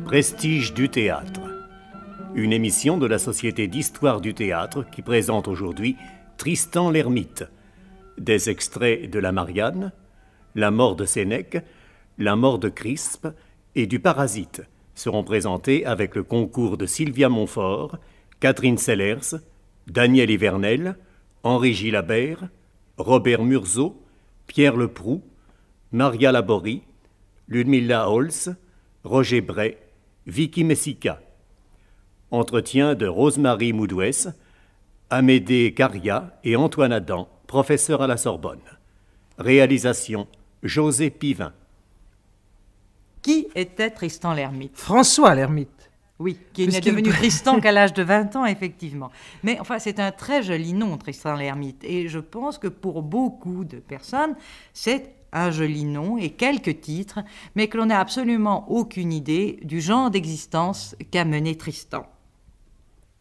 Prestige du théâtre. Une émission de la Société d'histoire du théâtre qui présente aujourd'hui Tristan l'Hermite. Des extraits de La Marianne, La mort de Sénèque, La mort de Crispe et du Parasite seront présentés avec le concours de Sylvia Montfort, Catherine Sellers, Daniel Ivernel, Henri Gilabert, Robert Murzeau, Pierre Leproux, Maria Laborie, Ludmilla Holz, Roger Bray, Vicky Messica. Entretien de Rosemary Moudouès, Amédée Caria et Antoine Adam, professeur à la Sorbonne. Réalisation José Pivin. Qui était Tristan l'Hermite? François l'Hermite. Oui, qui n'est devenu Tristan qu'à l'âge de 20 ans, effectivement. Mais enfin, c'est un très joli nom, Tristan l'Hermite. Et je pense que pour beaucoup de personnes, c'est un joli nom et quelques titres, mais que l'on n'a absolument aucune idée du genre d'existence qu'a mené Tristan.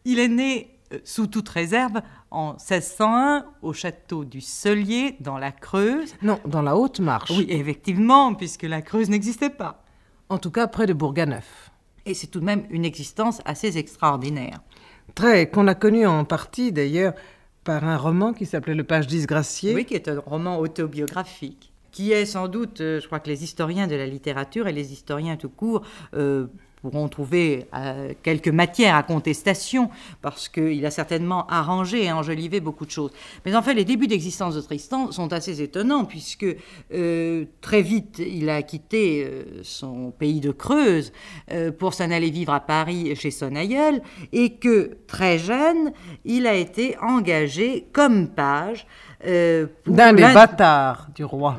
Il est né sous toute réserve en 1601 au château du Cellier, dans la Creuse. Non, dans la Haute-Marche. Oui, effectivement, puisque la Creuse n'existait pas. En tout cas, près de Bourganeuf. Et c'est tout de même une existence assez extraordinaire. Qu'on a connu en partie, d'ailleurs, par un roman qui s'appelait Le Page disgracié. Oui, qui est un roman autobiographique, qui est sans doute, je crois que les historiens de la littérature et les historiens tout court pourront trouver quelques matières à contestation, parce qu'il a certainement arrangé et enjolivé beaucoup de choses. Mais en fait, les débuts d'existence de Tristan sont assez étonnants, puisque très vite, il a quitté son pays de Creuse pour s'en aller vivre à Paris chez son aïeul, et que, très jeune, il a été engagé comme page d'un des bâtards du roi.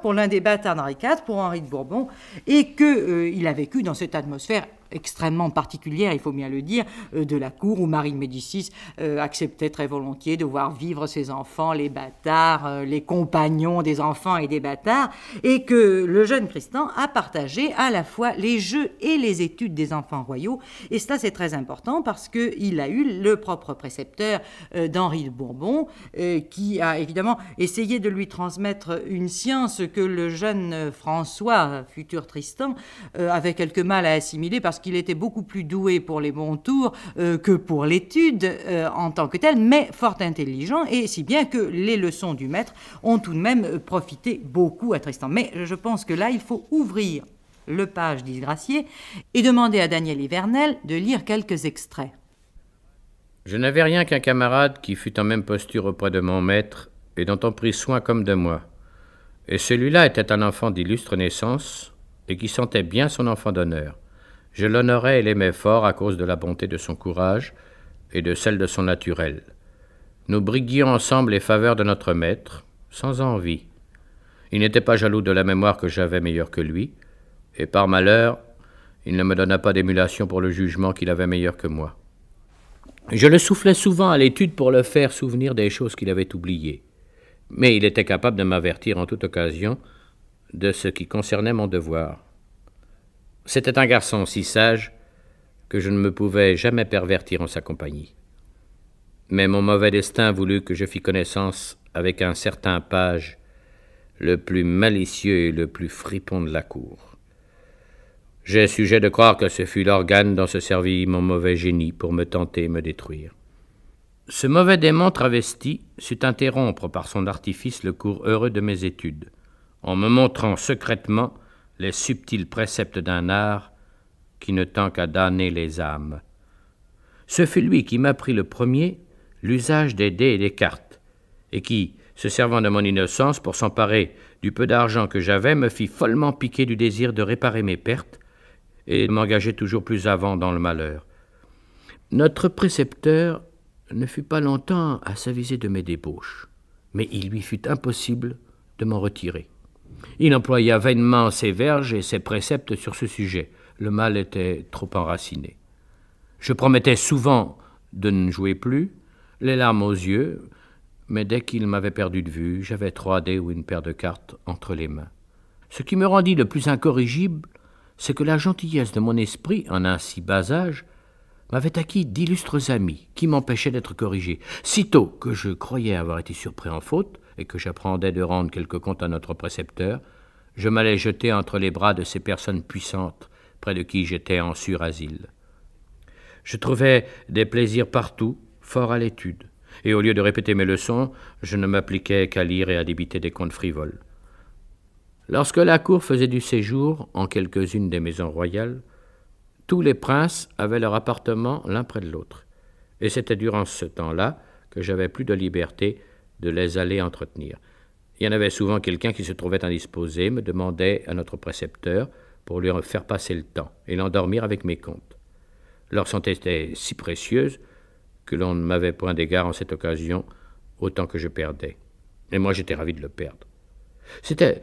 Pour l'un des bâtards d'Henri IV, pour Henri de Bourbon, et qu'il a vécu dans cette atmosphère extrêmement particulière, il faut bien le dire, de la cour où Marie de Médicis acceptait très volontiers de voir vivre ses enfants, les bâtards, les compagnons des enfants et des bâtards, et que le jeune Tristan a partagé à la fois les jeux et les études des enfants royaux, et cela c'est très important parce qu'il a eu le propre précepteur d'Henri de Bourbon, qui a évidemment essayé de lui transmettre une science que le jeune François, futur Tristan, avait quelque mal à assimiler parce qu'il était beaucoup plus doué pour les bons tours que pour l'étude en tant que tel, mais fort intelligent, et si bien que les leçons du maître ont tout de même profité beaucoup à Tristan. Mais je pense que là, il faut ouvrir Le Page disgracié et demander à Daniel Ivernel de lire quelques extraits. Je n'avais rien qu'un camarade qui fut en même posture auprès de mon maître et dont on prit soin comme de moi. Et celui-là était un enfant d'illustre naissance et qui sentait bien son enfant d'honneur. Je l'honorais et l'aimais fort à cause de la bonté de son courage et de celle de son naturel. Nous briguions ensemble les faveurs de notre maître, sans envie. Il n'était pas jaloux de la mémoire que j'avais meilleure que lui, et par malheur, il ne me donna pas d'émulation pour le jugement qu'il avait meilleur que moi. Je le soufflais souvent à l'étude pour le faire souvenir des choses qu'il avait oubliées, mais il était capable de m'avertir en toute occasion de ce qui concernait mon devoir. C'était un garçon si sage que je ne me pouvais jamais pervertir en sa compagnie. Mais mon mauvais destin voulut que je fis connaissance avec un certain page, le plus malicieux et le plus fripon de la cour. J'ai sujet de croire que ce fut l'organe dont se servit mon mauvais génie pour me tenter et me détruire. Ce mauvais démon travesti sut interrompre par son artifice le cours heureux de mes études, en me montrant secrètement les subtils préceptes d'un art qui ne tend qu'à damner les âmes. Ce fut lui qui m'apprit le premier l'usage des dés et des cartes, et qui, se servant de mon innocence pour s'emparer du peu d'argent que j'avais, me fit follement piquer du désir de réparer mes pertes et m'engager toujours plus avant dans le malheur. Notre précepteur ne fut pas longtemps à s'aviser de mes débauches, mais il lui fut impossible de m'en retirer. Il employa vainement ses verges et ses préceptes sur ce sujet. Le mal était trop enraciné. Je promettais souvent de ne jouer plus, les larmes aux yeux, mais dès qu'il m'avait perdu de vue, j'avais 3 dés ou une paire de cartes entre les mains. Ce qui me rendit le plus incorrigible, c'est que la gentillesse de mon esprit, en un si bas âge, m'avait acquis d'illustres amis qui m'empêchaient d'être corrigé. Sitôt que je croyais avoir été surpris en faute et que j'apprendais de rendre quelque compte à notre précepteur, je m'allais jeter entre les bras de ces personnes puissantes, près de qui j'étais en sûr asile. Je trouvais des plaisirs partout, fort à l'étude, et au lieu de répéter mes leçons, je ne m'appliquais qu'à lire et à débiter des contes frivoles. Lorsque la cour faisait du séjour en quelques-unes des maisons royales, tous les princes avaient leur appartement l'un près de l'autre, et c'était durant ce temps-là que j'avais plus de liberté de les aller entretenir. Il y en avait souvent quelqu'un qui se trouvait indisposé, me demandait à notre précepteur pour lui faire passer le temps et l'endormir avec mes contes. Leur santé était si précieuse que l'on ne m'avait point d'égard en cette occasion, autant que je perdais. Et moi j'étais ravi de le perdre. C'était,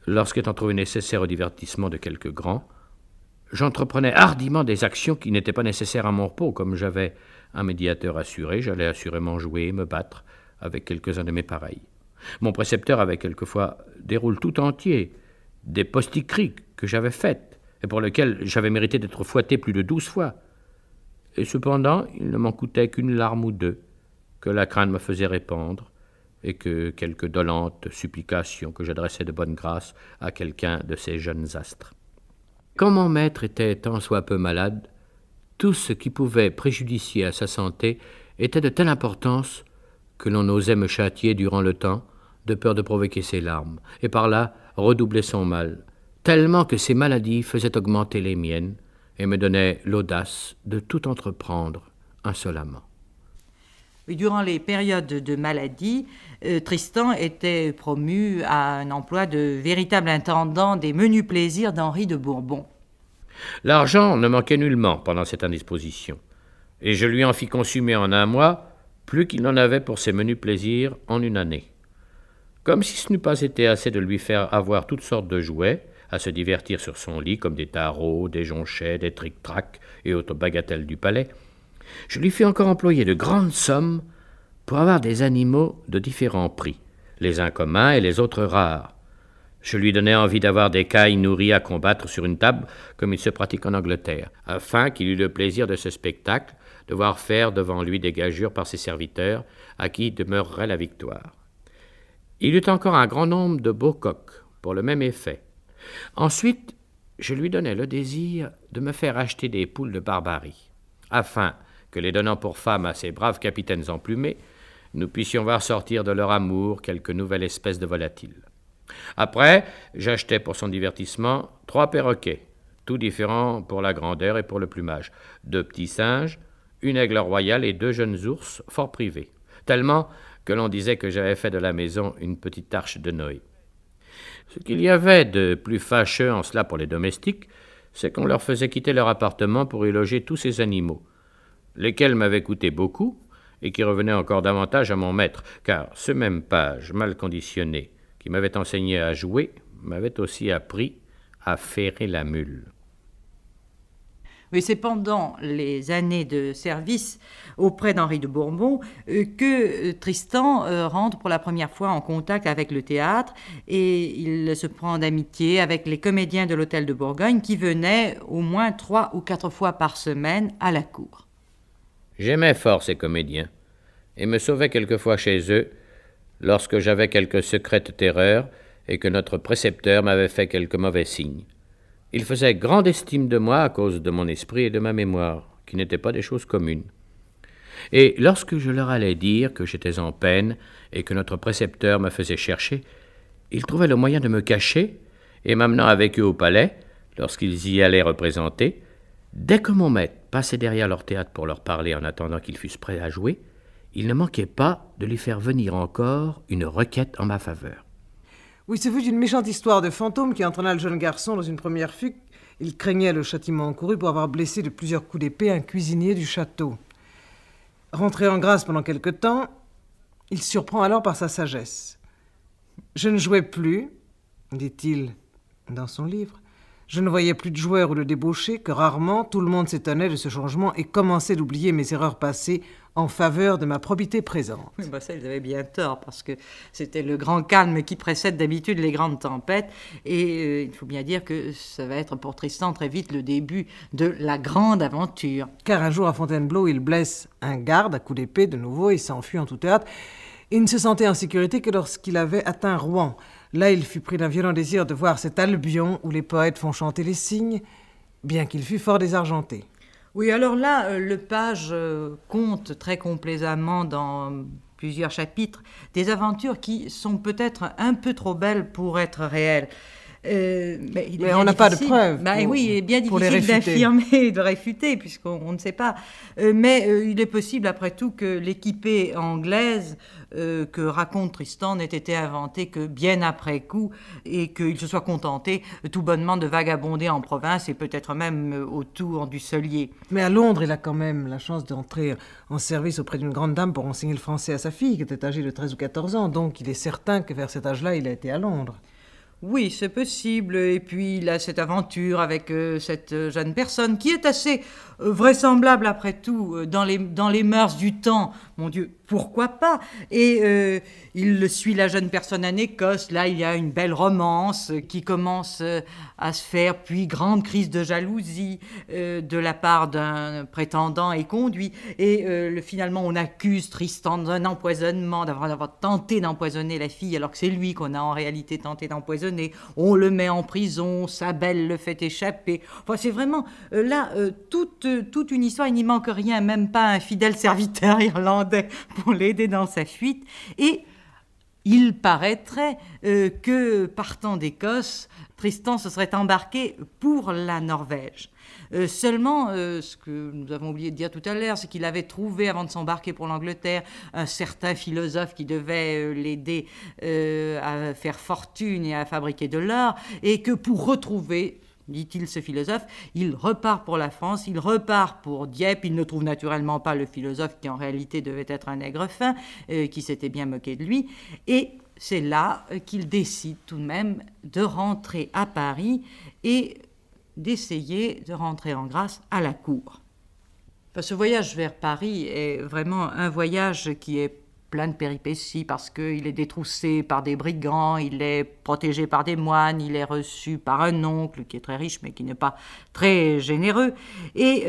lorsqu'étant trouvé nécessaire au divertissement de quelques grands, j'entreprenais hardiment des actions qui n'étaient pas nécessaires à mon repos, comme j'avais un médiateur assuré, j'allais assurément jouer et me battre avec quelques-uns de mes pareils. Mon précepteur avait quelquefois des rôles tout entiers, des postiqueries que j'avais faites, et pour lesquelles j'avais mérité d'être fouetté plus de 12 fois. Et cependant, il ne m'en coûtait qu'une larme ou deux, que la crainte me faisait répandre, et que quelques dolentes supplications que j'adressais de bonne grâce à quelqu'un de ces jeunes astres. Quand mon maître était tant soit peu malade, tout ce qui pouvait préjudicier à sa santé était de telle importance que l'on osait me châtier durant le temps, de peur de provoquer ses larmes, et par là redoubler son mal, tellement que ces maladies faisaient augmenter les miennes, et me donnaient l'audace de tout entreprendre insolemment. Et durant les périodes de maladie, Tristan était promu à un emploi de véritable intendant des menus plaisirs d'Henri de Bourbon. L'argent ne manquait nullement pendant cette indisposition, et je lui en fis consumer en un mois plus qu'il n'en avait pour ses menus plaisirs en une année. Comme si ce n'eût pas été assez de lui faire avoir toutes sortes de jouets, à se divertir sur son lit, comme des tarots, des jonchets, des tric-trac et autres bagatelles du palais, je lui fis encore employer de grandes sommes pour avoir des animaux de différents prix, les uns communs et les autres rares. Je lui donnais envie d'avoir des cailles nourries à combattre sur une table, comme il se pratique en Angleterre, afin qu'il eût le plaisir de ce spectacle, de voir faire devant lui des gageures par ses serviteurs, à qui demeurerait la victoire. Il eut encore un grand nombre de beaux coqs, pour le même effet. Ensuite, je lui donnai le désir de me faire acheter des poules de Barbarie, afin que, les donnant pour femmes à ces braves capitaines emplumés, nous puissions voir sortir de leur amour quelque nouvelle espèce de volatile. Après, j'achetai pour son divertissement 3 perroquets, tout différents pour la grandeur et pour le plumage, 2 petits singes, une aigle royale et 2 jeunes ours fort privés, tellement que l'on disait que j'avais fait de la maison une petite arche de Noé. Ce qu'il y avait de plus fâcheux en cela pour les domestiques, c'est qu'on leur faisait quitter leur appartement pour y loger tous ces animaux, lesquels m'avaient coûté beaucoup et qui revenaient encore davantage à mon maître, car ce même page mal conditionné qui m'avait enseigné à jouer m'avait aussi appris à ferrer la mule. Mais c'est pendant les années de service auprès d'Henri de Bourbon que Tristan rentre pour la première fois en contact avec le théâtre et il se prend d'amitié avec les comédiens de l'Hôtel de Bourgogne qui venaient au moins 3 ou 4 fois par semaine à la cour. J'aimais fort ces comédiens et me sauvais quelquefois chez eux lorsque j'avais quelque secrète terreur et que notre précepteur m'avait fait quelque mauvais signe. Il faisait grande estime de moi à cause de mon esprit et de ma mémoire, qui n'étaient pas des choses communes. Et lorsque je leur allais dire que j'étais en peine et que notre précepteur me faisait chercher, ils trouvaient le moyen de me cacher, et m'amenant avec eux au palais, lorsqu'ils y allaient représenter, dès que mon maître passait derrière leur théâtre pour leur parler en attendant qu'ils fussent prêts à jouer, il ne manquait pas de lui faire venir encore une requête en ma faveur. Oui, ce fut une méchante histoire de fantôme qui entraîna le jeune garçon dans une première fugue. Il craignait le châtiment encouru pour avoir blessé de plusieurs coups d'épée un cuisinier du château. Rentré en grâce pendant quelque temps, il surprend alors par sa sagesse. « Je ne jouais plus, dit-il dans son livre. Je ne voyais plus de joueurs ou de débauchés, que rarement tout le monde s'étonnait de ce changement et commençait d'oublier mes erreurs passées en faveur de ma probité présente. » Oui, ça, ils avaient bien tort, parce que c'était le grand calme qui précède d'habitude les grandes tempêtes. Et il faut bien dire que ça va être pour Tristan très vite le début de la grande aventure. Car un jour à Fontainebleau, il blesse un garde à coups d'épée de nouveau et s'enfuit en tout théâtre. Il ne se sentait en sécurité que lorsqu'il avait atteint Rouen. Là, il fut pris d'un violent désir de voir cet Albion où les poètes font chanter les cygnes. bien qu'il fût fort désargenté. Oui, alors là, le page compte très complaisamment dans plusieurs chapitres des aventures qui sont peut-être un peu trop belles pour être réelles. Mais on n'a pas de preuves. Oui, il est bien pour les difficile réfuter. d'affirmer, de réfuter, puisqu'on ne sait pas. Mais il est possible, après tout, que l'équipée anglaise que raconte Tristan n'ait été inventée que bien après coup, et qu'il se soit contenté tout bonnement de vagabonder en province, et peut-être même autour du Solier. Mais à Londres, il a quand même la chance d'entrer en service auprès d'une grande dame pour enseigner le français à sa fille, qui était âgée de 13 ou 14 ans. Donc il est certain que vers cet âge-là, il a été à Londres. Oui, c'est possible. Et puis, il a cette aventure avec cette jeune personne qui est assez vraisemblable, après tout, dans les mœurs du temps. Mon Dieu, pourquoi pas? Et il suit la jeune personne en Écosse. Là, il y a une belle romance qui commence à se faire, puis grande crise de jalousie de la part d'un prétendant et conduit. Et finalement, on accuse Tristan d'un empoisonnement, d'avoir tenté d'empoisonner la fille, alors que c'est lui qu'on a en réalité tenté d'empoisonner. On le met en prison, sa belle le fait échapper. Enfin, c'est vraiment toute une histoire. Il n'y manque rien, même pas un fidèle serviteur irlandais pour l'aider dans sa fuite. Et il paraîtrait que, partant d'Écosse, Tristan se serait embarqué pour la Norvège. Seulement, ce que nous avons oublié de dire tout à l'heure, c'est qu'il avait trouvé, avant de s'embarquer pour l'Angleterre, un certain philosophe qui devait l'aider à faire fortune et à fabriquer de l'or, et que pour retrouver, dit-il, ce philosophe, il repart pour la France, il repart pour Dieppe. Il ne trouve naturellement pas le philosophe qui en réalité devait être un nègre fin, qui s'était bien moqué de lui, et c'est là qu'il décide tout de même de rentrer à Paris et d'essayer de rentrer en grâce à la cour. Enfin, ce voyage vers Paris est vraiment un voyage qui est plein de péripéties, parce qu'il est détroussé par des brigands, il est protégé par des moines, il est reçu par un oncle qui est très riche mais qui n'est pas très généreux, et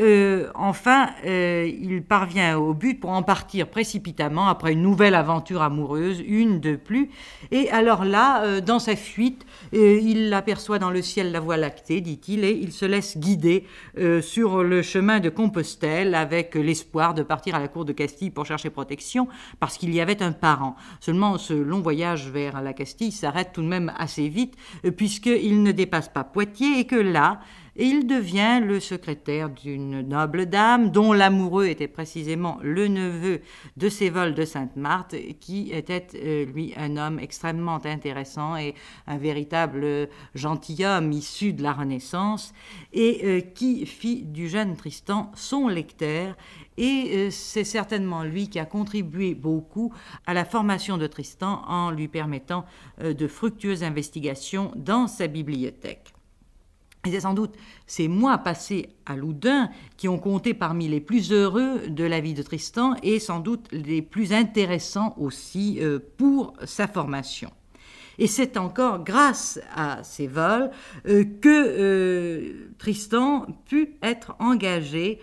enfin il parvient au but pour en partir précipitamment après une nouvelle aventure amoureuse, une de plus. Et alors là, dans sa fuite, il aperçoit dans le ciel la voie lactée, dit-il, et il se laisse guider sur le chemin de Compostelle avec l'espoir de partir à la cour de Castille pour chercher protection, parce qu'il y avait un parent. Seulement, ce long voyage vers la Castille s'arrête tout de même assez vite, puisqu'il ne dépasse pas Poitiers, et que là, il devient le secrétaire d'une noble dame dont l'amoureux était précisément le neveu de Sévol de Sainte-Marthe, qui était, lui, un homme extrêmement intéressant et un véritable gentilhomme issu de la Renaissance, et qui fit du jeune Tristan son lecteur. Et c'est certainement lui qui a contribué beaucoup à la formation de Tristan en lui permettant de fructueuses investigations dans sa bibliothèque. Et c'est sans doute ces mois passés à Loudun qui ont compté parmi les plus heureux de la vie de Tristan, et sans doute les plus intéressants aussi pour sa formation. Et c'est encore grâce à ces vols que Tristan put être engagé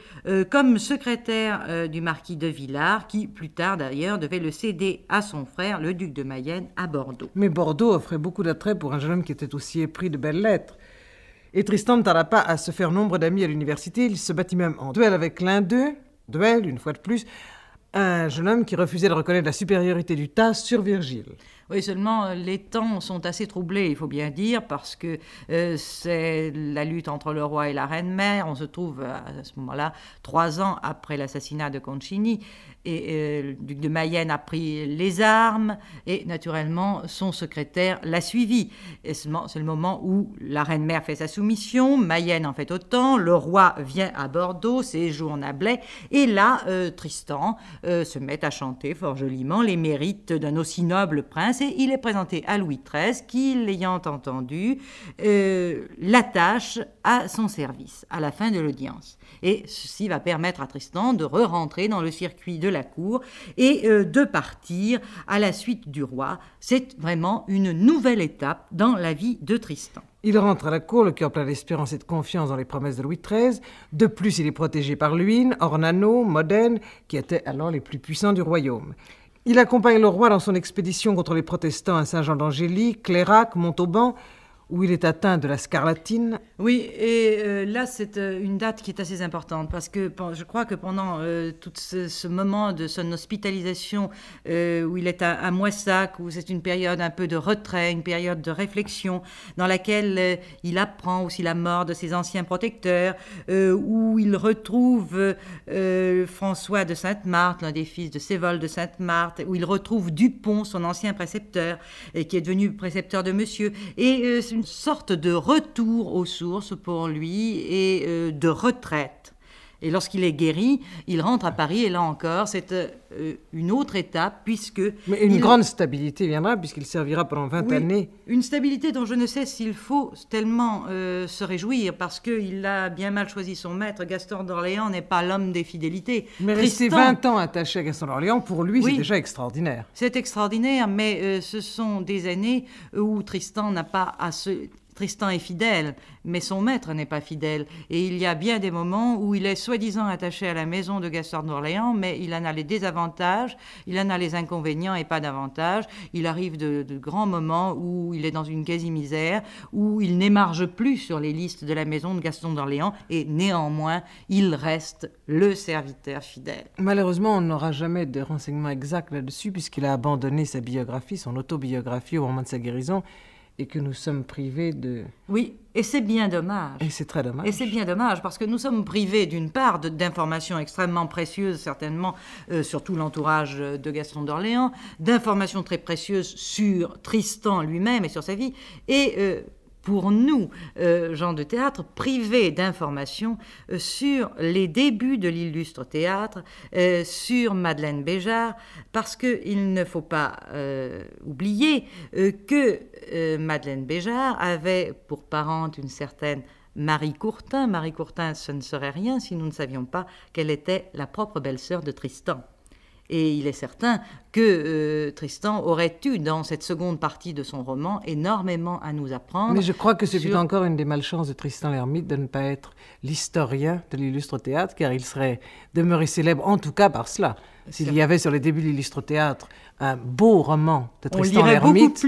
comme secrétaire du marquis de Villars, qui plus tard d'ailleurs devait le céder à son frère, le duc de Mayenne, à Bordeaux. Mais Bordeaux offrait beaucoup d'attrait pour un jeune homme qui était aussi épris de belles lettres. Et Tristan ne tarda pas à se faire nombre d'amis à l'université. Il se battit même en duel avec l'un d'eux, duel une fois de plus, un jeune homme qui refusait de reconnaître la supériorité du Tasse sur Virgile. Oui, seulement les temps sont assez troublés, il faut bien dire, parce que c'est la lutte entre le roi et la reine-mère. On se trouve à ce moment-là 3 ans après l'assassinat de Concini, et le duc de Mayenne a pris les armes, et naturellement son secrétaire l'a suivi. Et c'est le moment où la reine-mère fait sa soumission, Mayenne en fait autant, le roi vient à Bordeaux, séjourne à Blaye, et là Tristan se met à chanter fort joliment les mérites d'un aussi noble prince, et il est présenté à Louis XIII qui, l'ayant entendu, l'attache à son service à la fin de l'audience. Et ceci va permettre à Tristan de re-rentrer dans le circuit de la cour et de partir à la suite du roi. C'est vraiment une nouvelle étape dans la vie de Tristan. Il rentre à la cour, le cœur plein d'espérance et de confiance dans les promesses de Louis XIII. De plus, il est protégé par Luynes, Ornano, Modène, qui étaient alors les plus puissants du royaume. Il accompagne le roi dans son expédition contre les protestants à Saint-Jean d'Angély, Clairac, Montauban, où il est atteint de la scarlatine. Oui, et là, c'est une date qui est assez importante parce que je crois que pendant tout ce moment de son hospitalisation, où il est à Moissac, où c'est une période un peu de retrait, une période de réflexion, dans laquelle il apprend aussi la mort de ses anciens protecteurs, où il retrouve François de Sainte-Marthe, l'un des fils de Sévol de Sainte-Marthe, où il retrouve Dupont, son ancien précepteur, qui est devenu précepteur de Monsieur, et c'est une sorte de retour aux sources pour lui et de retraite. Et lorsqu'il est guéri, il rentre à Paris et là encore, c'est une autre étape puisque... Mais une grande stabilité viendra puisqu'il servira pendant 20 années. Une stabilité dont je ne sais s'il faut tellement se réjouir parce qu'il a bien mal choisi son maître. Gaston d'Orléans n'est pas l'homme des fidélités. Mais rester 20 ans attaché à Gaston d'Orléans, pour lui, c'est déjà extraordinaire. C'est extraordinaire, mais ce sont des années où Tristan n'a pas à se... Tristan est fidèle, mais son maître n'est pas fidèle. Et il y a bien des moments où il est soi-disant attaché à la maison de Gaston d'Orléans, mais il en a les désavantages, il en a les inconvénients et pas d'avantages. Il arrive de grands moments où il est dans une quasi-misère, où il n'émarge plus sur les listes de la maison de Gaston d'Orléans, et néanmoins, il reste le serviteur fidèle. Malheureusement, on n'aura jamais de renseignements exacts là-dessus, puisqu'il a abandonné sa biographie, son autobiographie au moment de sa guérison, et que nous sommes privés de... Oui, et c'est bien dommage. Et c'est très dommage. Et c'est bien dommage, parce que nous sommes privés d'une part d'informations extrêmement précieuses, certainement, sur tout l'entourage de Gaston d'Orléans, d'informations très précieuses sur Tristan lui-même et sur sa vie, et... pour nous, gens de théâtre, privés d'informations sur les débuts de l'illustre théâtre, sur Madeleine Béjart, parce qu'il ne faut pas oublier que Madeleine Béjart avait pour parente une certaine Marie Courtin. Marie Courtin, ce ne serait rien si nous ne savions pas qu'elle était la propre belle-sœur de Tristan. Et il est certain que Tristan aurait eu, dans cette seconde partie de son roman, énormément à nous apprendre. Mais je crois que c'est encore une des malchances de Tristan l'Hermite de ne pas être l'historien de l'illustre théâtre, car il serait demeuré célèbre, en tout cas par cela. S'il y avait sur les débuts de l'illustre théâtre un beau roman de Tristan l'Hermite,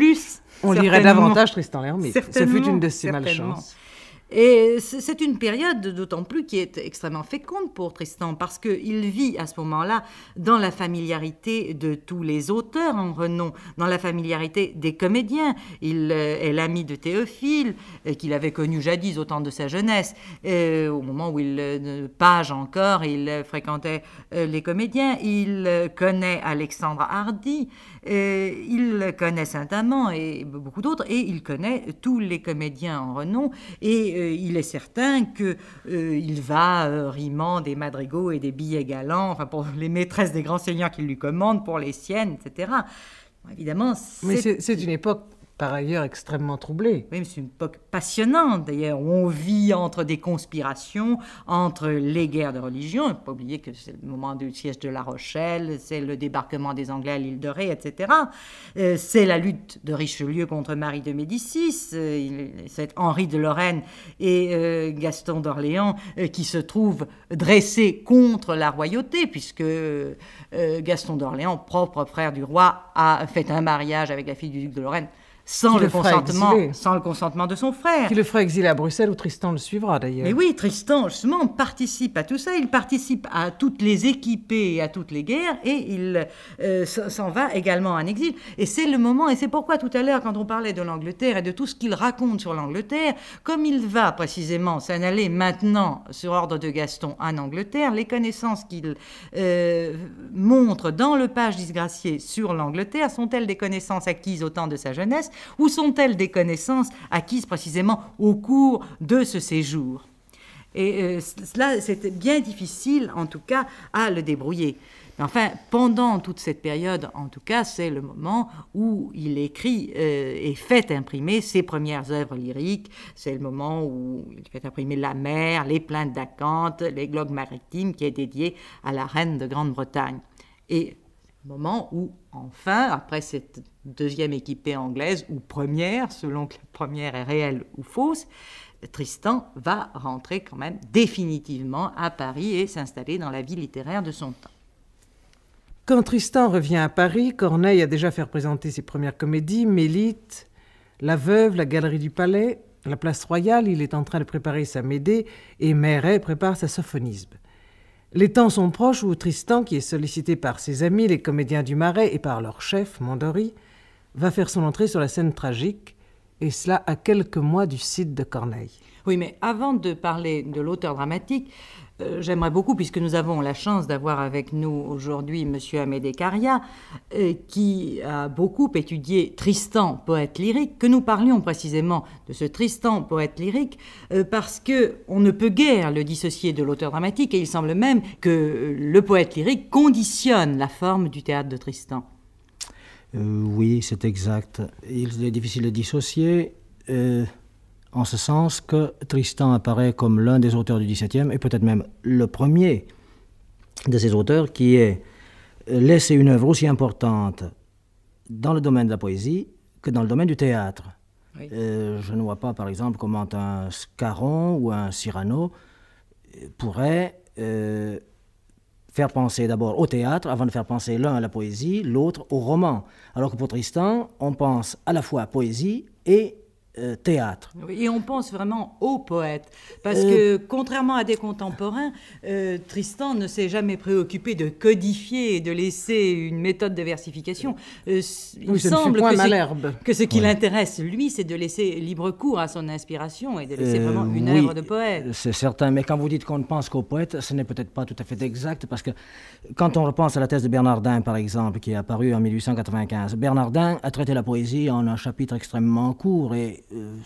on lirait davantage Tristan l'Hermite. Ce fut une de ces malchances. Et c'est une période d'autant plus qui est extrêmement féconde pour Tristan parce qu'il vit à ce moment-là dans la familiarité de tous les auteurs en renom, dans la familiarité des comédiens. Il est l'ami de Théophile, qu'il avait connu jadis au temps de sa jeunesse. Au moment où il page encore, il fréquentait les comédiens. Il connaît Alexandre Hardy, il connaît Saint-Amand et beaucoup d'autres, et il connaît tous les comédiens en renom. Et il est certain qu'il va rimant des madrigaux et des billets galants, enfin pour les maîtresses des grands seigneurs qui lui commandent, pour les siennes, etc. Bon, évidemment, mais c'est une époque par ailleurs extrêmement troublée. Oui, mais c'est une époque passionnante, d'ailleurs. On vit entre des conspirations, entre les guerres de religion. Il ne faut pas oublier que c'est le moment du siège de La Rochelle, c'est le débarquement des Anglais à l'île de Ré, etc. C'est la lutte de Richelieu contre Marie de Médicis. C'est Henri de Lorraine et Gaston d'Orléans qui se trouvent dressés contre la royauté, puisque Gaston d'Orléans, propre frère du roi, a fait un mariage avec la fille du duc de Lorraine, sans le consentement de son frère. Qui le fera exiler à Bruxelles, où Tristan le suivra d'ailleurs. Mais oui, Tristan, justement, participe à tout ça. Il participe à toutes les équipées et à toutes les guerres, et il s'en va également en exil. Et c'est le moment, et c'est pourquoi tout à l'heure, quand on parlait de l'Angleterre et de tout ce qu'il raconte sur l'Angleterre, comme il va précisément s'en aller maintenant, sur ordre de Gaston, en Angleterre, les connaissances qu'il montre dans le page disgracié sur l'Angleterre sont-elles des connaissances acquises au temps de sa jeunesse, ou sont-elles des connaissances acquises précisément au cours de ce séjour? Et cela, c'était bien difficile, en tout cas, à le débrouiller. Mais enfin, pendant toute cette période, en tout cas, c'est le moment où il écrit et fait imprimer ses premières œuvres lyriques. C'est le moment où il fait imprimer La Mer, Les Plaintes d'Acanthe, Les Glogues maritimes, qui est dédié à la reine de Grande-Bretagne. Et moment où, enfin, après cette deuxième équipée anglaise, ou première, selon que la première est réelle ou fausse, Tristan va rentrer quand même définitivement à Paris et s'installer dans la vie littéraire de son temps. Quand Tristan revient à Paris, Corneille a déjà fait représenter ses premières comédies, Mélite, La Veuve, la Galerie du Palais, la Place Royale, il est en train de préparer sa Médée et Maigret prépare sa Sophonisbe. Les temps sont proches où Tristan, qui est sollicité par ses amis, les comédiens du Marais, et par leur chef, Mondori, va faire son entrée sur la scène tragique, et cela à quelques mois du Cid de Corneille. Oui, mais avant de parler de l'auteur dramatique, j'aimerais beaucoup, puisque nous avons la chance d'avoir avec nous aujourd'hui M. Amédée Caria, qui a beaucoup étudié Tristan, poète lyrique, que nous parlions précisément de ce Tristan, poète lyrique, parce qu'on ne peut guère le dissocier de l'auteur dramatique, et il semble même que le poète lyrique conditionne la forme du théâtre de Tristan. Oui, c'est exact. Il est difficile de dissocier, en ce sens que Tristan apparaît comme l'un des auteurs du XVIIe, et peut-être même le premier de ces auteurs qui ait laissé une œuvre aussi importante dans le domaine de la poésie que dans le domaine du théâtre. Oui. Je ne vois pas, par exemple, comment un Scarron ou un Cyrano pourrait faire penser d'abord au théâtre, avant de faire penser l'un à la poésie, l'autre au roman. Alors que pour Tristan, on pense à la fois à poésie et théâtre. Et on pense vraiment au poète, parce que contrairement à des contemporains, Tristan ne s'est jamais préoccupé de codifier et de laisser une méthode de versification. Il semble que ce qui l'intéresse, lui, c'est de laisser libre cours à son inspiration et de laisser vraiment une œuvre de poète. C'est certain, mais quand vous dites qu'on ne pense qu'au poète, ce n'est peut-être pas tout à fait exact, parce que quand on repense à la thèse de Bernardin, par exemple, qui est apparue en 1895, Bernardin a traité la poésie en un chapitre extrêmement court et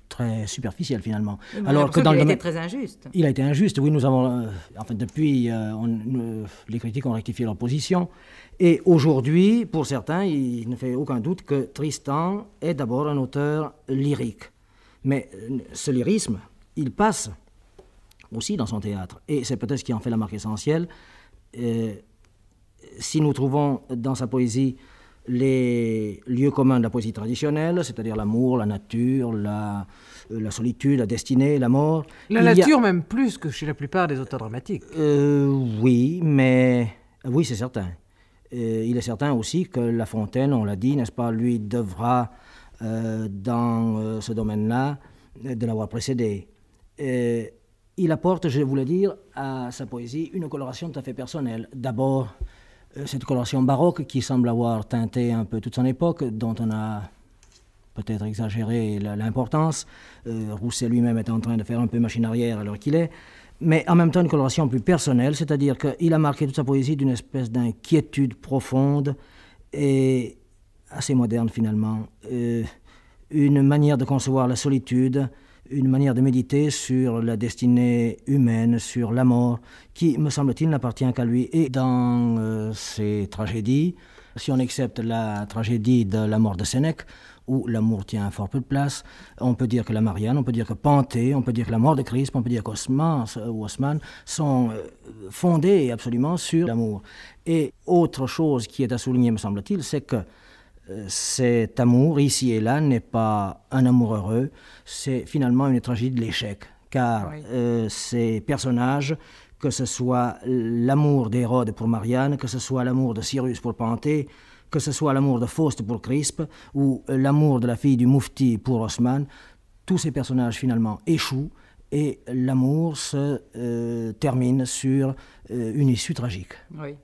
très superficiel finalement. Alors que dans il a été très injuste. Il a été injuste, oui, nous avons, enfin depuis, les critiques ont rectifié leur position. Et aujourd'hui, pour certains, il ne fait aucun doute que Tristan est d'abord un auteur lyrique. Mais ce lyrisme, il passe aussi dans son théâtre. Et c'est peut-être ce qui en fait la marque essentielle. Si nous trouvons dans sa poésie les lieux communs de la poésie traditionnelle, c'est-à-dire l'amour, la nature, la solitude, la destinée, la mort. La nature même plus que chez la plupart des auteurs dramatiques. Oui, mais... Oui, c'est certain. Il est certain aussi que La Fontaine, on l'a dit, n'est-ce pas, lui devra, dans ce domaine-là, de l'avoir précédé. Il apporte, je voulais dire, à sa poésie une coloration tout à fait personnelle. D'abord, cette coloration baroque qui semble avoir teinté un peu toute son époque, dont on a peut-être exagéré l'importance. Rousset lui-même est en train de faire un peu machine arrière à l'heure qu'il est, mais en même temps une coloration plus personnelle, c'est-à-dire qu'il a marqué toute sa poésie d'une espèce d'inquiétude profonde et assez moderne finalement. Une manière de concevoir la solitude, une manière de méditer sur la destinée humaine, sur la mort, qui, me semble-t-il, n'appartient qu'à lui. Et dans ses tragédies, si on accepte la tragédie de la mort de Sénèque, où l'amour tient fort peu de place, on peut dire que la Marianne, on peut dire que Panthée, on peut dire que la mort de Crispe, on peut dire qu'Haussmann sont fondés absolument sur l'amour. Et autre chose qui est à souligner, me semble-t-il, c'est que cet amour, ici et là, n'est pas un amour heureux, c'est finalement une tragédie de l'échec. Car ces personnages, que ce soit l'amour d'Hérode pour Marianne, que ce soit l'amour de Cyrus pour Panthée, que ce soit l'amour de Faust pour Crispe, ou l'amour de la fille du Moufti pour Haussmann, tous ces personnages finalement échouent, et l'amour se termine sur une issue tragique. Oui.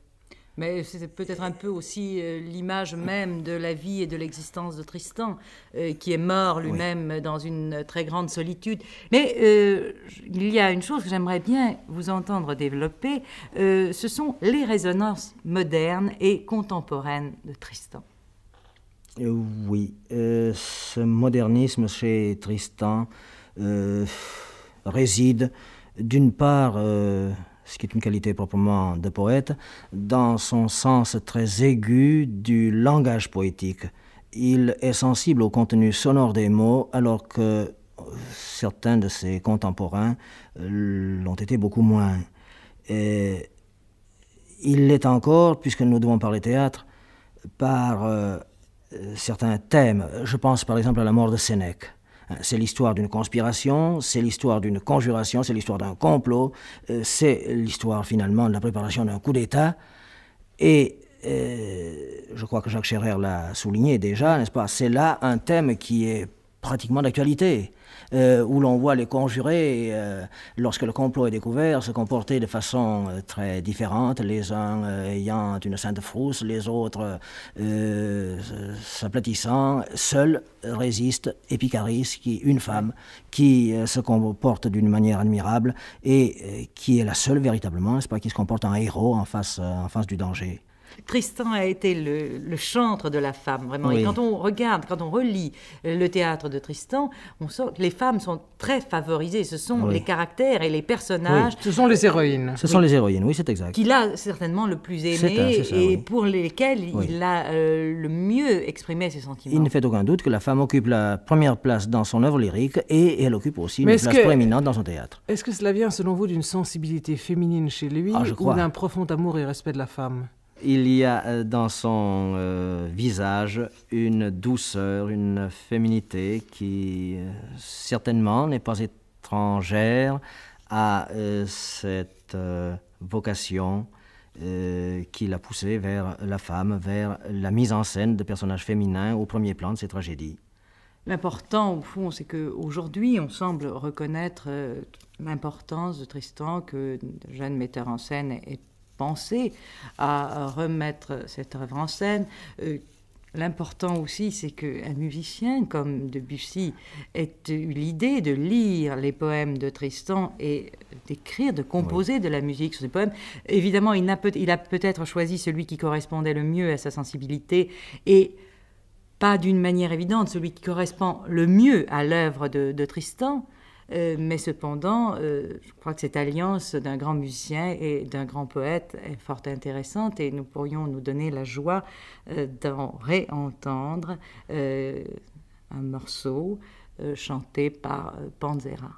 Mais c'est peut-être un peu aussi l'image même de la vie et de l'existence de Tristan, qui est mort lui-même dans une très grande solitude. Mais il y a une chose que j'aimerais bien vous entendre développer, ce sont les résonances modernes et contemporaines de Tristan. Oui, ce modernisme chez Tristan réside d'une part... ce qui est une qualité proprement de poète, dans son sens très aigu du langage poétique. Il est sensible au contenu sonore des mots, alors que certains de ses contemporains l'ont été beaucoup moins. Et il l'est encore, puisque nous devons parler théâtre, par certains thèmes. Je pense par exemple à la mort de Sénèque. C'est l'histoire d'une conspiration, c'est l'histoire d'une conjuration, c'est l'histoire d'un complot, c'est l'histoire finalement de la préparation d'un coup d'État. Et je crois que Jacques Scherrer l'a souligné déjà, n'est-ce pas? C'est là un thème qui est pratiquement d'actualité, où l'on voit les conjurés, lorsque le complot est découvert, se comporter de façon très différente, les uns ayant une sainte frousse, les autres s'aplatissant. Seule résiste Épicharis, une femme qui se comporte d'une manière admirable et qui est la seule véritablement, n'est-ce pas, qui se comporte en héros en face du danger. Tristan a été le chantre de la femme, vraiment. Oui. Et quand on regarde, quand on relit le théâtre de Tristan, on sent que les femmes sont très favorisées. Ce sont les caractères et les personnages. Oui. Ce sont les héroïnes. Ce sont les héroïnes, oui, c'est exact. Qu'il a certainement le plus aimé et pour lesquelles il a le mieux exprimé ses sentiments. Il ne fait aucun doute que la femme occupe la première place dans son œuvre lyrique et elle occupe aussi une place proéminente dans son théâtre. Est-ce que cela vient, selon vous, d'une sensibilité féminine chez lui ou d'un profond amour et respect de la femme ? Il y a dans son visage une douceur, une féminité qui certainement n'est pas étrangère à cette vocation qui l'a poussé vers la femme, vers la mise en scène de personnages féminins au premier plan de ses tragédies. L'important, au fond, c'est qu'aujourd'hui, on semble reconnaître l'importance de Tristan, que le jeune metteur en scène est pensé à remettre cette œuvre en scène. L'important aussi, c'est qu'un musicien comme Debussy ait eu l'idée de lire les poèmes de Tristan et d'écrire, de composer de la musique sur ces poèmes. Évidemment, il a peut-être choisi celui qui correspondait le mieux à sa sensibilité et pas d'une manière évidente celui qui correspond le mieux à l'œuvre de Tristan. Mais cependant, je crois que cette alliance d'un grand musicien et d'un grand poète est fort intéressante et nous pourrions nous donner la joie d'en réentendre un morceau chanté par Panzera.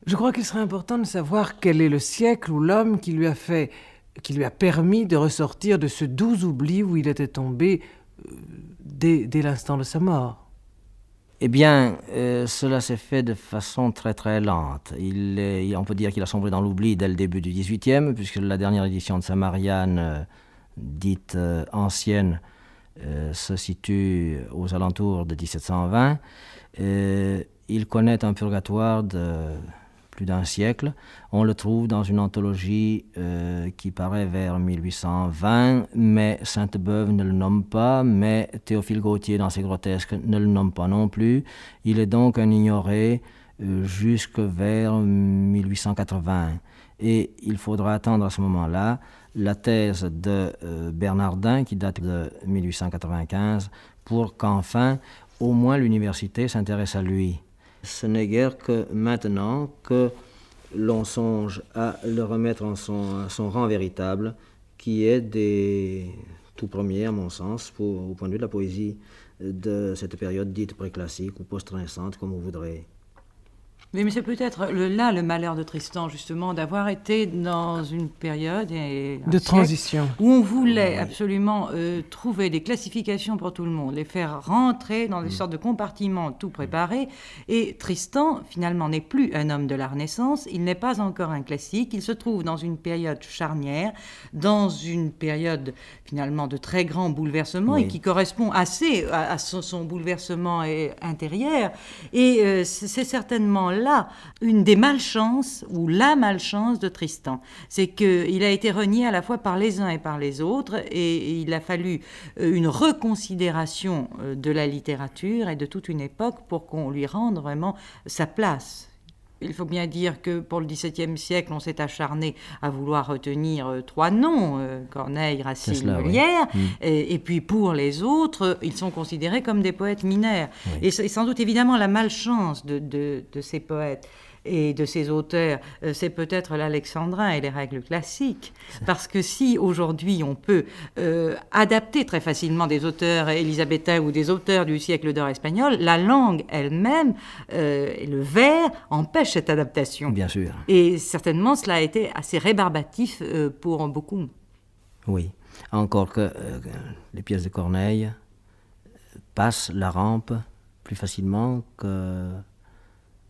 Je crois qu'il serait important de savoir quel est le siècle ou l'homme qui lui a permis de ressortir de ce doux oubli où il était tombé dès l'instant de sa mort. Eh bien, cela s'est fait de façon très très lente. On peut dire qu'il a sombré dans l'oubli dès le début du XVIIIe, puisque la dernière édition de sa Marianne, dite ancienne, se situe aux alentours de 1720. Il connaît un purgatoire de plus d'un siècle. On le trouve dans une anthologie qui paraît vers 1820, mais Sainte-Beuve ne le nomme pas, mais Théophile Gautier, dans ses grotesques, ne le nomme pas non plus. Il est donc un ignoré jusque vers 1880. Et il faudra attendre à ce moment-là la thèse de Bernardin, qui date de 1895, pour qu'enfin, au moins l'université s'intéresse à lui. Ce n'est guère que maintenant que l'on songe à le remettre en son rang véritable, qui est des tout premiers, à mon sens, au point de vue de la poésie de cette période dite préclassique ou post-renaissante, comme vous voudrez. Oui, mais c'est peut-être là le malheur de Tristan, justement, d'avoir été dans une période de transition où on voulait absolument trouver des classifications pour tout le monde, les faire rentrer dans des sortes de compartiments tout préparés. Et Tristan, finalement, n'est plus un homme de la Renaissance, il n'est pas encore un classique, il se trouve dans une période charnière, dans une période, finalement, de très grand bouleversement et qui correspond assez à son bouleversement intérieur. Et c'est certainement là une des malchances, ou la malchance de Tristan. C'est qu'il a été renié à la fois par les uns et par les autres, et il a fallu une reconsidération de la littérature et de toute une époque pour qu'on lui rende vraiment sa place. Il faut bien dire que pour le XVIIe siècle, on s'est acharné à vouloir retenir 3 noms, Corneille, Racine, Molière, oui. Et puis pour les autres, ils sont considérés comme des poètes mineurs. Oui. Et c'est sans doute évidemment la malchance de ces poètes et de ces auteurs, c'est peut-être l'alexandrin et les règles classiques. Parce que si aujourd'hui on peut adapter très facilement des auteurs élisabéthains ou des auteurs du siècle d'or espagnol, la langue elle-même, le vers, empêche cette adaptation. Bien sûr. Et certainement cela a été assez rébarbatif pour beaucoup. Oui, encore que les pièces de Corneille passent la rampe plus facilement que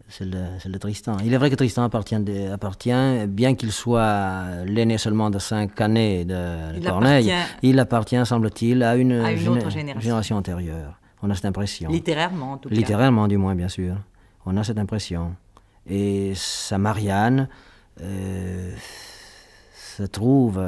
celle de Tristan. Il est vrai que Tristan appartient bien qu'il soit l'aîné seulement de 5 années de Corneille, il appartient, semble-t-il, à une autre génération antérieure. On a cette impression. Littérairement, en tout cas. Littérairement, du moins, bien sûr. On a cette impression. Et sa Marianne se trouve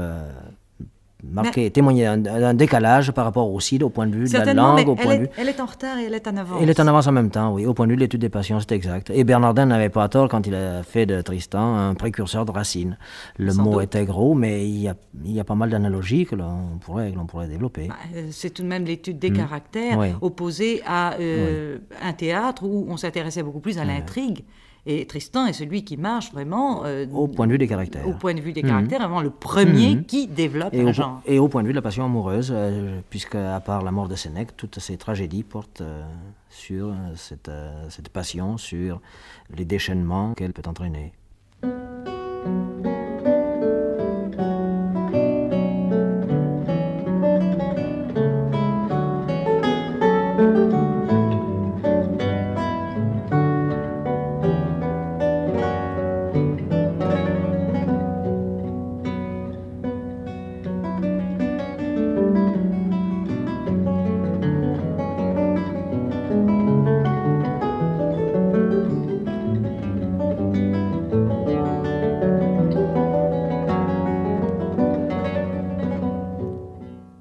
marquée, témoigner d'un décalage par rapport aussi au point de vue de la langue. Elle est en retard et elle est en avance. Elle est en avance en même temps, oui, au point de vue de l'étude des passions, c'est exact. Et Bernardin n'avait pas tort quand il a fait de Tristan un précurseur de Racine. Le mot était gros, mais il y a pas mal d'analogies que l'on pourrait développer. C'est tout de même l'étude des caractères opposée à un théâtre où on s'intéressait beaucoup plus à l'intrigue. Et Tristan est celui qui marche vraiment... au point de vue des caractères. Au point de vue des caractères, vraiment le premier qui développe un genre. Et au point de vue de la passion amoureuse, puisque à part la mort de Sénèque, toutes ces tragédies portent sur cette passion, sur les déchaînements qu'elle peut entraîner.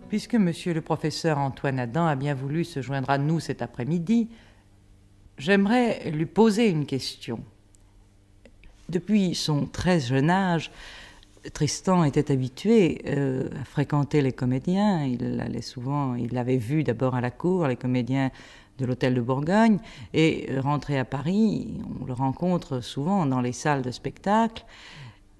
Puisque monsieur le professeur Antoine Adam a bien voulu se joindre à nous cet après-midi, j'aimerais lui poser une question. Depuis son très jeune âge, Tristan était habitué à fréquenter les comédiens. Il l'avait vu d'abord à la cour, les comédiens de l'Hôtel de Bourgogne, et rentré à Paris, on le rencontre souvent dans les salles de spectacle.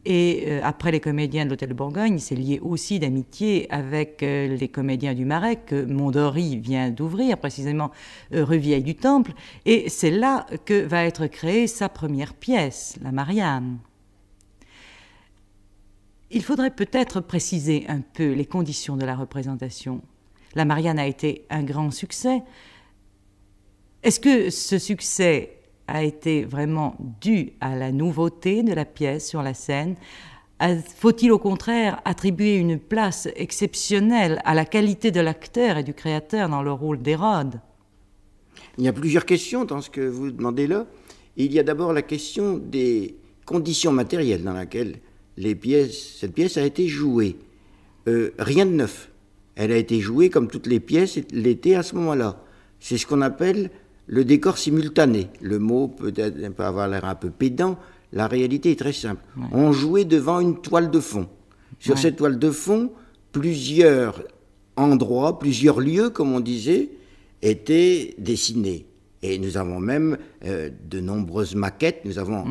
Et après les comédiens de l'Hôtel de Bourgogne, il s'est lié aussi d'amitié avec les comédiens du Marais que Mondori vient d'ouvrir, précisément rue Vieille du Temple. Et c'est là que va être créée sa première pièce, la Marianne. Il faudrait peut-être préciser un peu les conditions de la représentation. La Marianne a été un grand succès. Est-ce que ce succès a été vraiment dû à la nouveauté de la pièce sur la scène? Faut-il au contraire attribuer une place exceptionnelle à la qualité de l'acteur et du créateur dans le rôle d'Hérode? Il y a plusieurs questions dans ce que vous demandez là. Il y a d'abord la question des conditions matérielles dans lesquelles cette pièce a été jouée. Rien de neuf. Elle a été jouée comme toutes les pièces l'étaient à ce moment-là. C'est ce qu'on appelle le décor simultané. Le mot peut avoir l'air un peu pédant, la réalité est très simple. Ouais. On jouait devant une toile de fond. Sur cette toile de fond, plusieurs endroits, plusieurs lieux, comme on disait, étaient dessinés. Et nous avons même de nombreuses maquettes. Nous avons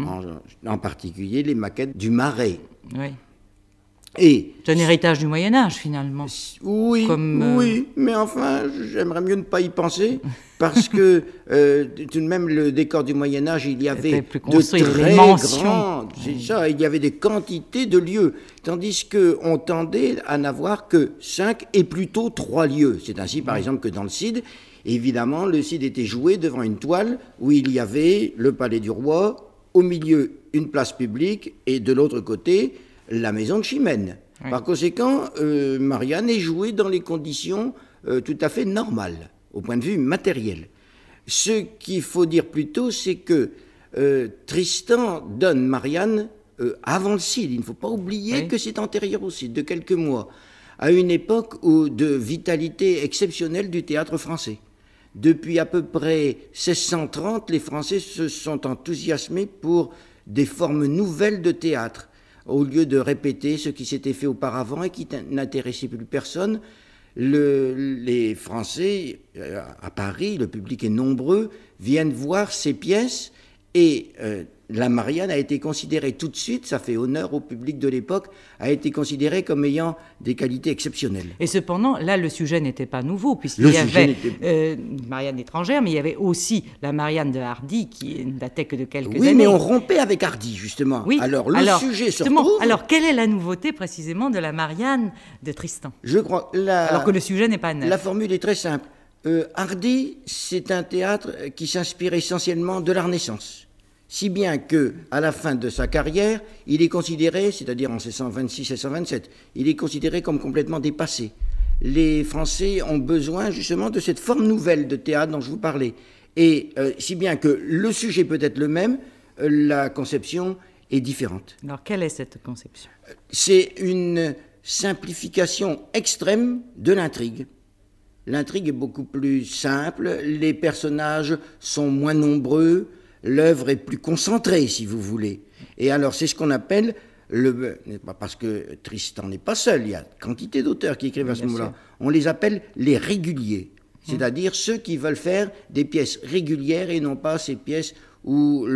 en particulier les maquettes du Marais. Oui. Et c'est un héritage du Moyen-Âge, finalement. Oui, oui, mais enfin, j'aimerais mieux ne pas y penser, parce que tout de même, le décor du Moyen-Âge, il y avait de très grands... C'est ça, il y avait des quantités de lieux, tandis qu'on tendait à n'avoir que 5 et plutôt 3 lieux. C'est ainsi, par exemple, que dans le Cid, évidemment, le Cid était joué devant une toile où il y avait le palais du roi, au milieu, une place publique, et de l'autre côté, la maison de Chimène. Oui. Par conséquent, Marianne est jouée dans les conditions tout à fait normales, au point de vue matériel. Ce qu'il faut dire plutôt, c'est que Tristan donne Marianne avant le Cid. Il ne faut pas oublier que c'est antérieur au Cid, de quelques mois, à une époque de vitalité exceptionnelle du théâtre français. Depuis à peu près 1630, les Français se sont enthousiasmés pour des formes nouvelles de théâtre, au lieu de répéter ce qui s'était fait auparavant et qui n'intéressait plus personne. Les Français, à Paris, le public est nombreux, viennent voir ces pièces et la Marianne a été considérée tout de suite, ça fait honneur au public de l'époque, a été considérée comme ayant des qualités exceptionnelles. Et cependant, là, le sujet n'était pas nouveau, puisqu'il y avait Marianne étrangère, mais il y avait aussi la Marianne de Hardy, qui ne datait que de quelques années. Oui, mais on rompait avec Hardy, justement. Oui. Alors, sujet se retrouve... Alors, quelle est la nouveauté, précisément, de la Marianne de Tristan? Je crois... Alors que le sujet n'est pas neuf. La formule est très simple. Hardy, c'est un théâtre qui s'inspire essentiellement de la Renaissance. Si bien que, à la fin de sa carrière, il est considéré, c'est-à-dire en 1626-1627, il est considéré comme complètement dépassé. Les Français ont besoin justement de cette forme nouvelle de théâtre dont je vous parlais. Et si bien que le sujet peut être le même, la conception est différente. Alors, quelle est cette conception? C'est une simplification extrême de l'intrigue. L'intrigue est beaucoup plus simple, les personnages sont moins nombreux, l'œuvre est plus concentrée, si vous voulez. Et alors, c'est ce qu'on appelle, parce que Tristan n'est pas seul, il y a quantité d'auteurs qui écrivent à ce moment-là. On les appelle les réguliers, c'est-à-dire ceux qui veulent faire des pièces régulières et non pas ces pièces où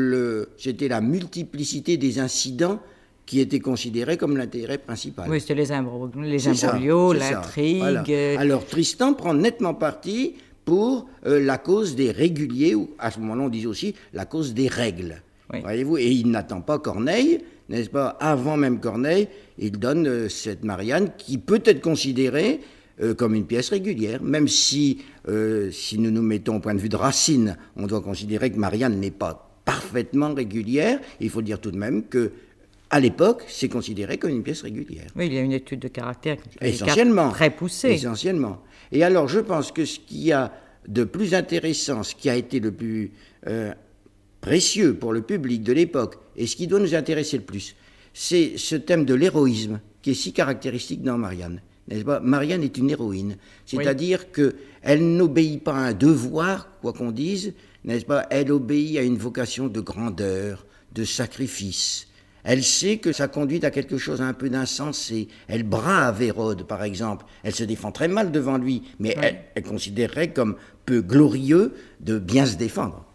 c'était la multiplicité des incidents qui était considéré comme l'intérêt principal. Oui, c'était les imbroglios, l'intrigue... Voilà. Alors, Tristan prend nettement parti pour la cause des réguliers, ou à ce moment-là on disait aussi la cause des règles. Oui. Voyez-vous, et il n'attend pas Corneille, n'est-ce pas? Avant même Corneille, il donne cette Marianne qui peut être considérée comme une pièce régulière, même si nous nous mettons au point de vue de Racine, on doit considérer que Marianne n'est pas parfaitement régulière. Il faut dire tout de même que à l'époque, c'est considéré comme une pièce régulière. Oui, il y a une étude de caractère essentiellement très poussée. Essentiellement. Et alors, je pense que ce qu'il y a de plus intéressant, ce qui a été le plus précieux pour le public de l'époque, et ce qui doit nous intéresser le plus, c'est ce thème de l'héroïsme, qui est si caractéristique dans Marianne. N'est-ce pas? Marianne est une héroïne, c'est-à-dire qu'elle n'obéit pas à un devoir, quoi qu'on dise, n'est-ce pas? Elle obéit à une vocation de grandeur, de sacrifice. Elle sait que ça conduit à quelque chose un peu d'insensé. Elle brave Hérode, par exemple. Elle se défend très mal devant lui, mais elle considérerait comme peu glorieux de bien se défendre.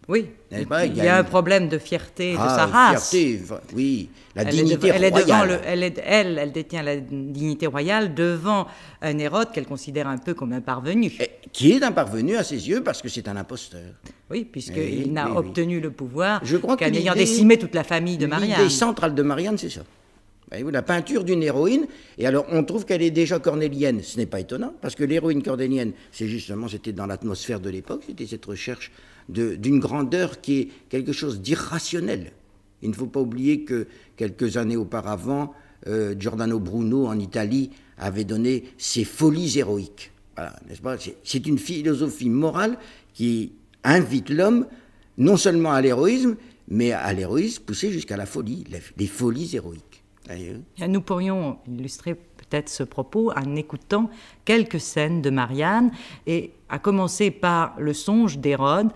Oui, il y a un problème de fierté de sa race. Fierté, oui, la dignité royale. Elle détient la dignité royale devant un Hérode qu'elle considère un peu comme un parvenu. Qui est un parvenu à ses yeux parce que c'est un imposteur. Oui, puisqu'il n'a obtenu le pouvoir qu'en ayant décimé toute la famille de Marianne. L'idée centrale de Marianne, c'est ça. Voyez-vous, la peinture d'une héroïne, et alors on trouve qu'elle est déjà cornélienne. Ce n'est pas étonnant, parce que l'héroïne cornélienne, c'était dans l'atmosphère de l'époque, c'était cette recherche d'une grandeur qui est quelque chose d'irrationnel. Il ne faut pas oublier que quelques années auparavant, Giordano Bruno en Italie avait donné ses folies héroïques. Voilà, n'est-ce pas? C'est une philosophie morale qui invite l'homme non seulement à l'héroïsme, mais à l'héroïsme poussé jusqu'à la folie, les folies héroïques. Nous pourrions illustrer peut-être ce propos en écoutant quelques scènes de Marianne, et à commencer par le songe d'Hérode,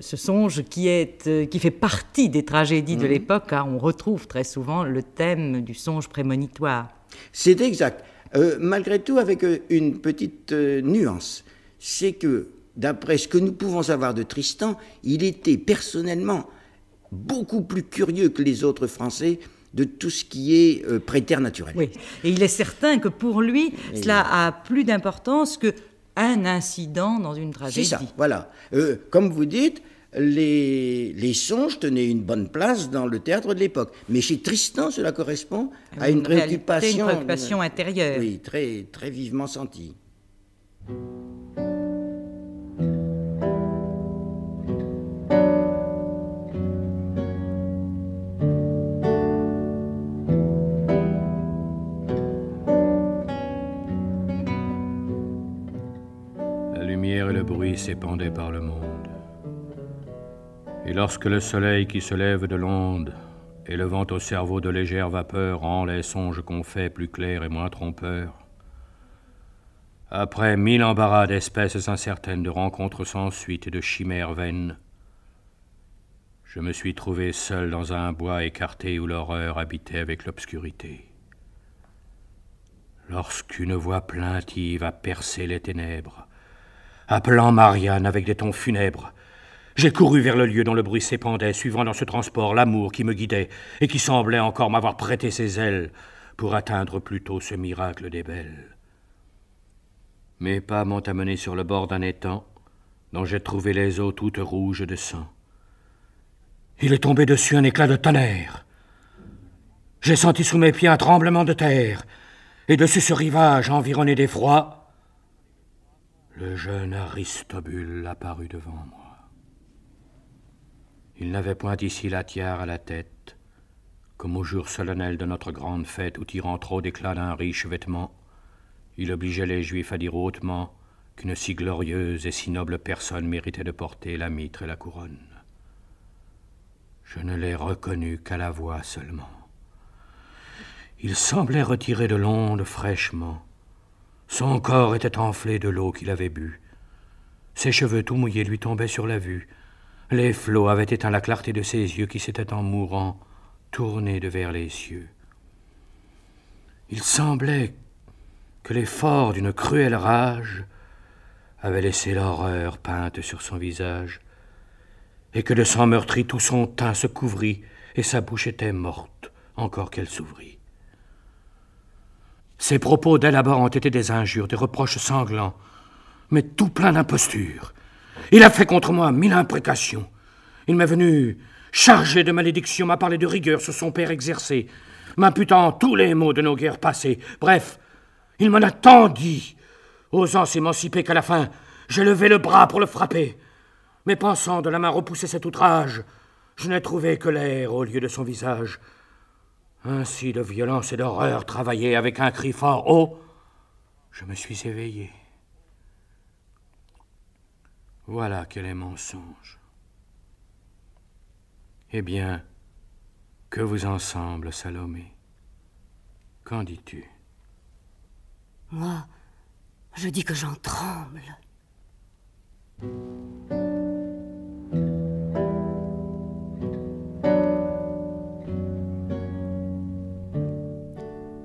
ce songe qui fait partie des tragédies de l'époque, car on retrouve très souvent le thème du songe prémonitoire. C'est exact. Malgré tout, avec une petite nuance, c'est que d'après ce que nous pouvons savoir de Tristan, il était personnellement beaucoup plus curieux que les autres Français de tout ce qui est préternaturel. Oui, et il est certain que pour lui, cela a plus d'importance qu'un incident dans une tragédie. C'est ça, voilà. Comme vous dites, les songes tenaient une bonne place dans le théâtre de l'époque. Mais chez Tristan, cela correspond à une préoccupation intérieure. Oui, très, très vivement sentie. La lumière et le bruit s'épandaient par le monde. Et lorsque le soleil qui se lève de l'onde, élevant au cerveau de légères vapeurs, rend les songes qu'on fait plus clairs et moins trompeurs, après 1000 embarras d'espèces incertaines, de rencontres sans suite et de chimères vaines, je me suis trouvé seul dans un bois écarté où l'horreur habitait avec l'obscurité. Lorsqu'une voix plaintive a percé les ténèbres, appelant Marianne avec des tons funèbres, j'ai couru vers le lieu dont le bruit s'épandait, suivant dans ce transport l'amour qui me guidait et qui semblait encore m'avoir prêté ses ailes pour atteindre plutôt ce miracle des belles. Mes pas m'ont amené sur le bord d'un étang dont j'ai trouvé les eaux toutes rouges de sang. Il est tombé dessus un éclat de tonnerre. J'ai senti sous mes pieds un tremblement de terre, et dessus ce rivage environné d'effroi, le jeune Aristobule apparut devant moi. Il n'avait point ici la tiare à la tête, comme au jour solennel de notre grande fête où, tirant trop d'éclat d'un riche vêtement, il obligeait les Juifs à dire hautement qu'une si glorieuse et si noble personne méritait de porter la mitre et la couronne. Je ne l'ai reconnu qu'à la voix seulement. Il semblait retiré de l'onde fraîchement. Son corps était enflé de l'eau qu'il avait bu. Ses cheveux tout mouillés lui tombaient sur la vue. Les flots avaient éteint la clarté de ses yeux qui s'étaient en mourant tournés de vers les cieux. Il semblait que l'effort d'une cruelle rage avait laissé l'horreur peinte sur son visage, et que de sang meurtri tout son teint se couvrit, et sa bouche était morte, encore qu'elle s'ouvrit. Ses propos dès l'abord ont été des injures, des reproches sanglants, mais tout plein d'imposture. Il a fait contre moi 1000 imprécations. Il m'est venu chargé de malédictions, m'a parlé de rigueur sur son père exercé, m'imputant tous les maux de nos guerres passées. Bref, il m'en a tant dit, osant s'émanciper qu'à la fin, j'ai levé le bras pour le frapper. Mais pensant de la main repousser cet outrage, je n'ai trouvé que l'air au lieu de son visage. Ainsi de violence et d'horreur travaillée avec un cri fort haut, je me suis éveillé. Voilà quel est mon songe. Eh bien, que vous en semble, Salomé? Qu'en dis-tu? Moi, je dis que j'en tremble.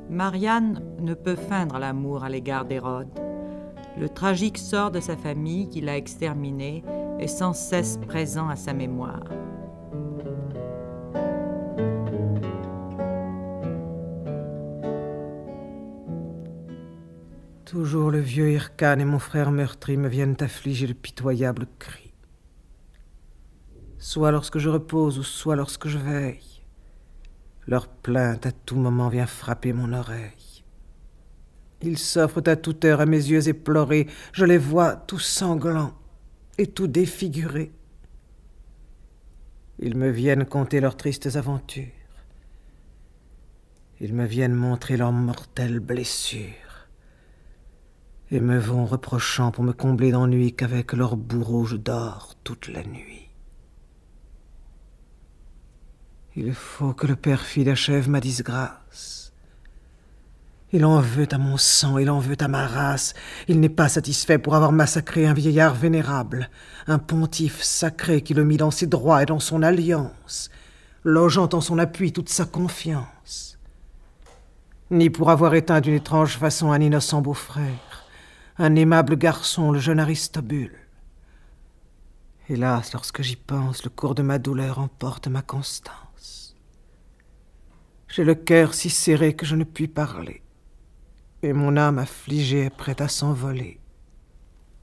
Marianne ne peut feindre l'amour à l'égard d'Hérode. Le tragique sort de sa famille qui l'a exterminé est sans cesse présent à sa mémoire. Toujours le vieux Hircan et mon frère meurtri me viennent affliger de pitoyables cris. Soit lorsque je repose, ou soit lorsque je veille, leur plainte à tout moment vient frapper mon oreille. Ils s'offrent à toute heure à mes yeux éplorés, je les vois tout sanglants et tout défigurés. Ils me viennent conter leurs tristes aventures. Ils me viennent montrer leurs mortelles blessures. Et me vont reprochant pour me combler d'ennui qu'avec leur bourreau je dors toute la nuit. Il faut que le perfide achève ma disgrâce. Il en veut à mon sang, il en veut à ma race. Il n'est pas satisfait pour avoir massacré un vieillard vénérable, un pontife sacré qui le mit dans ses droits et dans son alliance, logeant en son appui toute sa confiance. Ni pour avoir éteint d'une étrange façon un innocent beau-frère, un aimable garçon, le jeune Aristobule. Hélas, lorsque j'y pense, le cours de ma douleur emporte ma constance. J'ai le cœur si serré que je ne puis parler, et mon âme affligée est prête à s'envoler.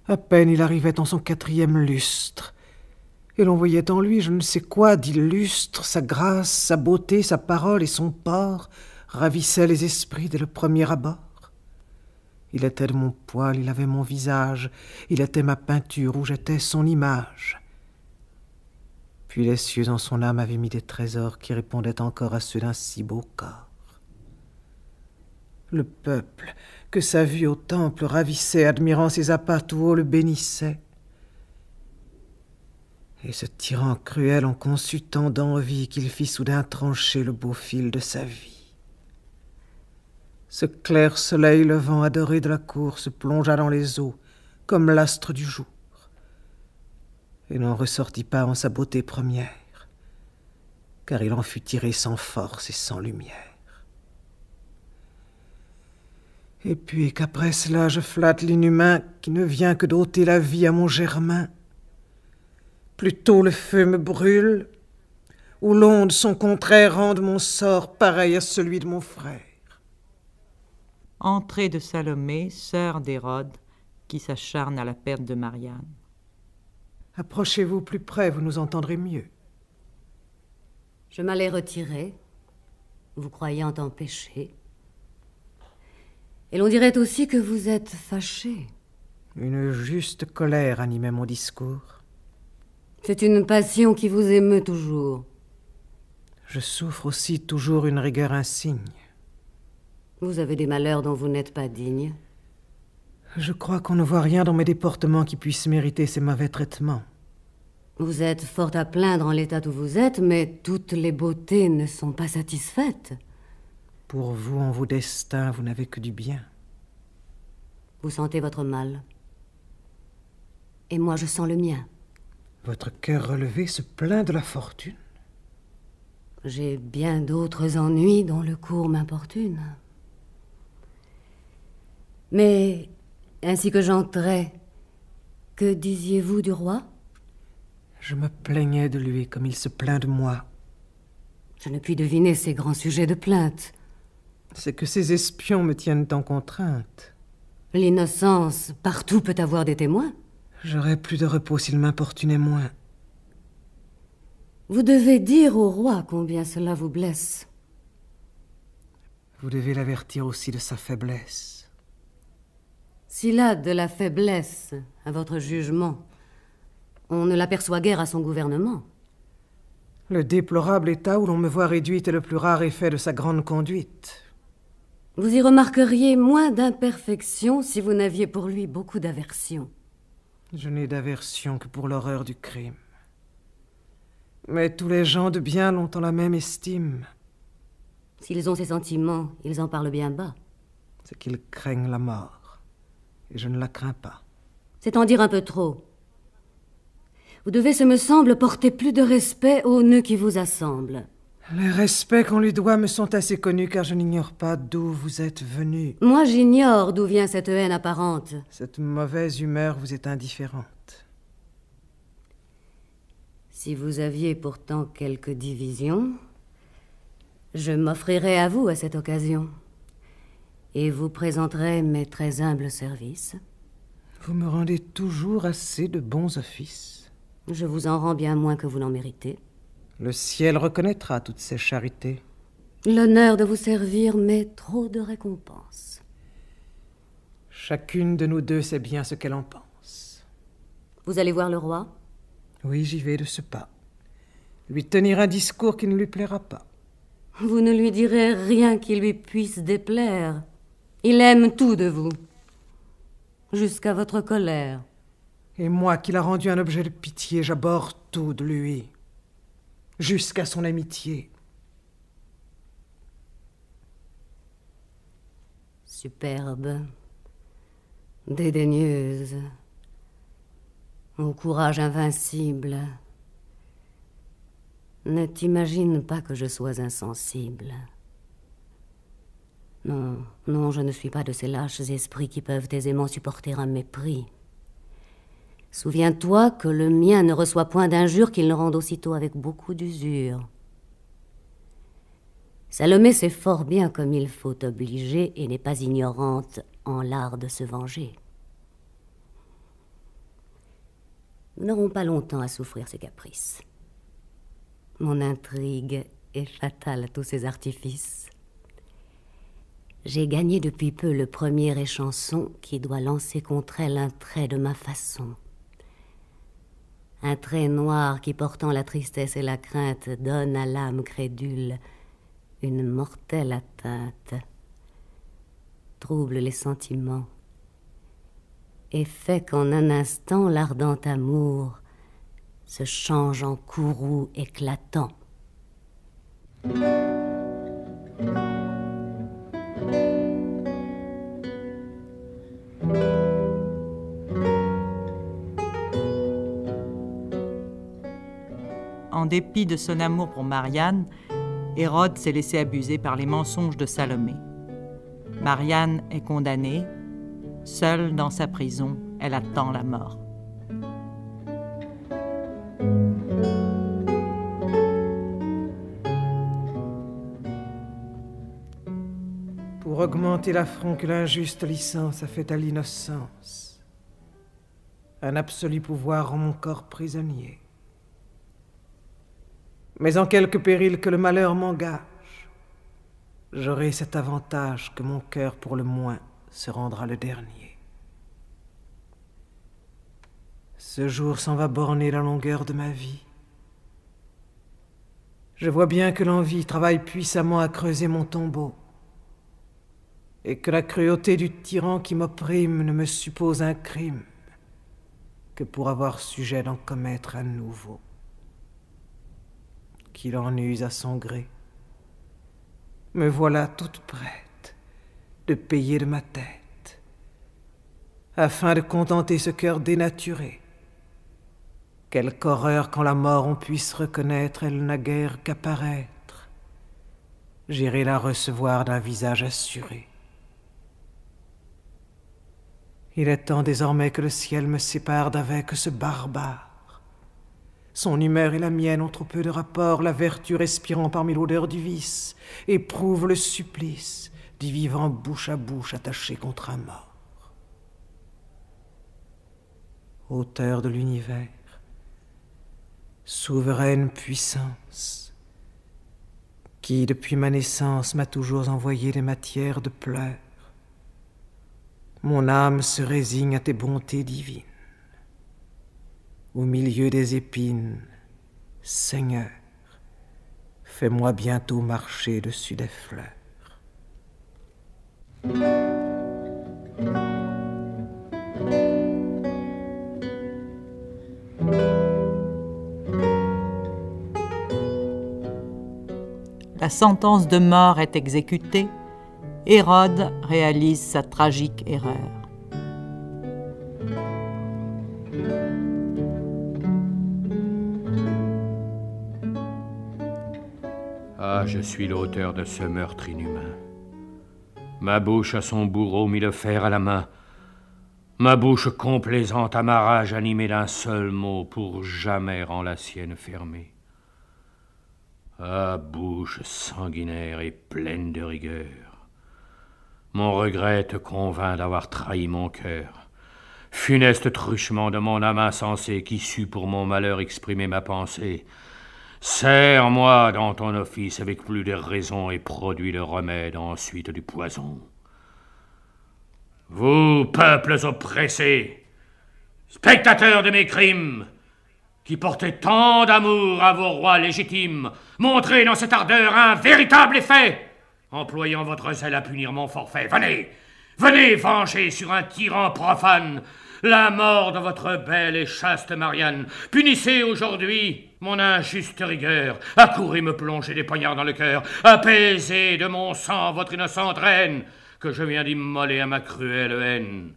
À peine il arrivait en son 4e lustre, et l'on voyait en lui je ne sais quoi d'illustre, sa grâce, sa beauté, sa parole et son port ravissaient les esprits dès le premier abord. Il était de mon poil, il avait mon visage, il était ma peinture où j'étais son image. Puis les cieux en son âme avaient mis des trésors qui répondaient encore à ceux d'un si beau corps. Le peuple, que sa vue au temple ravissait, admirant ses appas tout haut, le bénissait. Et ce tyran cruel en conçut tant d'envie qu'il fit soudain trancher le beau fil de sa vie. Ce clair soleil levant adoré de la cour se plongea dans les eaux, comme l'astre du jour, et n'en ressortit pas en sa beauté première, car il en fut tiré sans force et sans lumière. Et puis qu'après cela je flatte l'inhumain qui ne vient que d'ôter la vie à mon Germain. Plutôt le feu me brûle, ou l'onde son contraire rende mon sort pareil à celui de mon frère. Entrée de Salomé, sœur d'Hérode, qui s'acharne à la perte de Marianne. Approchez-vous plus près, vous nous entendrez mieux. Je m'allais retirer, vous croyant en péché. Et l'on dirait aussi que vous êtes fâché. Une juste colère animait mon discours. C'est une passion qui vous émeut toujours. Je souffre aussi toujours une rigueur insigne. Vous avez des malheurs dont vous n'êtes pas digne. Je crois qu'on ne voit rien dans mes déportements qui puisse mériter ces mauvais traitements. Vous êtes fort à plaindre en l'état où vous êtes, mais toutes les beautés ne sont pas satisfaites. Pour vous, en vos destins, vous n'avez que du bien. Vous sentez votre mal. Et moi, je sens le mien. Votre cœur relevé se plaint de la fortune. J'ai bien d'autres ennuis dont le cours m'importune. Mais, ainsi que j'entrais, que disiez-vous du roi? Je me plaignais de lui comme il se plaint de moi. Je ne puis deviner ces grands sujets de plainte. C'est que ces espions me tiennent en contrainte. L'innocence, partout peut avoir des témoins. J'aurais plus de repos s'il m'importunait moins. Vous devez dire au roi combien cela vous blesse. Vous devez l'avertir aussi de sa faiblesse. S'il a de la faiblesse à votre jugement, on ne l'aperçoit guère à son gouvernement. Le déplorable état où l'on me voit réduite est le plus rare effet de sa grande conduite. Vous y remarqueriez moins d'imperfection si vous n'aviez pour lui beaucoup d'aversion. Je n'ai d'aversion que pour l'horreur du crime. Mais tous les gens de bien l'ont en la même estime. S'ils ont ces sentiments, ils en parlent bien bas. C'est qu'ils craignent la mort. Et je ne la crains pas. C'est en dire un peu trop. Vous devez, ce me semble, porter plus de respect aux nœuds qui vous assemblent. Les respects qu'on lui doit me sont assez connus, car je n'ignore pas d'où vous êtes venu. Moi, j'ignore d'où vient cette haine apparente. Cette mauvaise humeur vous est indifférente. Si vous aviez pourtant quelques divisions, je m'offrirais à vous à cette occasion et vous présenterai mes très humbles services. Vous me rendez toujours assez de bons offices. Je vous en rends bien moins que vous n'en méritez. Le ciel reconnaîtra toutes ces charités. L'honneur de vous servir met trop de récompenses. Chacune de nous deux sait bien ce qu'elle en pense. Vous allez voir le roi? Oui, j'y vais de ce pas. Lui tenir un discours qui ne lui plaira pas. Vous ne lui direz rien qui lui puisse déplaire. Il aime tout de vous, jusqu'à votre colère. Et moi, qui l'a rendu un objet de pitié, j'abhorre tout de lui, jusqu'à son amitié. Superbe, dédaigneuse, au courage invincible. Ne t'imagine pas que je sois insensible. Non, non, je ne suis pas de ces lâches esprits qui peuvent aisément supporter un mépris. Souviens-toi que le mien ne reçoit point d'injures qu'il ne rende aussitôt avec beaucoup d'usure. Salomé sait fort bien comme il faut obliger et n'est pas ignorante en l'art de se venger. Nous n'aurons pas longtemps à souffrir ses caprices. Mon intrigue est fatale à tous ces artifices. J'ai gagné depuis peu le premier échanson qui doit lancer contre elle un trait de ma façon. Un trait noir qui, portant la tristesse et la crainte, donne à l'âme crédule une mortelle atteinte, trouble les sentiments, et fait qu'en un instant l'ardent amour se change en courroux éclatant. En dépit de son amour pour Marianne, Hérode s'est laissé abuser par les mensonges de Salomé. Marianne est condamnée. Seule dans sa prison, elle attend la mort. Pour augmenter l'affront que l'injuste licence a fait à l'innocence, un absolu pouvoir rend mon corps prisonnier. Mais en quelque péril que le malheur m'engage, j'aurai cet avantage que mon cœur pour le moins se rendra le dernier. Ce jour s'en va borner la longueur de ma vie. Je vois bien que l'envie travaille puissamment à creuser mon tombeau, et que la cruauté du tyran qui m'opprime ne me suppose un crime que pour avoir sujet d'en commettre un nouveau. Qu'il en use à son gré. Me voilà toute prête de payer de ma tête, afin de contenter ce cœur dénaturé. Quelque horreur quand la mort on puisse reconnaître, elle n'a guère qu'apparaître. J'irai la recevoir d'un visage assuré. Il est temps désormais que le ciel me sépare d'avec ce barbare. Son humeur et la mienne ont trop peu de rapport, la vertu respirant parmi l'odeur du vice, éprouve le supplice du vivant bouche à bouche attaché contre un mort. Auteur de l'univers, souveraine puissance, qui depuis ma naissance m'a toujours envoyé des matières de pleurs, mon âme se résigne à tes bontés divines. Au milieu des épines, Seigneur, fais-moi bientôt marcher dessus des fleurs. La sentence de mort est exécutée. Hérode réalise sa tragique erreur. Ah, je suis l'auteur de ce meurtre inhumain. Ma bouche à son bourreau mit le fer à la main. Ma bouche complaisante à ma rage animée d'un seul mot pour jamais rend la sienne fermée. Ah, bouche sanguinaire et pleine de rigueur. Mon regret te convainc d'avoir trahi mon cœur. Funeste truchement de mon âme insensée qui sut pour mon malheur exprimer ma pensée. Serre-moi dans ton office avec plus de raison et produis le remède ensuite du poison. Vous, peuples oppressés, spectateurs de mes crimes, qui portez tant d'amour à vos rois légitimes, montrez dans cette ardeur un véritable effet, employant votre zèle à punir mon forfait. Venez, venez venger sur un tyran profane la mort de votre belle et chaste Marianne. Punissez aujourd'hui mon injuste rigueur. Accourez me plonger des poignards dans le cœur. Apaisez de mon sang votre innocente reine, que je viens d'immoler à ma cruelle haine.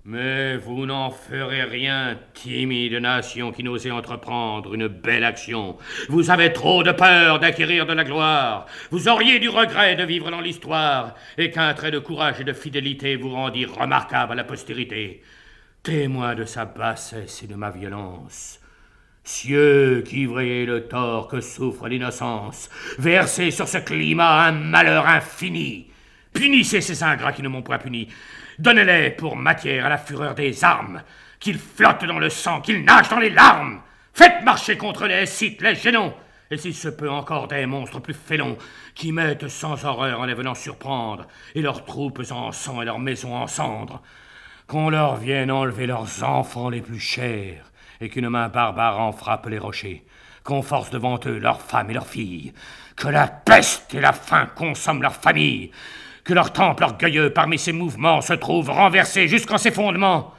Mais vous n'en ferez rien, timide nation qui n'osez entreprendre une belle action. Vous avez trop de peur d'acquérir de la gloire. Vous auriez du regret de vivre dans l'histoire, et qu'un trait de courage et de fidélité vous rendit remarquable à la postérité. témoin de sa bassesse et de ma violence. Cieux qui voyez le tort que souffre l'innocence, versez sur ce climat un malheur infini. Punissez ces ingrats qui ne m'ont point puni. Donnez-les pour matière à la fureur des armes, qu'ils flottent dans le sang, qu'ils nagent dans les larmes. Faites marcher contre les Scythes, les Génons, et s'il se peut encore des monstres plus félons, qui mettent sans horreur en les venant surprendre, et leurs troupes en sang et leurs maisons en cendres. Qu'on leur vienne enlever leurs enfants les plus chers, et qu'une main barbare en frappe les rochers, qu'on force devant eux leurs femmes et leurs filles, que la peste et la faim consomment leurs familles, que leur temple orgueilleux parmi ces mouvements se trouve renversé jusqu'en ses fondements.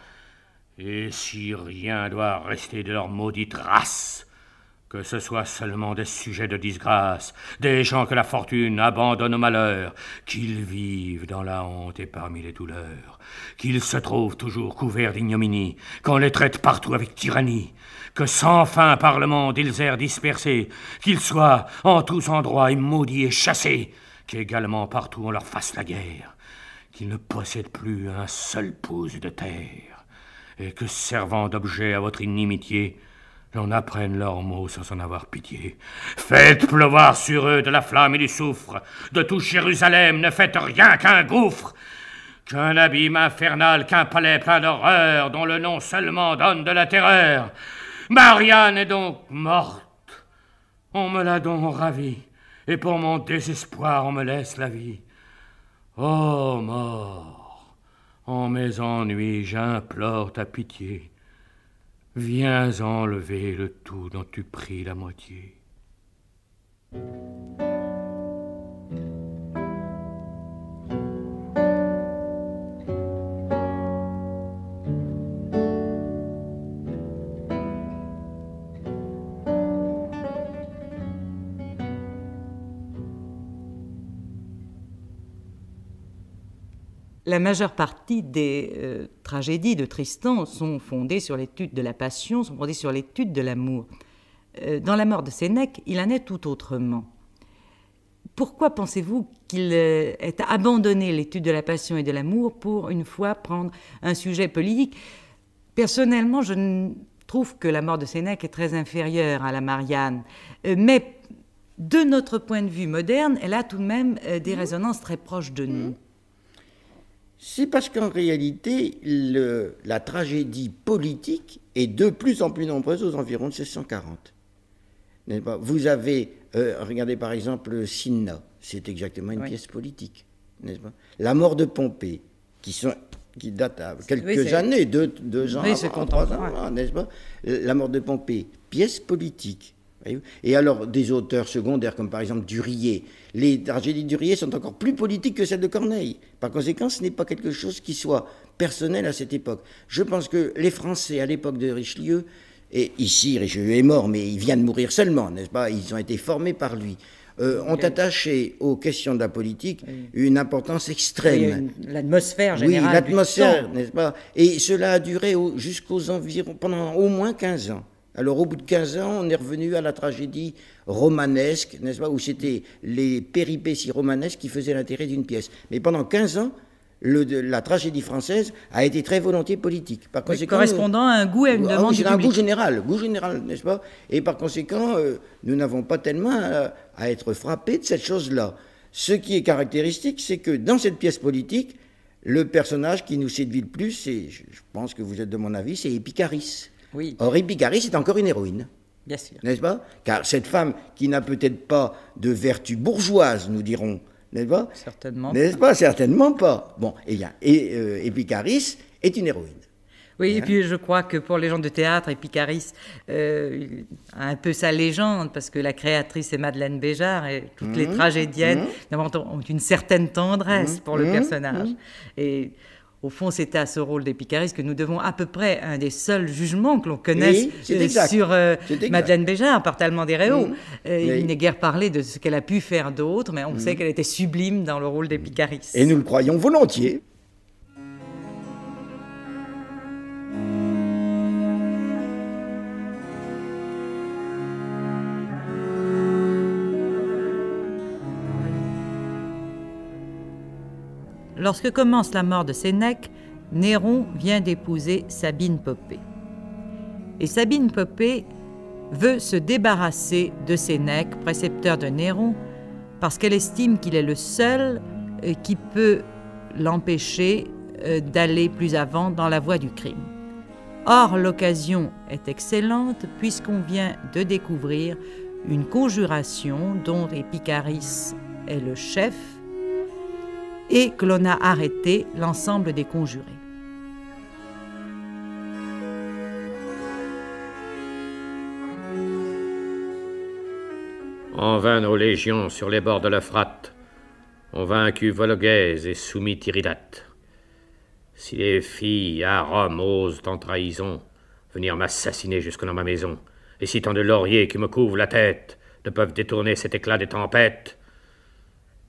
Et si rien doit rester de leur maudite race, que ce soit seulement des sujets de disgrâce, des gens que la fortune abandonne au malheur, qu'ils vivent dans la honte et parmi les douleurs, qu'ils se trouvent toujours couverts d'ignominie, qu'on les traite partout avec tyrannie, que sans fin par le monde ils errent dispersés, qu'ils soient en tous endroits maudits et chassés, qu'également partout on leur fasse la guerre, qu'ils ne possèdent plus un seul pouce de terre, et que servant d'objet à votre inimitié, l'on apprenne leurs mots sans en avoir pitié. Faites pleuvoir sur eux de la flamme et du soufre. De tout Jérusalem, ne faites rien qu'un gouffre, qu'un abîme infernal, qu'un palais plein d'horreur, dont le nom seulement donne de la terreur. Marianne est donc morte. On me l'a donc ravie, et pour mon désespoir, on me laisse la vie. Ô mort, en mes ennuis, j'implore ta pitié. Viens enlever le tout dont tu pris la moitié. La majeure partie des tragédies de Tristan sont fondées sur l'étude de la passion, sont fondées sur l'étude de l'amour. Dans La mort de Sénèque, il en est tout autrement. Pourquoi pensez-vous qu'il ait abandonné l'étude de la passion et de l'amour pour, une fois, prendre un sujet politique ? Personnellement, je trouve que La mort de Sénèque est très inférieure à la Marianne. Mais de notre point de vue moderne, elle a tout de même des résonances très proches de nous. C'est parce qu'en réalité, la tragédie politique est de plus en plus nombreuse aux environs de 1640. N'est-ce pas ? Vous avez, regardez par exemple Cinna, c'est exactement une pièce politique, n'est-ce pas ? La mort de Pompée, qui date à quelques années, deux ans avant, 3 ans, n'est-ce pas ? La mort de Pompée, pièce politique. Et alors, des auteurs secondaires, comme par exemple Duryée, les tragédies de Duryée sont encore plus politiques que celles de Corneille. Par conséquent, ce n'est pas quelque chose qui soit personnel à cette époque. Je pense que les Français, à l'époque de Richelieu, et ici, Richelieu est mort, mais il vient de mourir seulement, n'est-ce pas ? Ils ont été formés par lui. Ont attaché aux questions de la politique une importance extrême. L'atmosphère générale. Oui, l'atmosphère, n'est-ce pas ? Et cela a duré jusqu'aux environs, pendant au moins 15 ans. Alors, au bout de 15 ans, on est revenu à la tragédie romanesque, n'est-ce pas, où c'était les péripéties romanesques qui faisaient l'intérêt d'une pièce. Mais pendant 15 ans, la tragédie française a été très volontiers politique. Par conséquent, correspondant à un goût et à une demande du public. Un goût général, n'est-ce pas ? Et par conséquent, nous n'avons pas tellement à être frappés de cette chose-là. Ce qui est caractéristique, c'est que dans cette pièce politique, le personnage qui nous séduit le plus, et je pense que vous êtes de mon avis, c'est Épicharis. Oui. Or, Épicharis est encore une héroïne. Bien sûr. N'est-ce pas ? Car cette femme qui n'a peut-être pas de vertu bourgeoise, nous dirons, n'est-ce pas ? Certainement. N'est-ce pas ? Certainement pas. Bon, eh bien, Épicharis est une héroïne. Oui, et puis je crois que pour les gens de théâtre, Épicharis a un peu sa légende, parce que la créatrice est Madeleine Béjart, et toutes les tragédiennes ont une certaine tendresse pour le personnage. Et au fond, c'est à ce rôle d'Épicharis que nous devons à peu près un des seuls jugements que l'on connaisse sur Madeleine Béjart par Talleyrand des Réaux. Il n'est guère parlé de ce qu'elle a pu faire d'autre, mais on sait qu'elle était sublime dans le rôle d'Épicharis. Et nous le croyons volontiers. Lorsque commence La mort de Sénèque, Néron vient d'épouser Sabine Poppée. Et Sabine Poppée veut se débarrasser de Sénèque, précepteur de Néron, parce qu'elle estime qu'il est le seul qui peut l'empêcher d'aller plus avant dans la voie du crime. Or, l'occasion est excellente puisqu'on vient de découvrir une conjuration dont Épicharis est le chef et que l'on a arrêté l'ensemble des conjurés. En vain nos légions sur les bords de l'Euphrate ont vaincu Vologaise et soumis Tiridate. Si les filles à Rome osent en trahison venir m'assassiner jusque dans ma maison, et si tant de lauriers qui me couvrent la tête ne peuvent détourner cet éclat des tempêtes,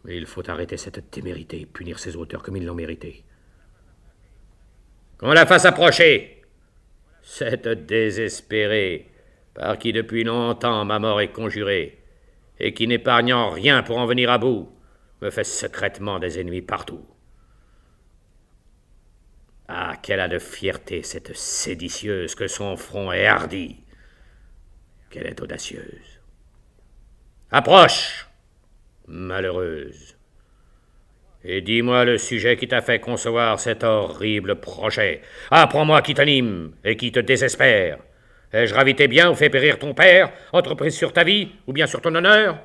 mais il faut arrêter cette témérité et punir ces auteurs comme ils l'ont mérité. Qu'on la fasse approcher, cette désespérée, par qui depuis longtemps ma mort est conjurée, et qui, n'épargnant rien pour en venir à bout, me fait secrètement des ennemis partout. Ah, qu'elle a de fierté, cette séditieuse, que son front est hardi, qu'elle est audacieuse. Approche, malheureuse, et dis-moi le sujet qui t'a fait concevoir cet horrible projet. Apprends-moi qui t'anime et qui te désespère. Ai-je ravi tes biens ou fait périr ton père, entreprise sur ta vie ou bien sur ton honneur?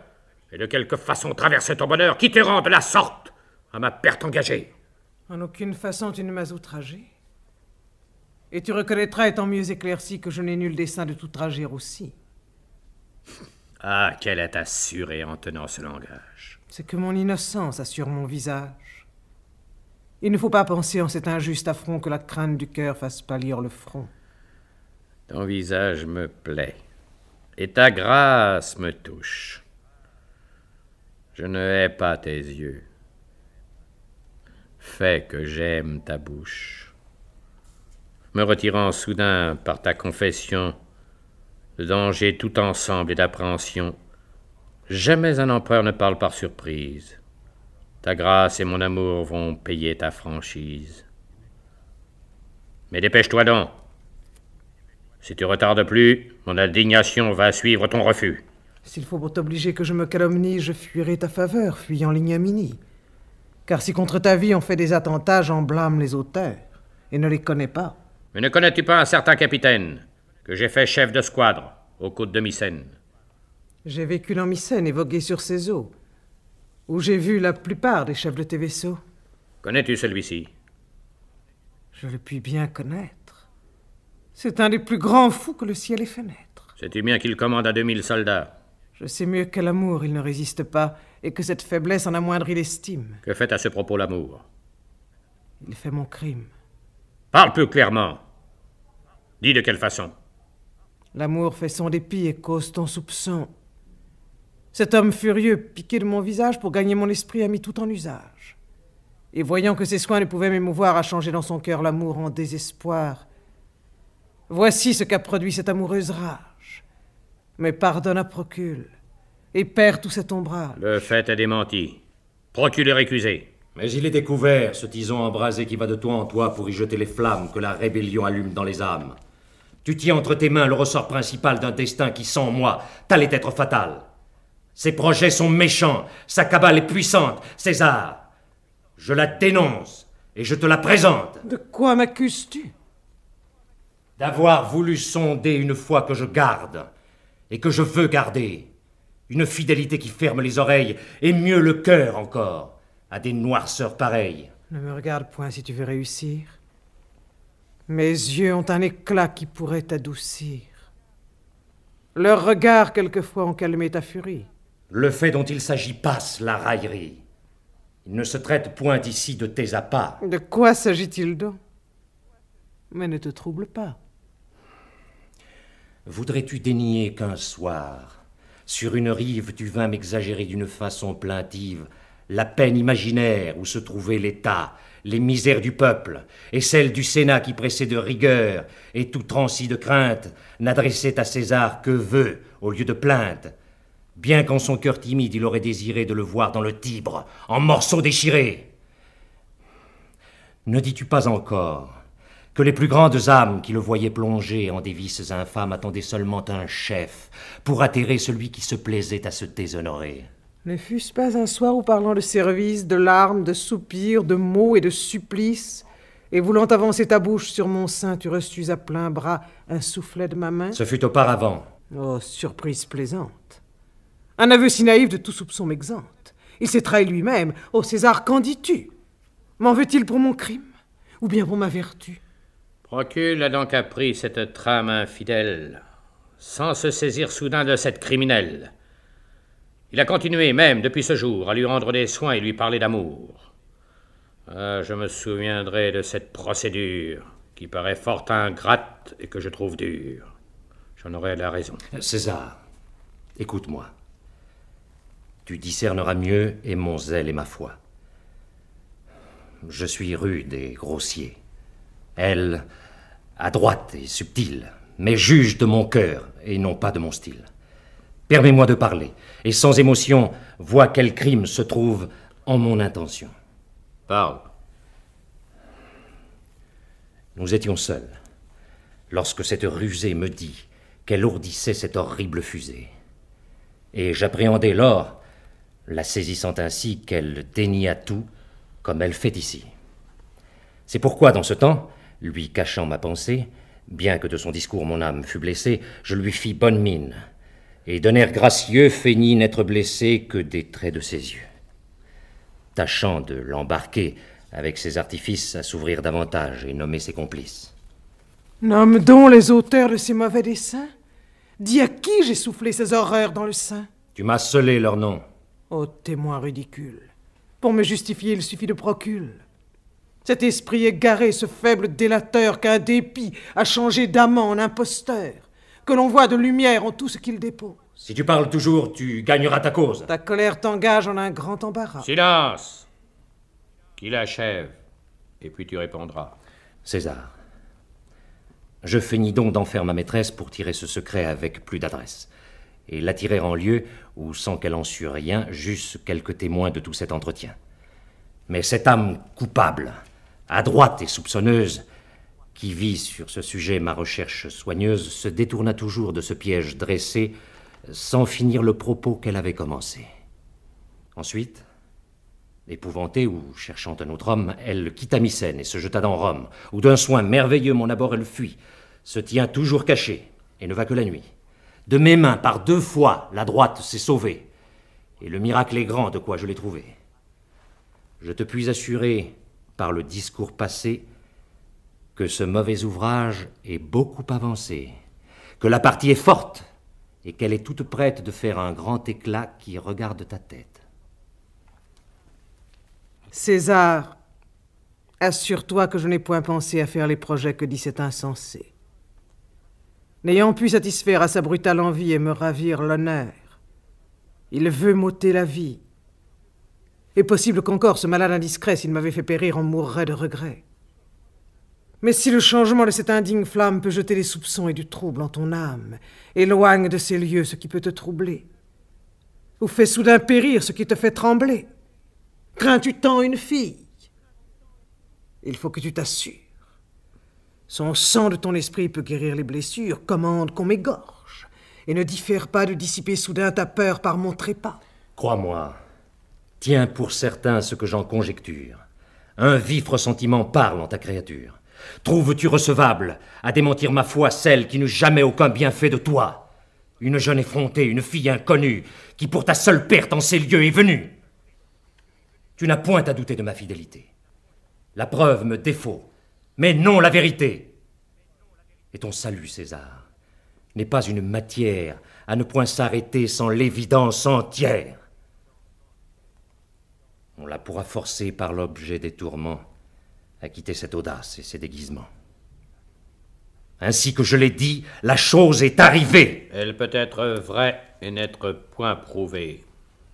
Et de quelque façon traverser ton bonheur qui te rend de la sorte à ma perte engagée? En aucune façon tu ne m'as outragé. Et tu reconnaîtras, étant mieux éclairci, que je n'ai nul dessein de t'outrager aussi. Ah, qu'elle est assurée en tenant ce langage. C'est que mon innocence assure mon visage. Il ne faut pas penser en cet injuste affront que la crainte du cœur fasse pâlir le front. Ton visage me plaît, et ta grâce me touche. Je ne hais pas tes yeux. Fais que j'aime ta bouche. Me retirant soudain par ta confession de danger tout ensemble et d'appréhension, jamais un empereur ne parle par surprise. Ta grâce et mon amour vont payer ta franchise. Mais dépêche-toi donc. Si tu retardes plus, mon indignation va suivre ton refus. S'il faut pour t'obliger que je me calomnie, je fuirai ta faveur, fuyant l'ignominie. Car si contre ta vie on fait des attentats, j'en blâme les auteurs, et ne les connais pas. Mais ne connais-tu pas un certain capitaine, que j'ai fait chef de squadre, aux côtes de Mycène? J'ai vécu dans Mycène et vogué sur ses eaux, où j'ai vu la plupart des chefs de tes vaisseaux. Connais-tu celui-ci? Je le puis bien connaître. C'est un des plus grands fous que le ciel ait fait naître. Sais-tu bien qu'il commande à 2000 soldats? Je sais mieux qu'à l'amour il ne résiste pas, et que cette faiblesse en amoindrit l'estime. Que fait à ce propos l'amour? Il fait mon crime. Parle plus clairement. Dis de quelle façon? L'amour fait son dépit et cause ton soupçon. Cet homme furieux, piqué de mon visage pour gagner mon esprit, a mis tout en usage. Et voyant que ses soins ne pouvaient m'émouvoir, a changé dans son cœur l'amour en désespoir. Voici ce qu'a produit cette amoureuse rage. Mais pardonne à Procule, et perd tout cet ombrage. Le fait est démenti. Procule est récusé. Mais il est découvert, ce tison embrasé qui va de toi en toi pour y jeter les flammes que la rébellion allume dans les âmes. Tu tiens entre tes mains le ressort principal d'un destin qui, sans moi, t'allait être fatal. Ses projets sont méchants, sa cabale est puissante. César, je la dénonce et je te la présente. De quoi m'accuses-tu? D'avoir voulu sonder une foi que je garde et que je veux garder. Une fidélité qui ferme les oreilles et mieux le cœur encore à des noirceurs pareilles. Ne me regarde point si tu veux réussir. Mes yeux ont un éclat qui pourrait t'adoucir. Leurs regards quelquefois ont calmé ta furie. Le fait dont il s'agit passe la raillerie. Il ne se traite point ici de tes appâts. De quoi s'agit-il donc? Mais ne te trouble pas. Voudrais-tu dénier qu'un soir, sur une rive, tu vins m'exagérer d'une façon plaintive la peine imaginaire où se trouvait l'État, les misères du peuple, et celle du Sénat qui pressait de rigueur, et tout transi de crainte, n'adressait à César que vœux au lieu de plainte, bien qu'en son cœur timide il aurait désiré de le voir dans le Tibre, en morceaux déchirés. Ne dis-tu pas encore que les plus grandes âmes qui le voyaient plonger en des vices infâmes attendaient seulement un chef pour atterrer celui qui se plaisait à se déshonorer? Ne fût-ce pas un soir où, parlant de service, de larmes, de soupirs, de mots et de supplices, et voulant avancer ta bouche sur mon sein, tu reçus à plein bras un soufflet de ma main? Ce fut auparavant. Oh, surprise plaisante. Un aveu si naïf de tout soupçon m'exempte. Il s'est trahi lui-même. Oh, César, qu'en dis-tu? M'en veut-il pour mon crime? Ou bien pour ma vertu? Procule a donc appris cette trame infidèle, sans se saisir soudain de cette criminelle. Il a continué, même depuis ce jour, à lui rendre des soins et lui parler d'amour. Ah, je me souviendrai de cette procédure, qui paraît fort ingrate et que je trouve dure. J'en aurai la raison. César, écoute-moi. Tu discerneras mieux et mon zèle et ma foi. Je suis rude et grossier. Elle, adroite et subtile, mais juge de mon cœur et non pas de mon style. Permets-moi de parler, et sans émotion, vois quel crime se trouve en mon intention. Parle. Nous étions seuls, lorsque cette rusée me dit qu'elle ourdissait cette horrible fusée. Et j'appréhendais lors, la saisissant ainsi qu'elle dénia tout, comme elle fait ici. C'est pourquoi, dans ce temps, lui cachant ma pensée, bien que de son discours mon âme fût blessée, je lui fis bonne mine, et d'un air gracieux feignis n'être blessé que des traits de ses yeux, tâchant de l'embarquer avec ses artifices à s'ouvrir davantage et nommer ses complices. Nomme donc les auteurs de ces mauvais desseins. Dis à qui j'ai soufflé ces horreurs dans le sein. Tu m'as scellé leur nom. Ô témoin ridicule, pour me justifier, il suffit de procule. Cet esprit égaré, ce faible délateur qu'un dépit a changé d'amant en imposteur, que l'on voit de lumière en tout ce qu'il dépose. Si tu parles toujours, tu gagneras ta cause. Ta colère t'engage en un grand embarras. Silence! Qu'il achève, et puis tu répondras. César, je feignis donc d'en faire ma maîtresse pour tirer ce secret avec plus d'adresse, et l'attirer en lieu où, sans qu'elle en sût rien, j'eusse quelques témoins de tout cet entretien. Mais cette âme coupable, adroite et soupçonneuse, qui vit sur ce sujet ma recherche soigneuse, se détourna toujours de ce piège dressé, sans finir le propos qu'elle avait commencé. Ensuite, épouvantée ou cherchant un autre homme, elle quitta Mycène et se jeta dans Rome, où d'un soin merveilleux mon abord elle fuit, se tient toujours cachée et ne va que la nuit. De mes mains, par 2 fois, la droite s'est sauvée, et le miracle est grand de quoi je l'ai trouvée. Je te puis assurer, par le discours passé, que ce mauvais ouvrage est beaucoup avancé, que la partie est forte, et qu'elle est toute prête de faire un grand éclat qui regarde ta tête. César, assure-toi que je n'ai point pensé à faire les projets que dit cet insensé. N'ayant pu satisfaire à sa brutale envie et me ravir l'honneur, il veut m'ôter la vie. Est possible qu'encore ce malade indiscret, s'il m'avait fait périr, en mourrait de regret. Mais si le changement de cette indigne flamme peut jeter des soupçons et du trouble en ton âme, éloigne de ces lieux ce qui peut te troubler, ou fait soudain périr ce qui te fait trembler, crains-tu tant une fille? Il faut que tu t'assures. Son sang de ton esprit peut guérir les blessures, commande qu'on m'égorge, et ne diffère pas de dissiper soudain ta peur par mon trépas. Crois-moi, tiens pour certain ce que j'en conjecture. Un vif ressentiment parle en ta créature. Trouves-tu recevable à démentir ma foi celle qui n'eut jamais aucun bienfait de toi? Une jeune effrontée, une fille inconnue, qui pour ta seule perte en ces lieux est venue. Tu n'as point à douter de ma fidélité. La preuve me défaut, mais non la vérité. Et ton salut, César, n'est pas une matière à ne point s'arrêter sans l'évidence entière. On la pourra forcer par l'objet des tourments à quitter cette audace et ces déguisements. Ainsi que je l'ai dit, la chose est arrivée. Elle peut être vraie et n'être point prouvée.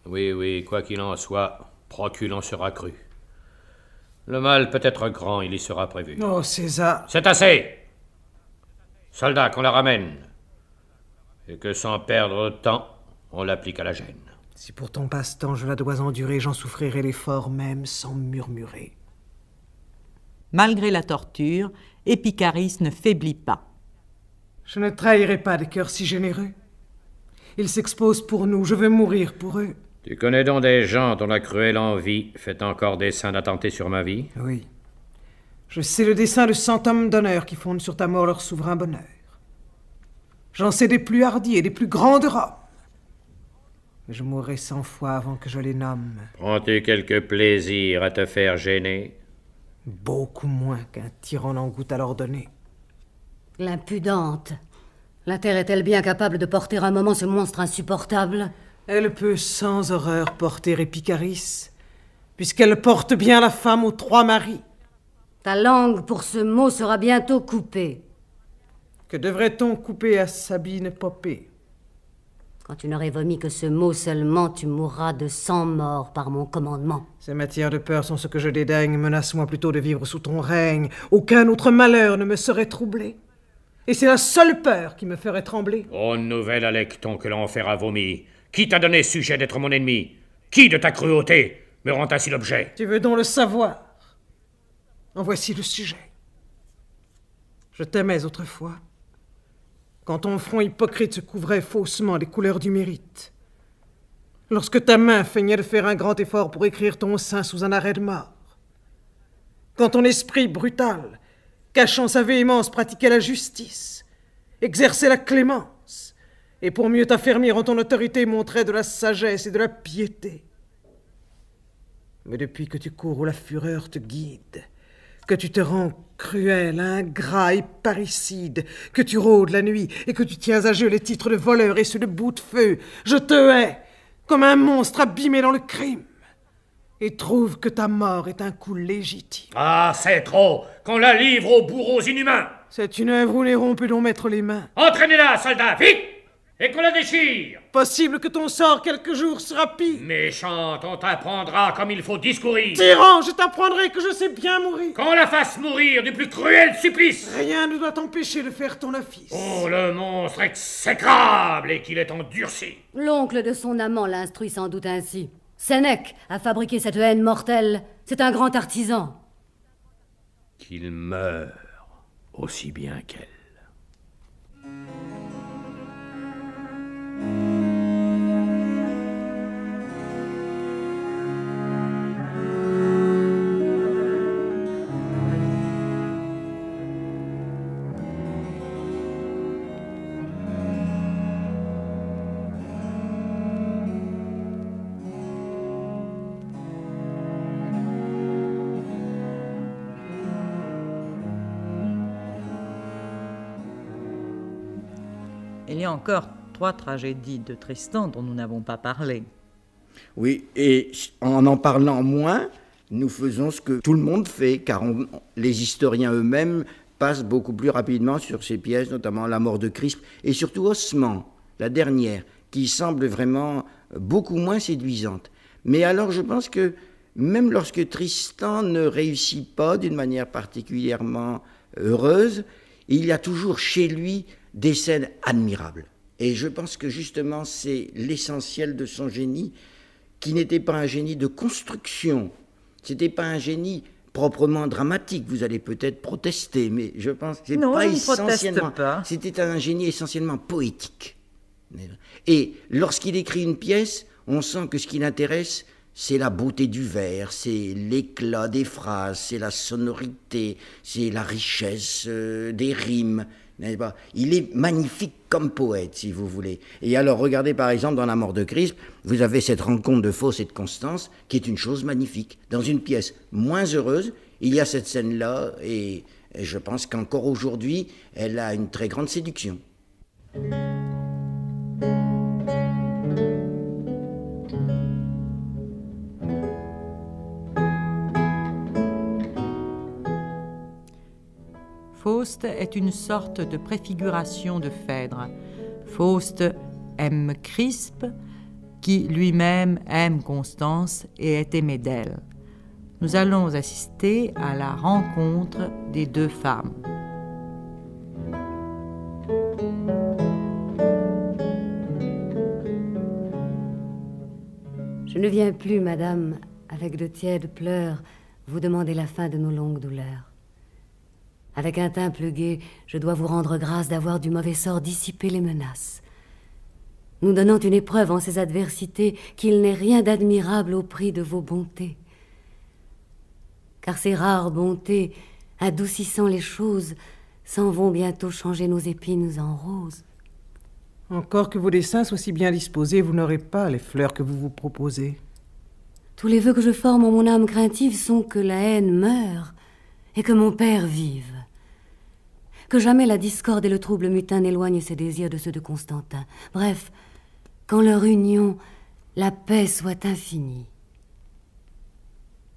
Oui, quoi qu'il en soit, Procule en sera cru. Le mal peut être grand, il y sera prévu. Oh, César. C'est assez. Soldat, qu'on la ramène. Et que sans perdre de temps, on l'applique à la gêne. Si pour ton passe-temps je la dois endurer, j'en souffrirai l'effort même sans murmurer. Malgré la torture, Épicharis ne faiblit pas. Je ne trahirai pas des cœurs si généreux. Ils s'exposent pour nous, je veux mourir pour eux. Tu connais donc des gens dont la cruelle envie fait encore dessein d'attenter sur ma vie? Oui. Je sais le dessein de 100 hommes d'honneur qui fondent sur ta mort leur souverain bonheur. J'en sais des plus hardis et des plus grands de Rome. Mais je mourrai 100 fois avant que je les nomme. Prends-tu quelque plaisir à te faire gêner? Beaucoup moins qu'un tyran n'en goûte à l'ordonner. L'impudente. La terre est-elle bien capable de porter un moment ce monstre insupportable? Elle peut sans horreur porter Épicharis, puisqu'elle porte bien la femme aux 3 maris. Ta langue pour ce mot sera bientôt coupée. Que devrait-on couper à Sabine Poppée? Quand tu n'aurais vomi que ce mot seulement, tu mourras de 100 morts par mon commandement. Ces matières de peur sont ce que je dédaigne. Menace-moi plutôt de vivre sous ton règne. Aucun autre malheur ne me serait troublé. Et c'est la seule peur qui me ferait trembler. Oh, nouvelle Alecton que l'enfer a vomi. Qui t'a donné sujet d'être mon ennemi? Qui de ta cruauté me rend ainsi l'objet? Tu veux donc le savoir? En voici le sujet. Je t'aimais autrefois, quand ton front hypocrite se couvrait faussement des couleurs du mérite. Lorsque ta main feignait de faire un grand effort pour écrire ton sein sous un arrêt de mort. Quand ton esprit brutal, cachant sa véhémence, pratiquait la justice, exerçait la clémence, et pour mieux t'affermir en ton autorité, montrait de la sagesse et de la piété. Mais depuis que tu cours où la fureur te guide, que tu te rends cruel, ingrat et parricide, que tu rôdes la nuit et que tu tiens à jeu les titres de voleur et ceux de bout de feu, je te hais comme un monstre abîmé dans le crime et trouve que ta mort est un coup légitime. Ah, c'est trop, qu'on la livre aux bourreaux inhumains. C'est une œuvre où Néron peut donc mettre les mains. Entraînez-la, soldats, vite, et qu'on la déchire. Possible que ton sort quelque jour sera pire. Méchante, on t'apprendra comme il faut discourir. Tyran, je t'apprendrai que je sais bien mourir. Qu'on la fasse mourir du plus cruel supplice. Rien ne doit t'empêcher de faire ton office. Oh, le monstre exécrable et qu'il est endurci. L'oncle de son amant l'instruit sans doute ainsi. Sénèque a fabriqué cette haine mortelle. C'est un grand artisan. Qu'il meure aussi bien qu'elle. Il y a encore 3 tragédies de Tristan dont nous n'avons pas parlé. Oui, et en parlant moins, nous faisons ce que tout le monde fait, car les historiens eux-mêmes passent beaucoup plus rapidement sur ces pièces, notamment La mort de Crispe, et surtout Osman, la dernière, qui semble vraiment beaucoup moins séduisante. Mais alors je pense que même lorsque Tristan ne réussit pas d'une manière particulièrement heureuse, il y a toujours chez lui des scènes admirables. Et je pense que justement c'est l'essentiel de son génie, qui n'était pas un génie de construction, c'était pas un génie proprement dramatique. Vous allez peut-être protester, mais je pense que c'est non, pas je ne essentiellement. proteste pas. C'était un génie essentiellement poétique. Et lorsqu'il écrit une pièce, on sent que ce qui l'intéresse, c'est la beauté du vers, c'est l'éclat des phrases, c'est la sonorité, c'est la richesse des rimes. N'est-ce pas? Il est magnifique comme poète, si vous voulez. Et alors, regardez par exemple dans La mort de Crispe, vous avez cette rencontre de Faust et de Constance, qui est une chose magnifique. Dans une pièce moins heureuse, il y a cette scène-là, et je pense qu'encore aujourd'hui, elle a une très grande séduction. Faust est une sorte de préfiguration de Phèdre. Faust aime Crispe, qui lui-même aime Constance et est aimé d'elle. Nous allons assister à la rencontre des 2 femmes. Je ne viens plus, madame, avec de tièdes pleurs, vous demander la fin de nos longues douleurs. Avec un teint plus gai, je dois vous rendre grâce d'avoir du mauvais sort dissipé les menaces, nous donnant une épreuve en ces adversités qu'il n'est rien d'admirable au prix de vos bontés. Car ces rares bontés, adoucissant les choses, s'en vont bientôt changer nos épines en roses. Encore que vos dessins soient si bien disposés, vous n'aurez pas les fleurs que vous vous proposez. Tous les vœux que je forme en mon âme craintive sont que la haine meure et que mon père vive. Que jamais la discorde et le trouble mutin n'éloignent ses désirs de ceux de Constantin. Bref, qu'en leur union, la paix soit infinie.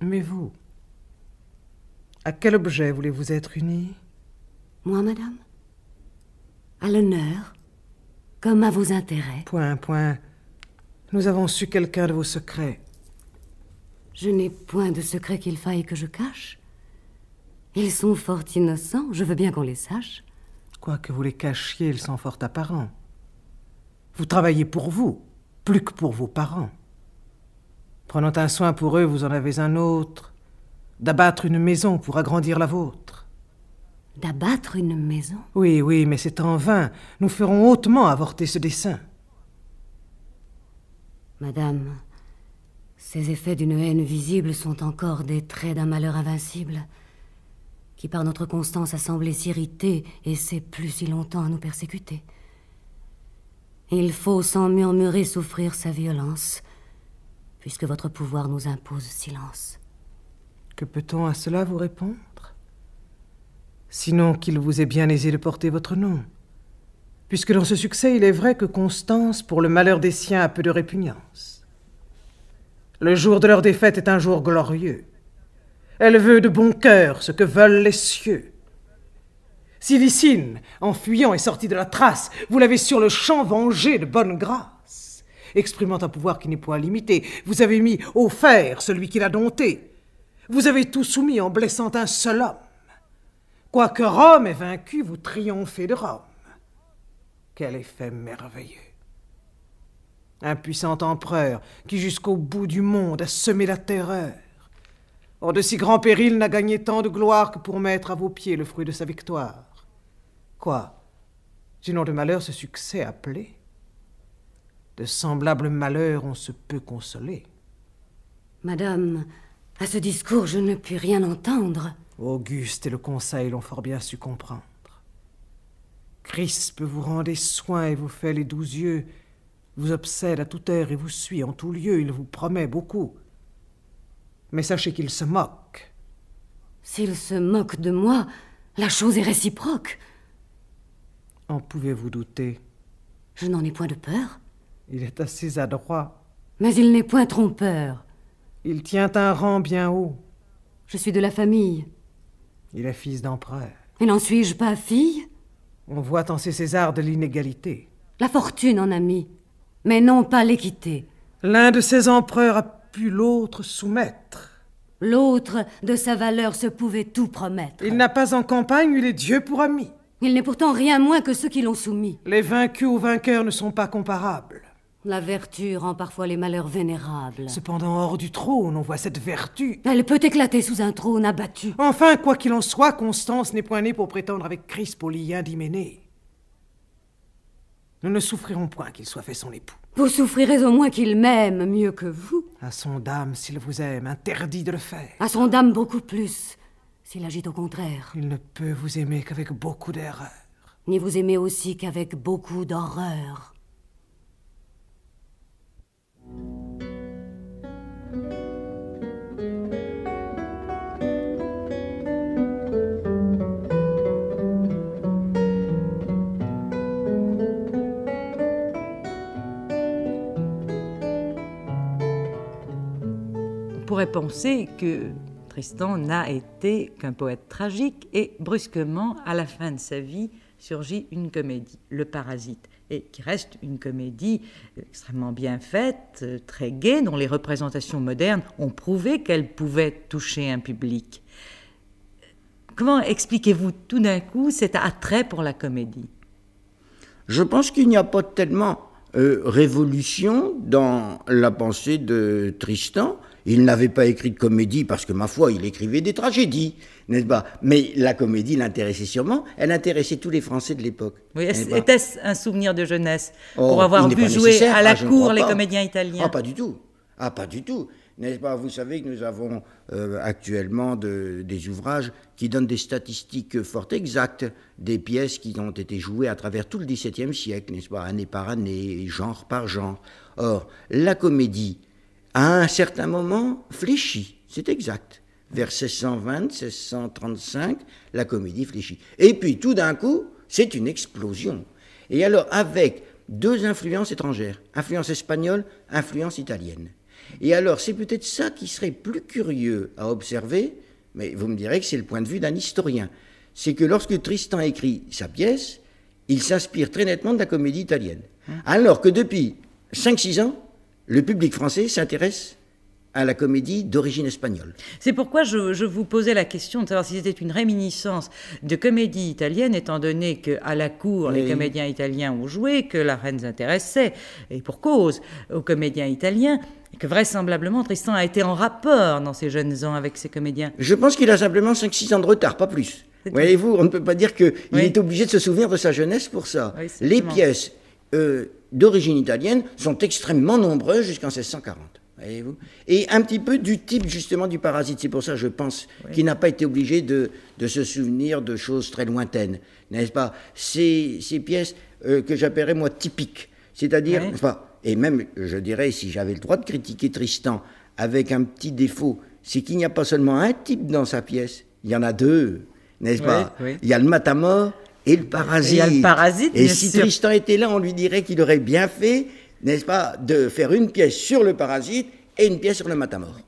Mais vous, à quel objet voulez-vous être unis? Moi, madame? À l'honneur, comme à vos intérêts. Point. Nous avons su quelqu'un de vos secrets. Je n'ai point de secrets qu'il faille que je cache. Ils sont fort innocents, je veux bien qu'on les sache. Quoique vous les cachiez, ils sont fort apparents. Vous travaillez pour vous, plus que pour vos parents. Prenant un soin pour eux, vous en avez un autre, d'abattre une maison pour agrandir la vôtre. D'abattre une maison? Oui, mais c'est en vain. Nous ferons hautement avorter ce dessein. Madame, ces effets d'une haine visible sont encore des traits d'un malheur invincible, qui par notre constance a semblé s'irriter et sait plus si longtemps à nous persécuter. Il faut sans murmurer souffrir sa violence, puisque votre pouvoir nous impose silence. Que peut-on à cela vous répondre? Sinon qu'il vous est bien aisé de porter votre nom, puisque dans ce succès, il est vrai que Constance, pour le malheur des siens, a peu de répugnance. Le jour de leur défaite est un jour glorieux. Elle veut de bon cœur ce que veulent les cieux. Si Licine, en fuyant, est sortie de la trace, vous l'avez sur le champ vengé de bonne grâce. Exprimant un pouvoir qui n'est point limité, vous avez mis au fer celui qui l'a dompté. Vous avez tout soumis en blessant un seul homme. Quoique Rome ait vaincu, vous triomphez de Rome. Quel effet merveilleux! Un puissant empereur qui jusqu'au bout du monde a semé la terreur. Hors de si grands périls n'a gagné tant de gloire que pour mettre à vos pieds le fruit de sa victoire. Quoi? Sinon de malheur ce succès appelé? De semblables malheurs on se peut consoler. Madame, à ce discours je ne puis rien entendre. Auguste et le Conseil l'ont fort bien su comprendre. Crispe vous rend des soins et vous fait les 12 yeux, vous obsède à toute heure et vous suit en tout lieu, il vous promet beaucoup. Mais sachez qu'il se moque. S'il se moque de moi, la chose est réciproque. En pouvez-vous douter? Je n'en ai point de peur. Il est assez adroit. Mais il n'est point trompeur. Il tient un rang bien haut. Je suis de la famille. Il est fils d'empereur. Et n'en suis-je pas fille? On voit en ces Césars de l'inégalité. La fortune en a mis, mais non pas l'équité. L'un de ces empereurs a pu l'autre soumettre. L'autre, de sa valeur, se pouvait tout promettre. Il n'a pas en campagne eu les dieux pour amis. Il n'est pourtant rien moins que ceux qui l'ont soumis. Les vaincus aux vainqueurs ne sont pas comparables. La vertu rend parfois les malheurs vénérables. Cependant, hors du trône, on voit cette vertu. Elle peut éclater sous un trône abattu. Enfin, quoi qu'il en soit, Constance n'est point née pour prétendre avec Crispe au lien d'Hyménée. Nous ne souffrirons point qu'il soit fait son époux. Vous souffrirez au moins qu'il m'aime mieux que vous. À son dame, s'il vous aime, interdit de le faire. À son dame beaucoup plus, s'il agit au contraire. Il ne peut vous aimer qu'avec beaucoup d'erreur. Ni vous aimer aussi qu'avec beaucoup d'horreur. On pourrait penser que Tristan n'a été qu'un poète tragique et brusquement, à la fin de sa vie, surgit une comédie, Le Parasite, et qui reste une comédie extrêmement bien faite, très gaie, dont les représentations modernes ont prouvé qu'elle pouvait toucher un public. Comment expliquez-vous tout d'un coup cet attrait pour la comédie? Je pense qu'il n'y a pas tellement révolution dans la pensée de Tristan. il n'avait pas écrit de comédie parce que, ma foi, il écrivait des tragédies, n'est-ce pas? Mais la comédie l'intéressait sûrement, elle intéressait tous les Français de l'époque. Oui, était-ce un souvenir de jeunesse pour Oh, avoir il n'est vu pas jouer nécessaire. à la je ne cour crois les pas. comédiens italiens? Ah, pas du tout. Ah, pas du tout. N'est-ce pas? Vous savez que nous avons actuellement des ouvrages qui donnent des statistiques fort exactes des pièces qui ont été jouées à travers tout le XVIIe siècle, n'est-ce pas? Année par année, genre par genre. Or, la comédie, à un certain moment, fléchit. C'est exact. Vers 1620, 1635, la comédie fléchit. Et puis, tout d'un coup, c'est une explosion. Et alors, avec deux influences étrangères, influence espagnole, influence italienne. Et alors, c'est peut-être ça qui serait plus curieux à observer, mais vous me direz que c'est le point de vue d'un historien. C'est que lorsque Tristan écrit sa pièce, il s'inspire très nettement de la comédie italienne. Alors que depuis 5-6 ans, le public français s'intéresse à la comédie d'origine espagnole. C'est pourquoi je vous posais la question de savoir si c'était une réminiscence de comédie italienne, étant donné qu'à la cour, les comédiens italiens ont joué, que la reine s'intéressait, et pour cause, aux comédiens italiens, et que vraisemblablement Tristan a été en rapport dans ses jeunes ans avec ces comédiens. Je pense qu'il a simplement 5-6 ans de retard, pas plus. Voyez-vous, on ne peut pas dire qu'il est obligé de se souvenir de sa jeunesse pour ça. Oui, les pièces d'origine italienne sont extrêmement nombreuses jusqu'en 1640. Voyez-vous, et un petit peu du type justement du Parasite. C'est pour ça, je pense, qu'il n'a pas été obligé de se souvenir de choses très lointaines, n'est-ce pas? Ces pièces que j'appellerais moi typiques, c'est-à-dire, n'est-ce pas? Et même, je dirais, si j'avais le droit de critiquer Tristan avec un petit défaut, c'est qu'il n'y a pas seulement un type dans sa pièce, il y en a deux, n'est-ce pas? Il y a le Matamor et le Parasite. Et il y a le Parasite, et bien si sûr. Tristan était là, on lui dirait qu'il aurait bien fait, n'est-ce pas, de faire une pièce sur le Parasite et une pièce sur le Matamor.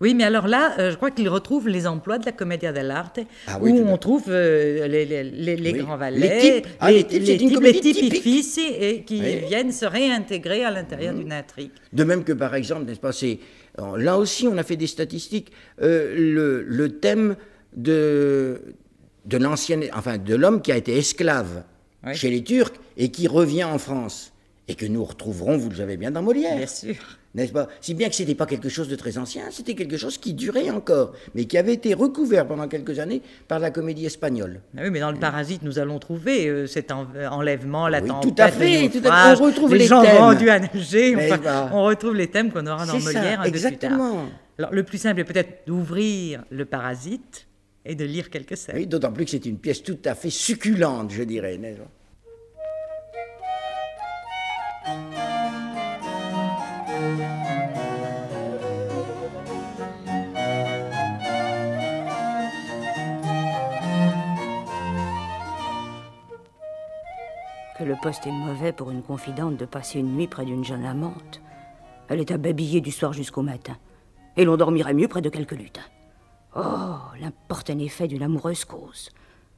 Oui, mais alors là, je crois qu'il retrouve les emplois de la Commedia dell'arte, oui, où on trouve les grands valets, Les types. Ah, les types, c'est une comédie typique. typifices et qui viennent se réintégrer à l'intérieur d'une intrigue. De même que, par exemple, n'est-ce pas, là aussi, on a fait des statistiques, le thème de l'ancienne, enfin, de l'homme qui a été esclave chez les Turcs et qui revient en France, et que nous retrouverons, vous le savez bien, dans Molière. Bien sûr. N'est-ce pas? Si bien que ce n'était pas quelque chose de très ancien, c'était quelque chose qui durait encore, mais qui avait été recouvert pendant quelques années par la comédie espagnole. Ah oui, mais dans le Parasite, nous allons trouver cet enlèvement, la tempête, tout à fait, le naufrage, on retrouve les les gens thèmes. vendus à neiger, Enfin, on retrouve les thèmes qu'on aura dans Molière un peu plus tard. exactement. Alors, le plus simple est peut-être d'ouvrir le Parasite et de lire quelques scènes. Oui, d'autant plus que c'est une pièce tout à fait succulente, je dirais, n'est-ce pas? Que le poste est mauvais pour une confidente de passer une nuit près d'une jeune amante. Elle est à babiller du soir jusqu'au matin. Et l'on dormirait mieux près de quelques lutins. Oh, l'importun effet d'une amoureuse cause.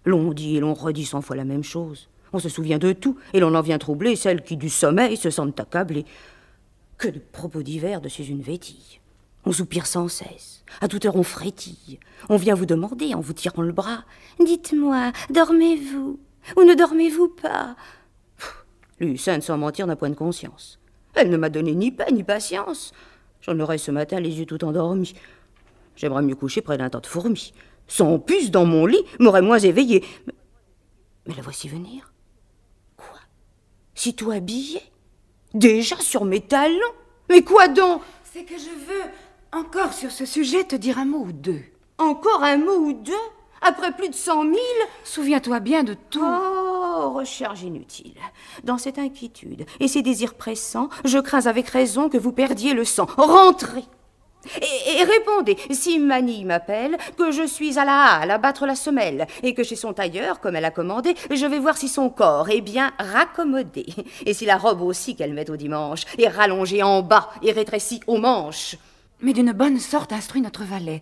L'on dit et l'on redit 100 fois la même chose. On se souvient de tout, et l'on en vient troubler celles qui, du sommeil, se sentent accablées. Que de propos divers dessus une vétille. On soupire sans cesse. À toute heure, on frétille. On vient vous demander, en vous tirant le bras, « Dites-moi, dormez-vous ou ne dormez-vous pas ?» Lucinde, sans mentir, n'a point de conscience. Elle ne m'a donné ni paix ni patience. J'en aurais ce matin les yeux tout endormis. J'aimerais mieux coucher près d'un tas de fourmis. Sans puce dans mon lit, m'aurait moins éveillé. Mais la voici venir. Quoi? Sitôt habillée? Déjà sur mes talons? Mais quoi donc? C'est que je veux, encore sur ce sujet, te dire un mot ou deux. Encore un mot ou deux? Après plus de 100 000? Souviens-toi bien de tout. Oh, recherche inutile. Dans cette inquiétude et ces désirs pressants, je crains avec raison que vous perdiez le sang. Rentrez! Et répondez, si Manie m'appelle, que je suis à la halle à battre la semelle, et que chez son tailleur, comme elle a commandé, je vais voir si son corps est bien raccommodé, et si la robe aussi qu'elle met au dimanche est rallongée en bas et rétrécie aux manches. Mais d'une bonne sorte instruis notre valet.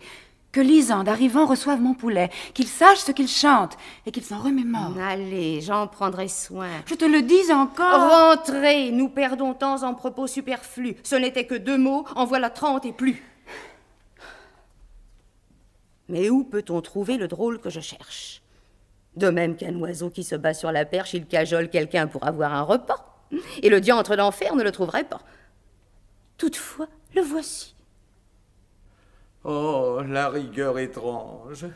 Que Lysande, arrivant, reçoive mon poulet, qu'il sache ce qu'il chante, et qu'il s'en remémore. Allez, j'en prendrai soin. Je te le dis encore. Rentrez, nous perdons temps en propos superflus. Ce n'était que 2 mots, en voilà 30 et plus. Mais où peut-on trouver le drôle que je cherche? De même qu'un oiseau qui se bat sur la perche, il cajole quelqu'un pour avoir un repas. Et le diantre d'enfer ne le trouverait pas. Toutefois, le voici. Oh, la rigueur étrange.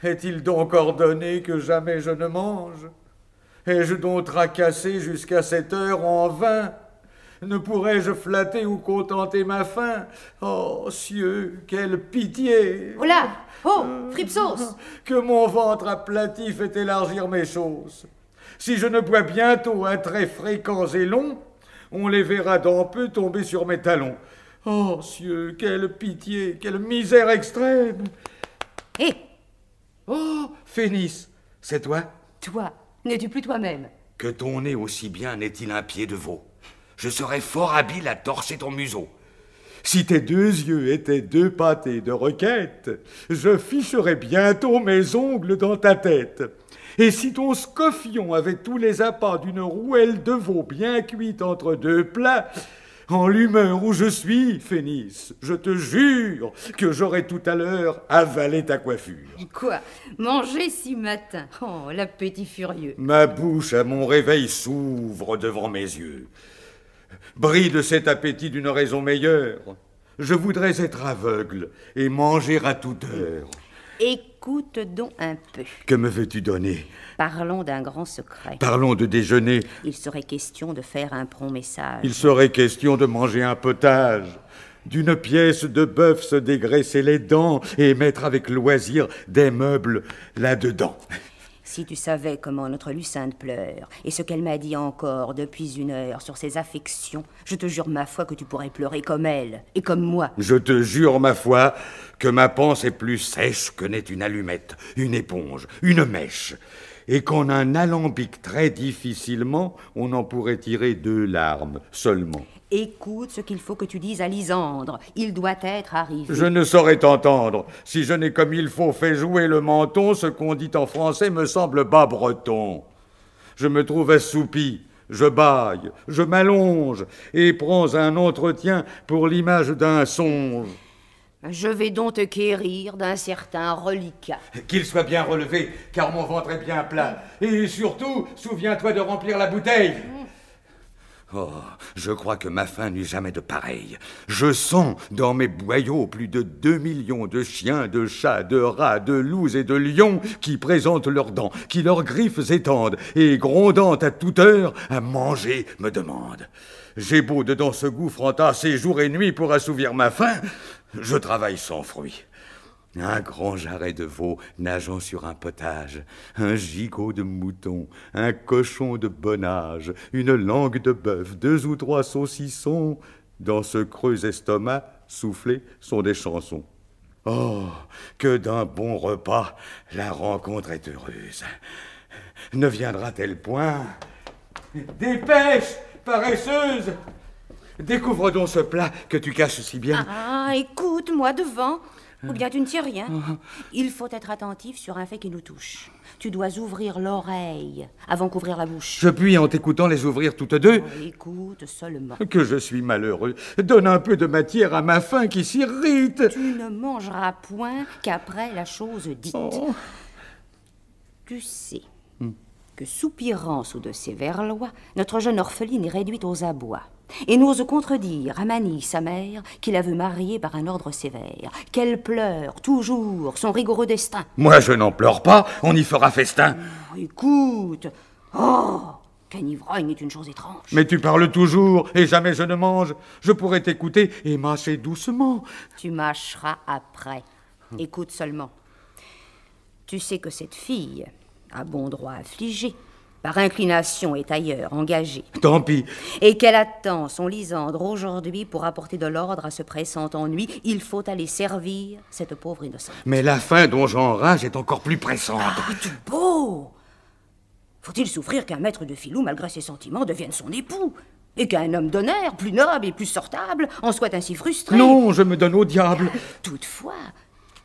Est-il donc ordonné que jamais je ne mange? Ai-je donc tracassé jusqu'à cette heure en vain? Ne pourrais-je flatter ou contenter ma faim? Oh, cieux, quelle pitié! Oh là! Oh, Fripsos! Que mon ventre aplati fait élargir mes choses. Si je ne bois bientôt un trait fréquent et long, on les verra dans peu tomber sur mes talons. Oh, cieux, quelle pitié, quelle misère extrême! Hé! Oh, Phénis, c'est toi? Toi, n'es-tu plus toi-même? Que ton nez aussi bien n'est-il un pied de veau? Je serais fort habile à torser ton museau. Si tes deux yeux étaient deux pâtés de requête, je ficherais bientôt mes ongles dans ta tête. Et si ton scoffion avait tous les appâts d'une rouelle de veau bien cuite entre deux plats, en l'humeur où je suis, Phénis, je te jure que j'aurais tout à l'heure avalé ta coiffure. Quoi? Manger si matin? Oh, l'appétit furieux. Ma bouche à mon réveil s'ouvre devant mes yeux. Bride cet appétit d'une raison meilleure. Je voudrais être aveugle et manger à toute heure. Écoute donc un peu. Que me veux-tu donner? Parlons d'un grand secret. Parlons de déjeuner. Il serait question de faire un prompt message. Il serait question de manger un potage. D'une pièce de bœuf se dégraisser les dents et mettre avec loisir des meubles là-dedans. Si tu savais comment notre Lucinde pleure, et ce qu'elle m'a dit encore depuis 1 heure sur ses affections, je te jure ma foi que tu pourrais pleurer comme elle, et comme moi. Je te jure ma foi que ma panse est plus sèche que n'est une allumette, une éponge, une mèche, et qu'en un alambic très difficilement, on en pourrait tirer 2 larmes seulement. Écoute ce qu'il faut que tu dises à Lysandre. Il doit être arrivé. Je ne saurais t'entendre. Si je n'ai comme il faut fait jouer le menton, ce qu'on dit en français me semble bas breton. Je me trouve assoupi, je bâille, je m'allonge et prends un entretien pour l'image d'un songe. Je vais donc te quérir d'un certain reliquat. Qu'il soit bien relevé, car mon ventre est bien plat. Et surtout, souviens-toi de remplir la bouteille. Oh, je crois que ma faim n'eut jamais de pareil. Je sens dans mes boyaux plus de 2 millions de chiens, de chats, de rats, de loups et de lions qui présentent leurs dents, qui leurs griffes étendent et grondant à toute heure, à manger me demandent. J'ai beau dedans ce gouffre entasser jour et nuit pour assouvir ma faim, je travaille sans fruit. Un grand jarret de veau nageant sur un potage, un gigot de mouton, un cochon de bon âge, une langue de bœuf, 2 ou 3 saucissons. Dans ce creux estomac, soufflés sont des chansons. Oh, que d'un bon repas, la rencontre est heureuse. Ne viendra-t-elle point? Dépêche, paresseuse! Découvre donc ce plat que tu caches si bien. Ah, écoute-moi devant. Ou bien tu ne sais rien. Il faut être attentif sur un fait qui nous touche. Tu dois ouvrir l'oreille avant qu'ouvrir la bouche. Je puis, en t'écoutant, les ouvrir toutes deux? Oh, écoute seulement. Que je suis malheureux. Donne un peu de matière à ma faim qui s'irrite. Tu ne mangeras point qu'après la chose dite. Oh. Tu sais que soupirant sous de sévères lois, notre jeune orpheline est réduite aux abois et n'ose contredire à Manie, sa mère, qui la veut marier par un ordre sévère, qu'elle pleure toujours son rigoureux destin. Moi, je n'en pleure pas, on y fera festin. Oh, écoute, oh, qu'un ivrogne est une chose étrange. Mais tu parles toujours, et jamais je ne mange. Je pourrais t'écouter et mâcher doucement. Tu mâcheras après. Écoute seulement. Tu sais que cette fille a bon droit affligé, par inclination est ailleurs engagée. Tant pis. Et qu'elle attend son Lysandre aujourd'hui pour apporter de l'ordre à ce pressant ennui, il faut aller servir cette pauvre innocente. Mais la faim dont j'enrage est encore plus pressante. Ah, tout beau! Faut-il souffrir qu'un maître de filou, malgré ses sentiments, devienne son époux? Et qu'un homme d'honneur, plus noble et plus sortable, en soit ainsi frustré? Non, je me donne au diable. Toutefois,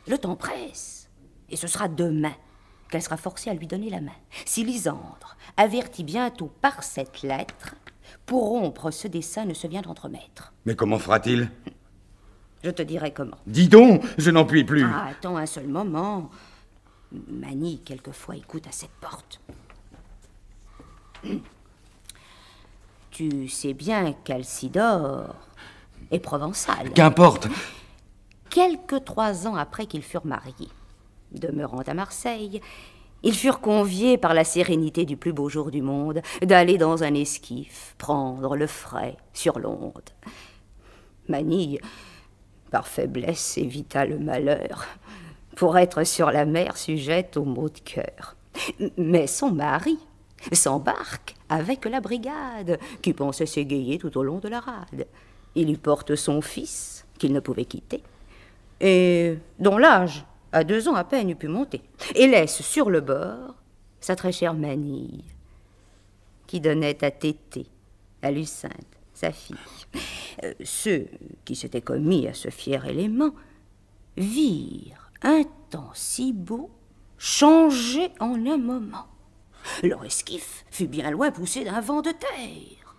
le temps presse, et ce sera demain qu'elle sera forcée à lui donner la main. Si Lysandre avertit bientôt par cette lettre, pour rompre ce dessein ne se vient d'entremettre. Mais comment fera-t-il? Je te dirai comment. Dis donc, je n'en puis plus. Ah, attends un seul moment. Manie, quelquefois, écoute à cette porte. Tu sais bien qu'Alcidor est provençal. Qu'importe. quelque 3 ans après qu'ils furent mariés. Demeurant à Marseille, ils furent conviés par la sérénité du plus beau jour du monde d'aller dans un esquif, prendre le frais sur l'onde. Manille, par faiblesse, évita le malheur, pour être sur la mer sujette aux maux de cœur. Mais son mari s'embarque avec la brigade, qui pensait s'égayer tout au long de la rade. Il y porte son fils, qu'il ne pouvait quitter, et dont l'âge, à 2 ans à peine, eût pu monter, et laisse sur le bord sa très chère Manille, qui donnait à téter à Lucinde, sa fille. Ceux qui s'étaient commis à ce fier élément virent un temps si beau changer en un moment. Leur esquif fut bien loin poussé d'un vent de terre.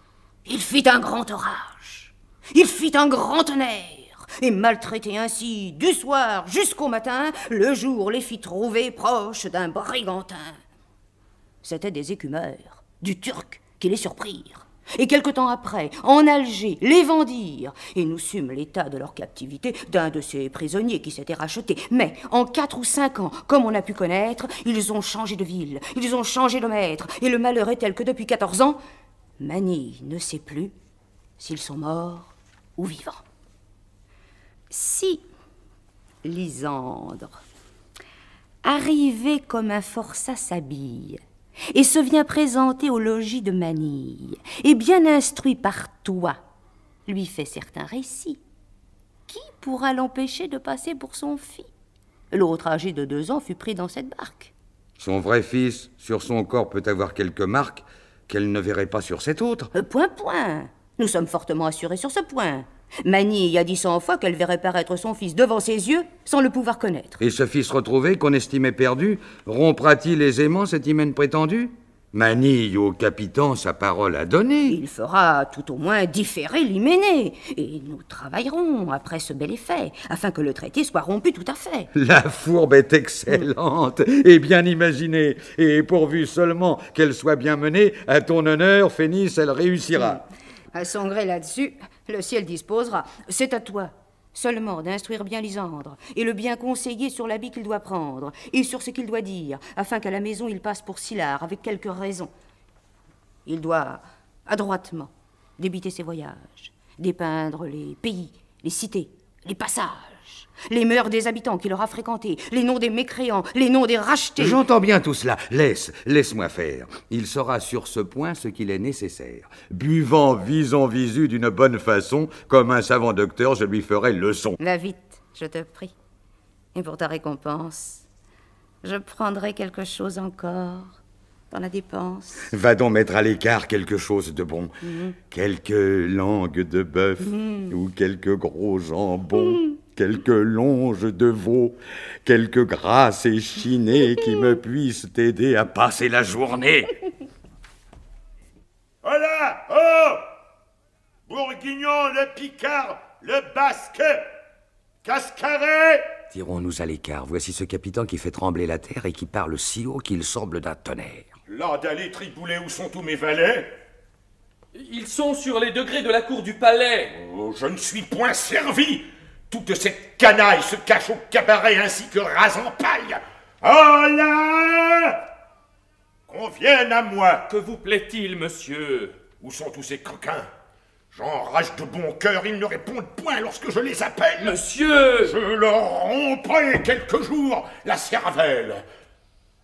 Il fit un grand orage, il fit un grand tonnerre, et maltraité ainsi du soir jusqu'au matin, le jour les fit trouver proches d'un brigantin. C'étaient des écumeurs du Turc qui les surprirent, et quelque temps après, en Alger, les vendirent, et nous sûmes l'état de leur captivité d'un de ces prisonniers qui s'était racheté. Mais en 4 ou 5 ans, comme on a pu connaître, ils ont changé de ville, ils ont changé de maître, et le malheur est tel que depuis 14 ans, Manille ne sait plus s'ils sont morts ou vivants. Si Lysandre, arrivé comme un forçat s'habille, et se vient présenter au logis de Manille, et bien instruit par toi, lui fait certains récits, qui pourra l'empêcher de passer pour son fils? L'autre, âgé de 2 ans, fut pris dans cette barque. Son vrai fils, sur son corps, peut avoir quelques marques qu'elle ne verrait pas sur cet autre. Point. Nous sommes fortement assurés sur ce point. Manille a dit 100 fois qu'elle verrait paraître son fils devant ses yeux sans le pouvoir connaître. Et ce fils retrouvé, qu'on estimait perdu, rompra-t-il aisément cet hymen prétendu? Manille, au capitan, sa parole a donné. Il fera tout au moins différer l'hyménée, et nous travaillerons après ce bel effet, afin que le traité soit rompu tout à fait. La fourbe est excellente et bien imaginée, et pourvu seulement qu'elle soit bien menée, à ton honneur, Phénice, elle réussira. À son gré là-dessus, le ciel disposera. C'est à toi seulement d'instruire bien Lysandre, et le bien conseiller sur l'habit qu'il doit prendre, et sur ce qu'il doit dire, afin qu'à la maison il passe pour Sylar, avec quelques raisons. Il doit, adroitement, débiter ses voyages, dépeindre les pays, les cités, les passages, les mœurs des habitants qu'il aura fréquentés, les noms des mécréants, les noms des rachetés. J'entends bien tout cela. Laisse-moi faire. Il saura sur ce point ce qu'il est nécessaire. Buvant vis en visu d'une bonne façon, comme un savant docteur, je lui ferai leçon. Va vite, je te prie. Et pour ta récompense, je prendrai quelque chose encore dans la dépense. Va donc mettre à l'écart quelque chose de bon. Quelques langues de bœuf ou quelques gros jambons. Quelques longes de veau, quelques grasses échinées qui me puissent t'aider à passer la journée. Voilà! Oh! Bourguignon, le Picard, le Basque, Cascaret! Tirons-nous à l'écart. Voici ce capitaine qui fait trembler la terre et qui parle si haut qu'il semble d'un tonnerre. Là d'aller tribouler, où sont tous mes valets? Ils sont sur les degrés de la cour du palais. Oh, je ne suis point servi! Toute cette canaille se cache au cabaret ainsi que rase en paille. Oh là! Qu'on vienne à moi. Que vous plaît-il, monsieur? Où sont tous ces coquins? J'enrage de bon cœur, ils ne répondent point lorsque je les appelle. Monsieur! Je leur romprai quelque jour la cervelle.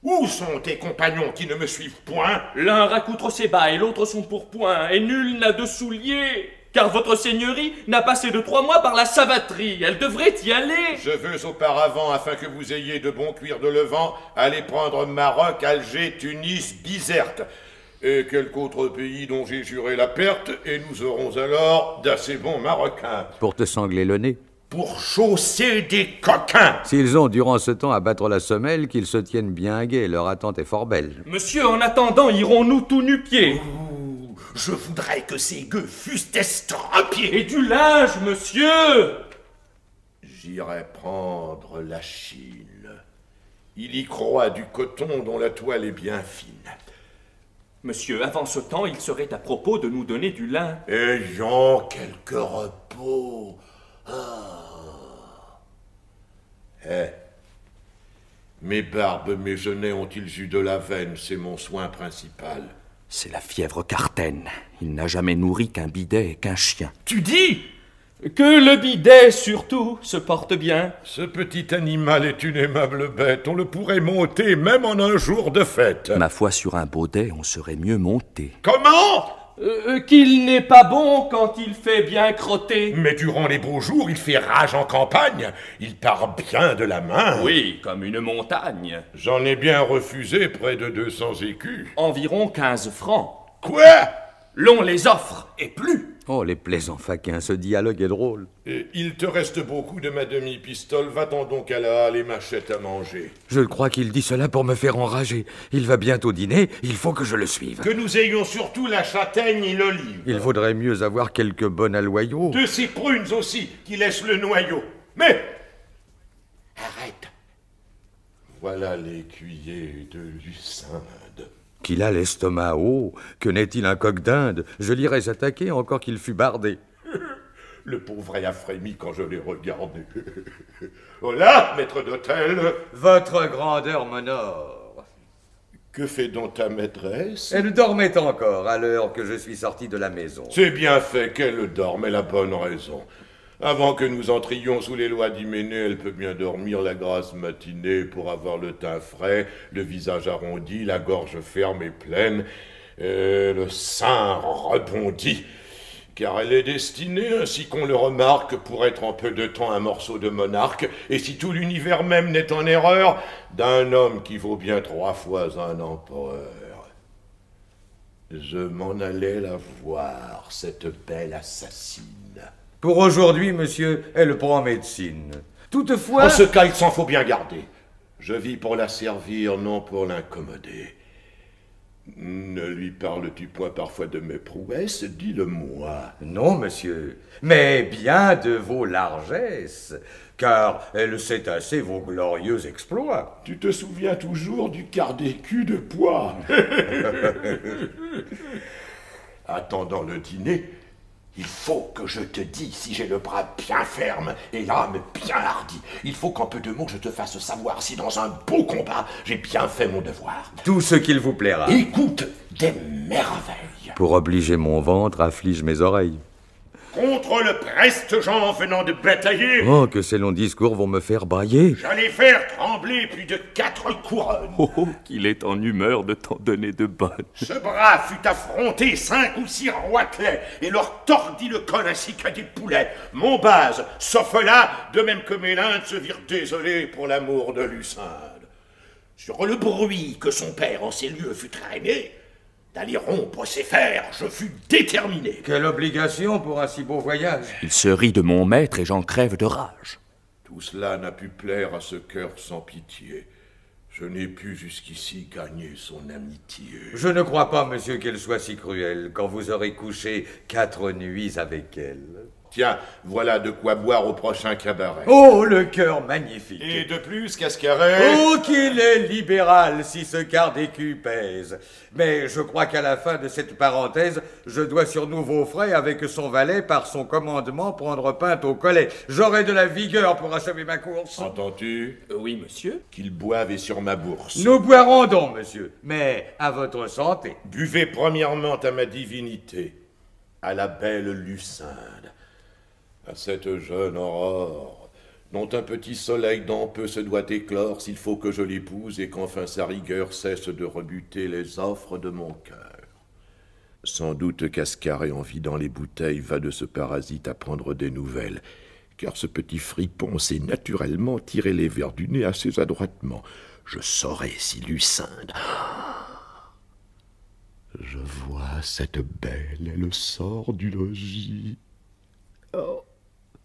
Où sont tes compagnons qui ne me suivent point? L'un racoutre ses bas et l'autre son pourpoint, et nul n'a de souliers. Car votre seigneurie n'a passé de 3 mois par la savaterie. Elle devrait y aller. Je veux auparavant, afin que vous ayez de bons cuirs de Levant, aller prendre Maroc, Alger, Tunis, Bizerte, et quelque autre pays dont j'ai juré la perte, et nous aurons alors d'assez bons Marocains. Pour te sangler le nez. Pour chausser des coquins. S'ils ont durant ce temps à battre la semelle, qu'ils se tiennent bien gais, leur attente est fort belle. Monsieur, en attendant, irons-nous tout nu-pieds? Je voudrais que ces gueux fussent estropiés. Et du linge, monsieur! J'irai prendre la Chine. Il y croit du coton dont la toile est bien fine. Monsieur, avant ce temps, il serait à propos de nous donner du lin. Ayons quelque repos. Mes barbes, mes genêts ont-ils eu de la veine? C'est mon soin principal. C'est la fièvre cartaine. Il n'a jamais nourri qu'un bidet et qu'un chien. Tu dis que le bidet, surtout, se porte bien? Ce petit animal est une aimable bête. On le pourrait monter même en un jour de fête. Ma foi, sur un baudet, on serait mieux monté. Comment? Qu'il n'est pas bon quand il fait bien crotter. Mais durant les beaux jours, il fait rage en campagne. Il part bien de la main. Oui, comme une montagne. J'en ai bien refusé près de 200 écus. Environ 15 francs. Quoi? L'on les offre, et plus. Oh, les plaisants faquins, ce dialogue est drôle. Il te reste beaucoup de ma demi-pistole. Va-t'en donc à la halle et m'achète à manger. Je crois qu'il dit cela pour me faire enrager. Il va bientôt dîner, il faut que je le suive. Que nous ayons surtout la châtaigne et l'olive. Il vaudrait mieux avoir quelques bonnes à loyaux. De ces prunes aussi, qui laissent le noyau. Mais... arrête. Voilà l'écuyer de Lucinde. Qu'il a l'estomac haut, que n'est-il un coq d'Inde? Je l'irais attaquer encore qu'il fût bardé. Le pauvre a frémi quand je l'ai regardé. Hola, maître d'hôtel. Votre grandeur m'honore. Que fait donc ta maîtresse? Elle dormait encore à l'heure que je suis sorti de la maison. C'est bien fait qu'elle dorme, elle a bonne raison. Avant que nous entrions sous les lois d'Hyménée, elle peut bien dormir la grasse matinée pour avoir le teint frais, le visage arrondi, la gorge ferme et pleine, et le sein rebondi. Car elle est destinée, ainsi qu'on le remarque, pour être en peu de temps un morceau de monarque, et si tout l'univers même n'est en erreur, d'un homme qui vaut bien 3 fois un empereur. Je m'en allais la voir, cette belle assassine. Pour aujourd'hui, monsieur, elle prend médecine. Toutefois... En ce cas, il s'en faut bien garder. Je vis pour la servir, non pour l'incommoder. Ne lui parles-tu point parfois de mes prouesses? Dis-le-moi. Non, monsieur, mais bien de vos largesses, car elle sait assez vos glorieux exploits. Tu te souviens toujours du quart d'écu de poids. Attendant le dîner, il faut que je te dise si j'ai le bras bien ferme et l'âme bien hardie. Il faut qu'en peu de mots je te fasse savoir si dans un beau combat j'ai bien fait mon devoir. Tout ce qu'il vous plaira. Écoute des merveilles. Pour obliger mon ventre, afflige mes oreilles. Contre le preste-gens venant de batailler. Oh, que ces longs discours vont me faire brailler. J'allais faire trembler plus de 4 couronnes. Oh, qu'il est en humeur de t'en donner de bonnes. Ce bras fut affronté 5 ou 6 roitelets et leur tordit le col ainsi qu'à des poulets. Montbaz s'offela, de même que Mélinde se virent désolés pour l'amour de Lucinde. Sur le bruit que son père en ces lieux fut traîné, d'aller rompre ses fers, je fus déterminé. Quelle obligation pour un si beau voyage. Il se rit de mon maître et j'en crève de rage. Tout cela n'a pu plaire à ce cœur sans pitié. Je n'ai pu jusqu'ici gagner son amitié. Je ne crois pas, monsieur, qu'elle soit si cruelle quand vous aurez couché 4 nuits avec elle. Tiens, voilà de quoi boire au prochain cabaret. Oh, le cœur magnifique. Et de plus, Cascaret... Oh, qu'il est libéral si ce quart d'écu pèse. Mais je crois qu'à la fin de cette parenthèse, je dois sur nouveaux frais avec son valet par son commandement prendre pinte au collet. J'aurai de la vigueur pour achever ma course. Entends-tu? Oui, monsieur. Qu'il boive et sur ma bourse. Nous boirons donc, monsieur, mais à votre santé. Buvez premièrement à ma divinité, à la belle Lucinde, à cette jeune aurore, dont un petit soleil dans peu se doit éclore s'il faut que je l'épouse et qu'enfin sa rigueur cesse de rebuter les offres de mon cœur. Sans doute Cascaret, en vidant les bouteilles, va de ce parasite apprendre des nouvelles, car ce petit fripon sait naturellement tirer les vers du nez assez adroitement. Je saurai si Lucinde... Je vois cette belle, elle sort du logis. Oh,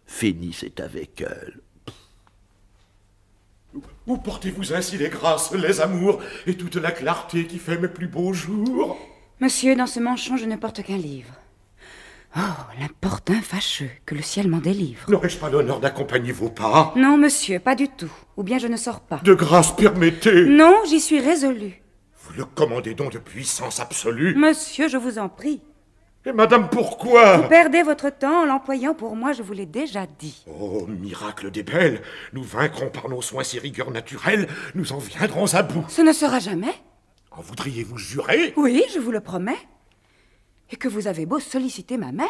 Phénice est avec elle. Où portez-vous ainsi les grâces, les amours et toute la clarté qui fait mes plus beaux jours? Monsieur, dans ce manchon, je ne porte qu'un livre. Oh, l'importun fâcheux, que le ciel m'en délivre. N'aurais-je pas l'honneur d'accompagner vos pas? Non, monsieur, pas du tout. Ou bien je ne sors pas. De grâce, permettez. Non, j'y suis résolue. Vous le commandez donc de puissance absolue? Monsieur, je vous en prie. Et madame, pourquoi? Vous perdez votre temps en l'employant pour moi, je vous l'ai déjà dit. Oh, miracle des belles! Nous vaincrons par nos soins ces rigueurs naturelles, nous en viendrons à bout. Ce ne sera jamais. En voudriez-vous jurer? Oui, je vous le promets. Et que vous avez beau solliciter ma mère,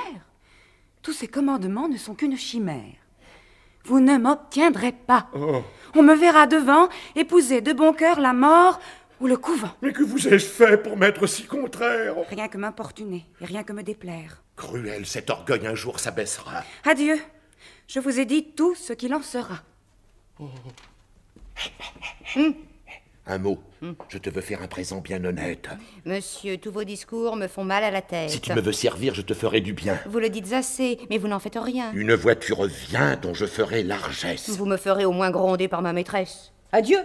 tous ces commandements ne sont qu'une chimère. Vous ne m'obtiendrez pas. Oh. On me verra devant épouser de bon cœur la mort ou le couvent. Mais que vous ai-je fait pour m'être si contraire? Rien que m'importuner et rien que me déplaire. Cruel, cet orgueil un jour s'abaissera. Adieu. Je vous ai dit tout ce qu'il en sera. Oh. Un mot. Je te veux faire un présent bien honnête. Monsieur, tous vos discours me font mal à la tête. Si tu me veux servir, je te ferai du bien. Vous le dites assez, mais vous n'en faites rien. Une voiture vient dont je ferai largesse. Vous me ferez au moins gronder par ma maîtresse. Adieu.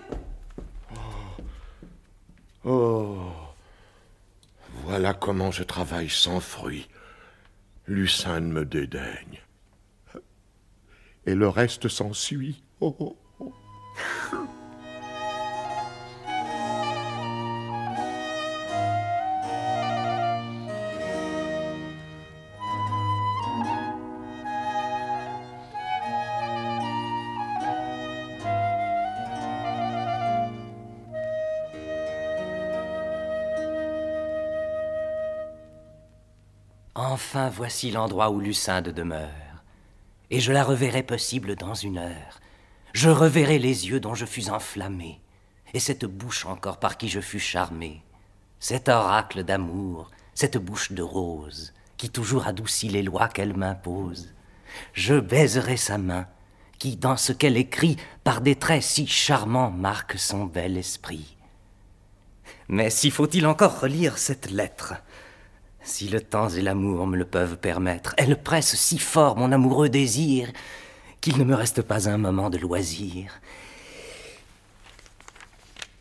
Oh. Voilà comment je travaille sans fruit. Lucinde me dédaigne. Et le reste s'ensuit. Oh. Enfin, voici l'endroit où Lucinde demeure, et je la reverrai possible dans 1 heure. Je reverrai les yeux dont je fus enflammé, et cette bouche encore par qui je fus charmé, cet oracle d'amour, cette bouche de rose, qui toujours adoucit les lois qu'elle m'impose. Je baiserai sa main, qui, dans ce qu'elle écrit, par des traits si charmants marque son bel esprit. Mais si faut-il encore relire cette lettre? Si le temps et l'amour me le peuvent permettre, elle presse si fort mon amoureux désir qu'il ne me reste pas un moment de loisir.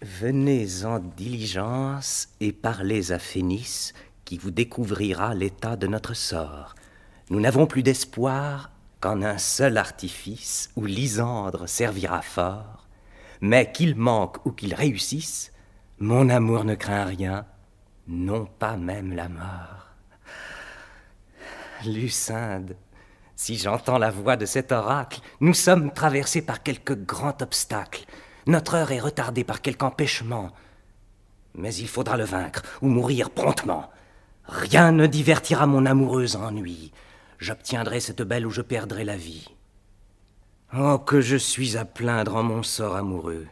Venez en diligence et parlez à Phénice, qui vous découvrira l'état de notre sort. Nous n'avons plus d'espoir qu'en un seul artifice où Lysandre servira fort. Mais qu'il manque ou qu'il réussisse, mon amour ne craint rien, non pas même la mort. Lucinde, si j'entends la voix de cet oracle, nous sommes traversés par quelque grand obstacle. Notre heure est retardée par quelque empêchement. Mais il faudra le vaincre ou mourir promptement. Rien ne divertira mon amoureux ennui. J'obtiendrai cette belle ou je perdrai la vie. Oh, que je suis à plaindre en mon sort amoureux.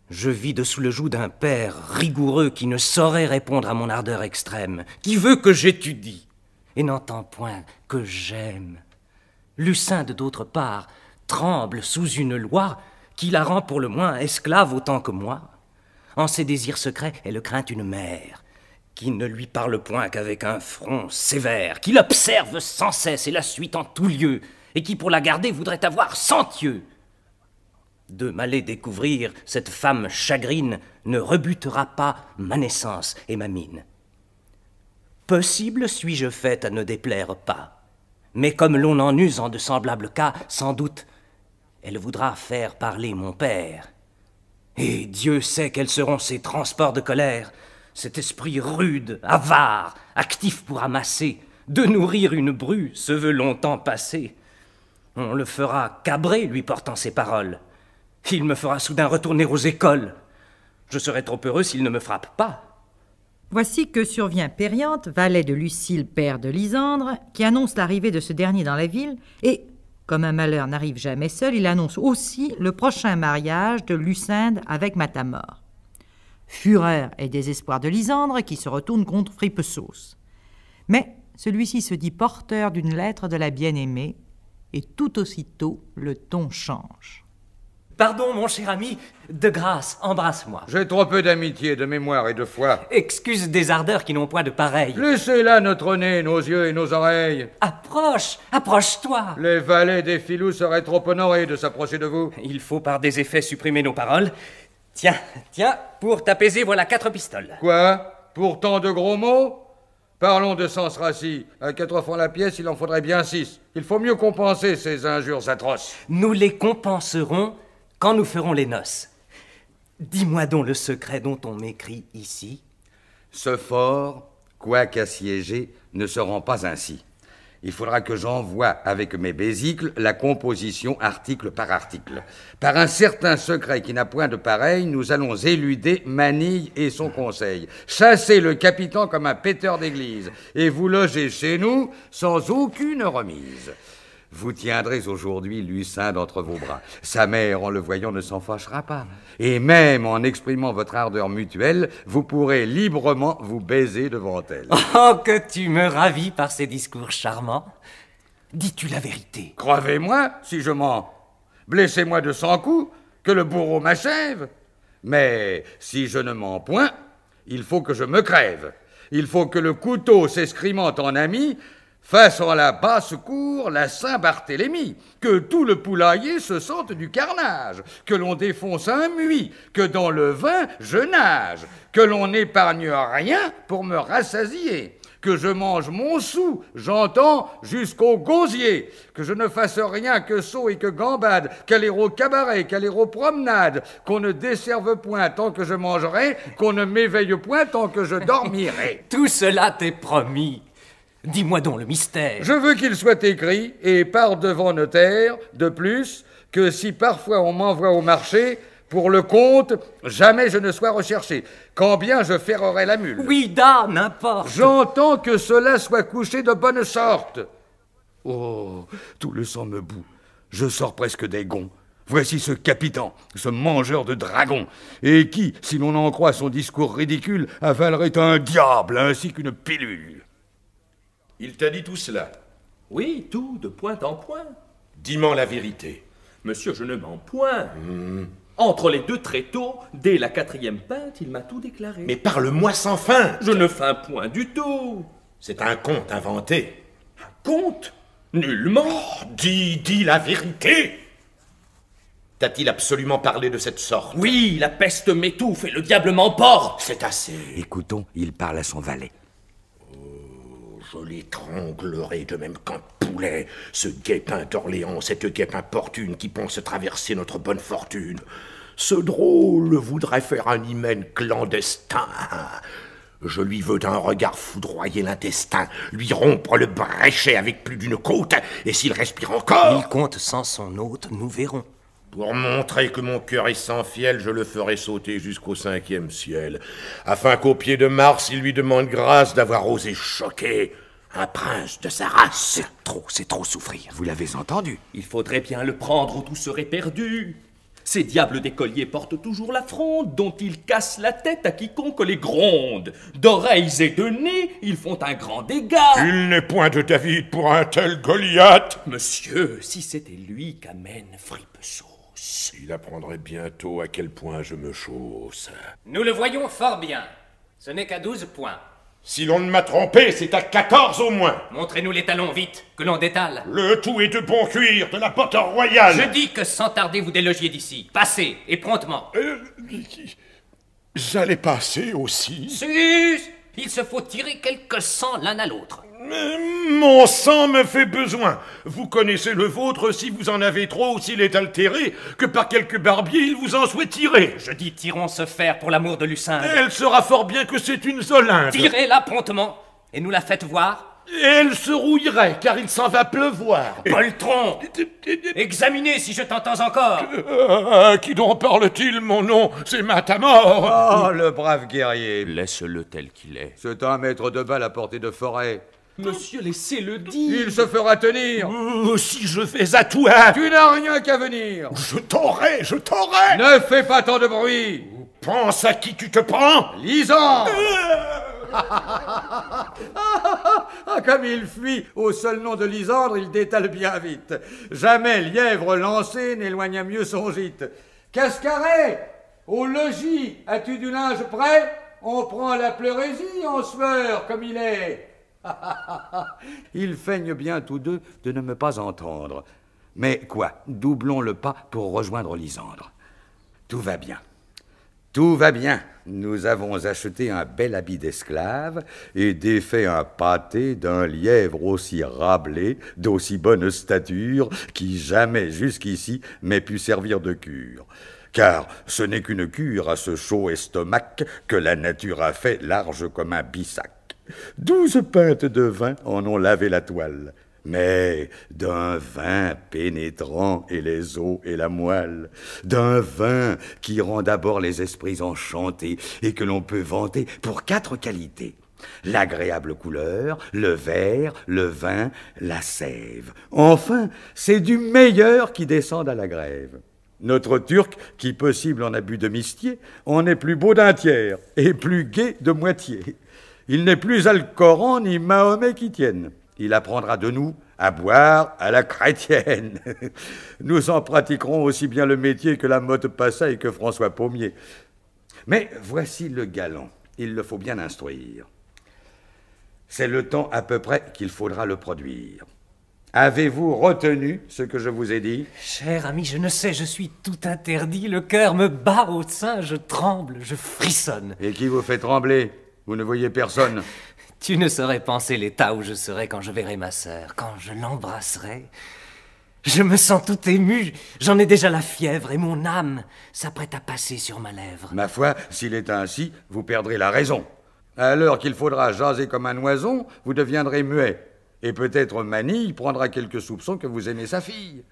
Je vis dessous le joug d'un père rigoureux qui ne saurait répondre à mon ardeur extrême, qui veut que j'étudie et n'entend point que j'aime. Lucinde, d'autre part, tremble sous une loi qui la rend pour le moins esclave autant que moi. En ses désirs secrets, elle craint une mère qui ne lui parle point qu'avec un front sévère, qui l'observe sans cesse et la suit en tout lieu, et qui pour la garder voudrait avoir 100 yeux. De m'aller découvrir cette femme chagrine ne rebutera pas ma naissance et ma mine. Possible suis-je faite à ne déplaire pas, mais comme l'on en use en de semblables cas, sans doute, elle voudra faire parler mon père. Et Dieu sait quels seront ses transports de colère, cet esprit rude, avare, actif pour amasser, de nourrir une bru, se veut longtemps passé. On le fera cabrer, lui portant ses paroles. Il me fera soudain retourner aux écoles. Je serai trop heureux s'il ne me frappe pas. Voici que survient Périanthe, valet de Lucile, père de Lysandre, qui annonce l'arrivée de ce dernier dans la ville, et, comme un malheur n'arrive jamais seul, il annonce aussi le prochain mariage de Lucinde avec Matamore. Fureur et désespoir de Lysandre, qui se retourne contre Fripesauce. Mais celui-ci se dit porteur d'une lettre de la bien-aimée, et tout aussitôt le ton change. Pardon, mon cher ami, de grâce, embrasse-moi. J'ai trop peu d'amitié, de mémoire et de foi. Excuse des ardeurs qui n'ont point de pareil. Laissez là notre nez, nos yeux et nos oreilles. Approche, approche-toi. Les valets des filous seraient trop honorés de s'approcher de vous. Il faut par des effets supprimer nos paroles. Tiens, pour t'apaiser, voilà 4 pistoles. Quoi? Pour tant de gros mots? Parlons de sens rassis. À 4 francs la pièce, il en faudrait bien 6. Il faut mieux compenser ces injures atroces. Nous les compenserons quand nous ferons les noces. Dis-moi donc le secret dont on m'écrit ici. Ce fort, quoique assiégé, ne se rend pas ainsi. Il faudra que j'envoie avec mes vésicles la composition article par article. Par un certain secret qui n'a point de pareil, nous allons éluder Manille et son conseil, chasser le capitan comme un péteur d'église, et vous loger chez nous sans aucune remise. Vous tiendrez aujourd'hui Lucinde d'entre vos bras. Sa mère, en le voyant, ne s'en fâchera pas. Et même en exprimant votre ardeur mutuelle, vous pourrez librement vous baiser devant elle. Oh, que tu me ravis par ces discours charmants. Dis-tu la vérité? Crevez-moi si je mens. Blessez-moi de 100 coups, que le bourreau m'achève. Mais si je ne mens point, il faut que je me crève. Il faut que le couteau s'escrimant en ami fasse en la basse-cour la Saint-Barthélemy, que tout le poulailler se sente du carnage, que l'on défonce un muid, que dans le vin je nage, que l'on n'épargne rien pour me rassasier, que je mange mon sou, j'entends, jusqu'au gosier, que je ne fasse rien que saut et que gambade, qu'aller au cabaret, qu'aller aux promenades, qu'on ne desserve point tant que je mangerai, qu'on ne m'éveille point tant que je dormirai. Tout cela t'est promis. Dis-moi donc le mystère. Je veux qu'il soit écrit, et par devant notaire, de plus, que si parfois on m'envoie au marché, pour le compte, jamais je ne sois recherché, quand bien je ferrerai la mule. Oui, da, n'importe. J'entends que cela soit couché de bonne sorte. Oh, tout le sang me bout. Je sors presque des gonds. Voici ce capitan, ce mangeur de dragons, et qui, si l'on en croit son discours ridicule, avalerait un diable ainsi qu'une pilule. Il t'a dit tout cela? Oui, tout, de point en point. Dis-moi la vérité. Monsieur, je ne mens point. Entre les deux tréteaux, dès la 4e pinte, il m'a tout déclaré. Mais parle-moi sans fin. Je ne feins point du tout. C'est un conte inventé. Un conte? Nullement. Oh, dis la vérité. T'a-t-il absolument parlé de cette sorte? Oui, la peste m'étouffe et le diable m'emporte. C'est assez. Écoutons, il parle à son valet. Je l'étranglerai de même qu'un poulet, ce guépin d'Orléans, cette guêpe importune qui pense traverser notre bonne fortune. Ce drôle voudrait faire un hymen clandestin. Je lui veux d'un regard foudroyer l'intestin, lui rompre le bréchet avec plus d'une côte, et s'il respire encore... Il compte sans son hôte, nous verrons. Pour montrer que mon cœur est sans fiel, je le ferai sauter jusqu'au 5e ciel, afin qu'au pied de Mars, il lui demande grâce d'avoir osé choquer un prince de sa race. C'est trop souffrir. Vous l'avez entendu. Il faudrait bien le prendre ou tout serait perdu. Ces diables d'écoliers portent toujours la fronde, dont ils cassent la tête à quiconque les gronde. D'oreilles et de nez, ils font un grand dégât. Il n'est point de David pour un tel Goliath. Monsieur, si c'était lui qu'amène Fripesauce, il apprendrait bientôt à quel point je me chausse. Nous le voyons fort bien. Ce n'est qu'à 12 points. Si l'on ne m'a trompé, c'est à 14 au moins. Montrez-nous les talons vite, que l'on détale. Le tout est de bon cuir, de la porte royale. Je dis que sans tarder vous délogiez d'ici. Passez, et promptement. J'allais passer aussi. Sus! Il se faut tirer quelques sangs l'un à l'autre. Mon sang me fait besoin. Vous connaissez le vôtre si vous en avez trop ou s'il est altéré, que par quelque barbier il vous en soit tiré. Je dis tirons ce fer pour l'amour de Lucinde. Elle saura fort bien que c'est une Zolinde. Tirez-la promptement, et nous la faites voir. Elle se rouillerait, car il s'en va pleuvoir. Poltron! Examinez si je t'entends encore. Qui donc parle-t-il, mon nom? C'est Matamor. Oh, le brave guerrier. Laisse-le tel qu'il est. C'est un maître de balle à portée de forêt. Monsieur, laissez-le dire. Il se fera tenir. Si je fais à toi... Tu n'as rien qu'à venir. Je t'aurai. Ne fais pas tant de bruit. Pense à qui tu te prends. Lisant. Comme il fuit au seul nom de Lysandre, il détale bien vite. Jamais lièvre lancé n'éloigna mieux son gîte. Cascaret, au logis, as-tu du linge prêt? On prend la pleurésie en sueur comme il est. Ils feignent bien tous deux de ne me pas entendre. Mais quoi, doublons le pas pour rejoindre Lysandre. Tout va bien. Tout va bien. Nous avons acheté un bel habit d'esclave et défait un pâté d'un lièvre aussi rablé, d'aussi bonne stature, qui jamais jusqu'ici m'ait pu servir de cure. Car ce n'est qu'une cure à ce chaud estomac que la nature a fait large comme un bissac. 12 pintes de vin en ont lavé la toile, mais d'un vin pénétrant et les os et la moelle, d'un vin qui rend d'abord les esprits enchantés et que l'on peut vanter pour 4 qualités. L'agréable couleur, le vert, le vin, la sève. Enfin, c'est du meilleur qui descend à la grève. Notre Turc, qui possible en a bu de mistier, en est plus beau d'un tiers et plus gai de moitié. Il n'est plus Alcoran ni Mahomet qui tienne. Il apprendra de nous à boire à la chrétienne. Nous en pratiquerons aussi bien le métier que la Motte Passaille que François Pommier. Mais voici le galant. Il le faut bien instruire. C'est le temps à peu près qu'il faudra le produire. Avez-vous retenu ce que je vous ai dit? Cher ami, je ne sais, je suis tout interdit, le cœur me bat au sein, je tremble, je frissonne. Et qui vous fait trembler? Vous ne voyez personne. Tu ne saurais penser l'état où je serai quand je verrai ma sœur, quand je l'embrasserai. Je me sens tout ému, j'en ai déjà la fièvre et mon âme s'apprête à passer sur ma lèvre. Ma foi, s'il est ainsi, vous perdrez la raison. À l'heure qu'il faudra jaser comme un oison, vous deviendrez muet. Et peut-être Manille prendra quelques soupçons que vous aimez sa fille.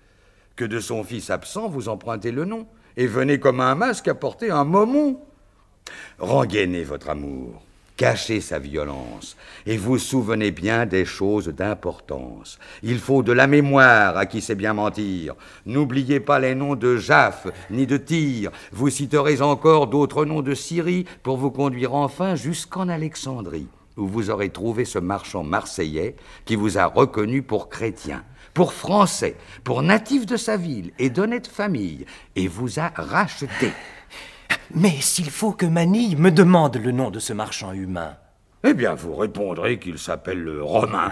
Que de son fils absent, vous empruntez le nom. Et venez comme un masque apporter un momon. Rengainez votre amour. Cachez sa violence, et vous souvenez bien des choses d'importance. Il faut de la mémoire à qui sait bien mentir. N'oubliez pas les noms de Jaff, ni de Tyr. Vous citerez encore d'autres noms de Syrie pour vous conduire enfin jusqu'en Alexandrie, où vous aurez trouvé ce marchand marseillais qui vous a reconnu pour chrétien, pour français, pour natif de sa ville et d'honnête famille, et vous a racheté. Mais s'il faut que Manille me demande le nom de ce marchand humain... Eh bien, vous répondrez qu'il s'appelle le Romain.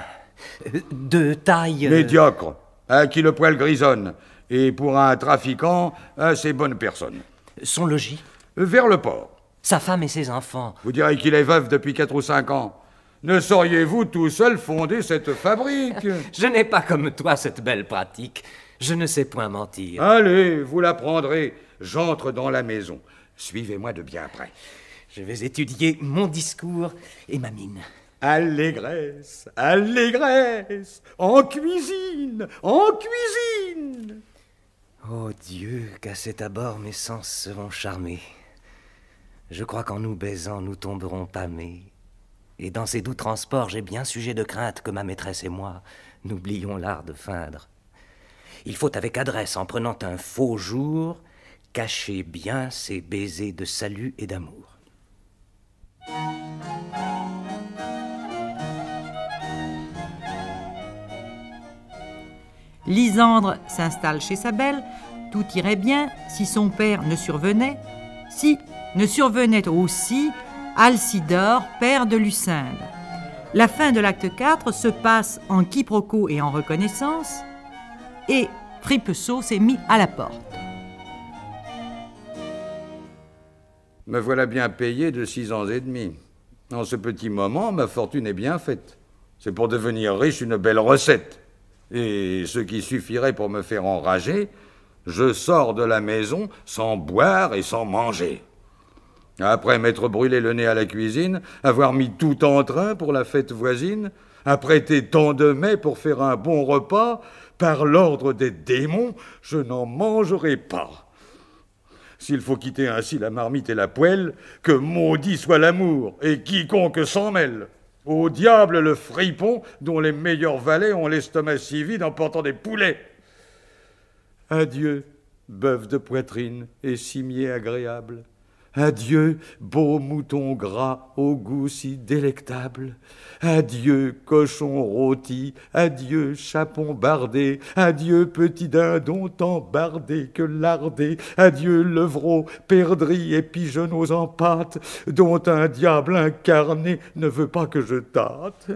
De taille... Médiocre, à qui le poil grisonne, et pour un trafiquant, assez bonne personne. Son logis? Vers le port. Sa femme et ses enfants? Vous direz qu'il est veuf depuis 4 ou 5 ans. Ne sauriez-vous tout seul fonder cette fabrique? Je n'ai pas comme toi cette belle pratique. Je ne sais point mentir. Allez, vous l'apprendrez. J'entre dans la maison. Suivez-moi de bien près. Je vais étudier mon discours et ma mine. Allégresse, allégresse, en cuisine, en cuisine. Oh Dieu, qu'à cet abord mes sens seront charmés. Je crois qu'en nous baisant, nous tomberons pâmés. Et dans ces doux transports, j'ai bien sujet de crainte que ma maîtresse et moi n'oublions l'art de feindre. Il faut avec adresse, en prenant un faux jour, cacher bien ces baisers de salut et d'amour. Lysandre s'installe chez sa belle, tout irait bien si son père ne survenait, si ne survenait aussi Alcidore, père de Lucinde. La fin de l'acte 4 se passe en quiproquo et en reconnaissance, et Fripeceau s'est mis à la porte. Me voilà bien payé de 6 ans et demi. En ce petit moment, ma fortune est bien faite. C'est pour devenir riche une belle recette. Et ce qui suffirait pour me faire enrager, je sors de la maison sans boire et sans manger. Après m'être brûlé le nez à la cuisine, avoir mis tout en train pour la fête voisine, apprêter tant de mets pour faire un bon repas, par l'ordre des démons, je n'en mangerai pas. S'il faut quitter ainsi la marmite et la poêle, que maudit soit l'amour, et quiconque s'en mêle. Au diable le fripon, dont les meilleurs valets ont l'estomac si vide en portant des poulets. Adieu, bœuf de poitrine et cimier agréable. Adieu, beau mouton gras au goût si délectable. Adieu, cochon rôti, adieu, chapon bardé, adieu, petit dindon tant bardé que lardé, adieu, levreau, perdrix et pigeonneaux en pâte, dont un diable incarné ne veut pas que je tâte.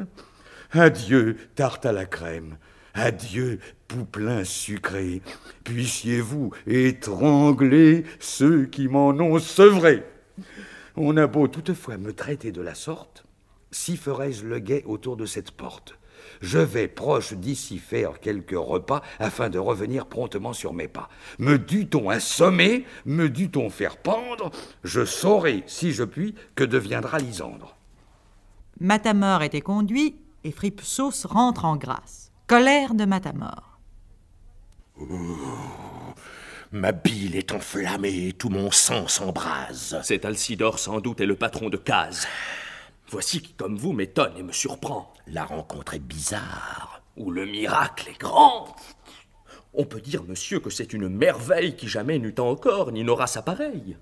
Adieu, tarte à la crème, adieu, poupelin sucré, puissiez-vous étrangler ceux qui m'en ont sevré. On a beau toutefois me traiter de la sorte, si ferais-je le guet autour de cette porte. Je vais proche d'ici faire quelques repas afin de revenir promptement sur mes pas. Me dut-on assommer, me dut-on faire pendre, je saurai, si je puis, que deviendra Lysandre. Matamor était conduit et Fripsos rentre en grâce. Colère de Matamor. Ma bile est enflammée, tout mon sang s'embrase. Cet Alcidor sans doute est le patron de Case. Voici qui, comme vous, m'étonne et me surprend. La rencontre est bizarre. Ou le miracle est grand. On peut dire, monsieur, que c'est une merveille qui jamais n'eut encore ni n'aura sa pareille.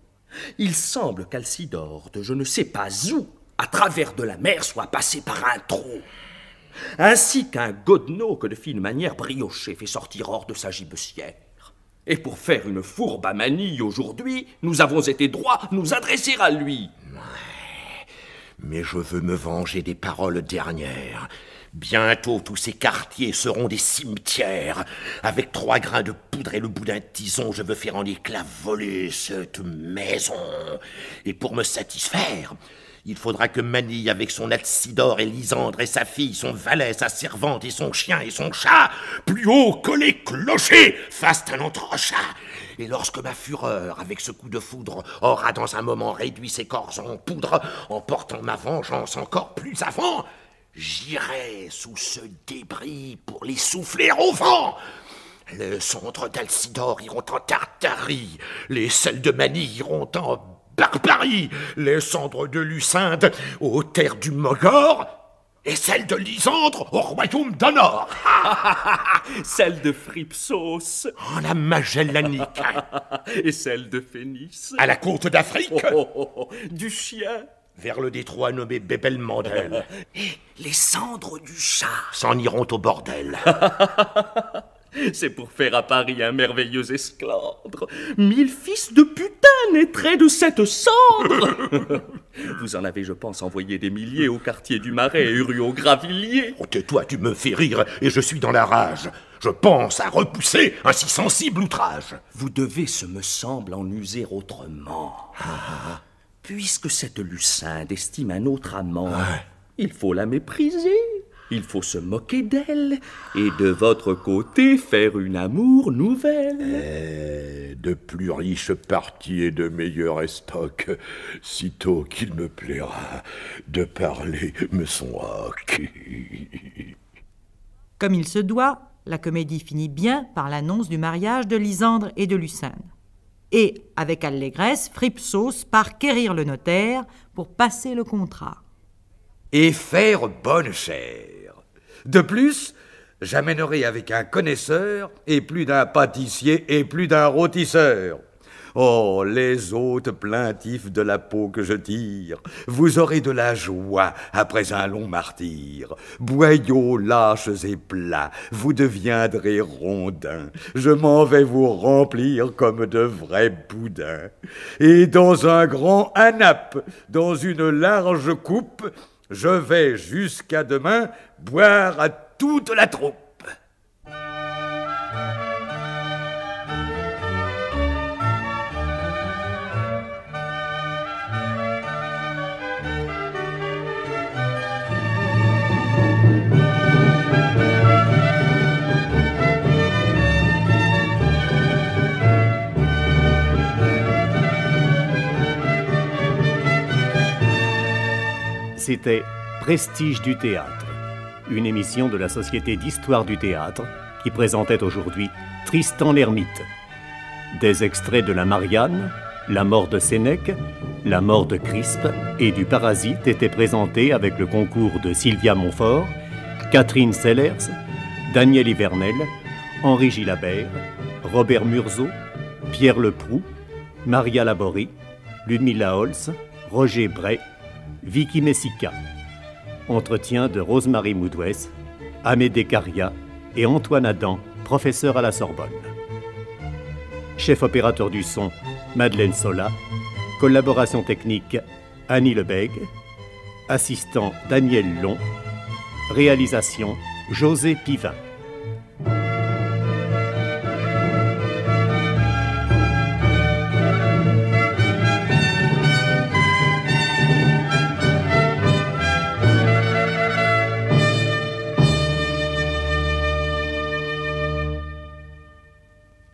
Il semble qu'Alcidor, de je ne sais pas où, à travers de la mer, soit passé par un trou. Ainsi qu'un godneau que de fine manière brioché fait sortir hors de sa gibecière. Et pour faire une fourbe à Manille aujourd'hui, nous avons été droits nous adresser à lui. Mais je veux me venger des paroles dernières. Bientôt, tous ces quartiers seront des cimetières. Avec 3 grains de poudre et le bout d'un tison, je veux faire en éclats voler cette maison. Et pour me satisfaire, il faudra que Manille, avec son Alcidor et Lysandre et sa fille, son valet, sa servante et son chien et son chat, plus haut que les clochers, fassent un entrechat. Et lorsque ma fureur, avec ce coup de foudre, aura dans un moment réduit ses corps en poudre, en portant ma vengeance encore plus avant, j'irai sous ce débris pour les souffler au vent. Les cendres d'Alcidor iront en Tartarie, les sels de Manille iront en Barbarie, les cendres de Lucinde aux terres du Mogor, et celles de Lysandre au royaume d'Honor. Celle de Fripsos en la Magellanique. Et celle de Phénice à la côte d'Afrique. Du chien vers le détroit nommé Bébel-Mandel. Et les cendres du chat s'en iront au bordel. C'est pour faire à Paris un merveilleux esclandre. 1000 fils de putain naîtraient de cette cendre. Vous en avez, je pense, envoyé des milliers au quartier du Marais et rue aux Gravilliers. Oh, tais-toi, tu me fais rire et je suis dans la rage. Je pense à repousser un si sensible outrage. Vous devez, ce me semble, en user autrement. Puisque cette Lucinde estime un autre amant, il faut la mépriser. Il faut se moquer d'elle et de votre côté faire une amour nouvelle. De plus riches parties et de meilleurs estocs, sitôt qu'il me plaira de parler me sont acquis. Comme il se doit, la comédie finit bien par l'annonce du mariage de Lysandre et de Lucinde. Et, avec allégresse, Fripsos part quérir le notaire pour passer le contrat. Et faire bonne chère. De plus, j'amènerai avec un connaisseur, et plus d'un pâtissier, et plus d'un rôtisseur. Oh, les hôtes plaintifs de la peau que je tire, vous aurez de la joie après un long martyre. Boyaux lâches et plats, vous deviendrez rondins. Je m'en vais vous remplir comme de vrais boudins. Et dans un grand hanap, dans une large coupe, je vais jusqu'à demain boire à toute la troupe. C'était Prestige du théâtre, une émission de la Société d'histoire du théâtre qui présentait aujourd'hui Tristan l'Hermite. Des extraits de La Marianne, La mort de Sénèque, La mort de Crispe et du Parasite étaient présentés avec le concours de Sylvia Montfort, Catherine Sellers, Daniel Ivernel, Henri Gilabert, Robert Murzeau, Pierre Leproux, Maria Laborie, Ludmilla Holz, Roger Bray, Vicky Messica. Entretien de Rosemary Moudouès, Amédée Caria et Antoine Adam, professeur à la Sorbonne. Chef opérateur du son, Madeleine Sola. Collaboration technique, Annie Lebègue. Assistant, Daniel Long. Réalisation, José Pivin.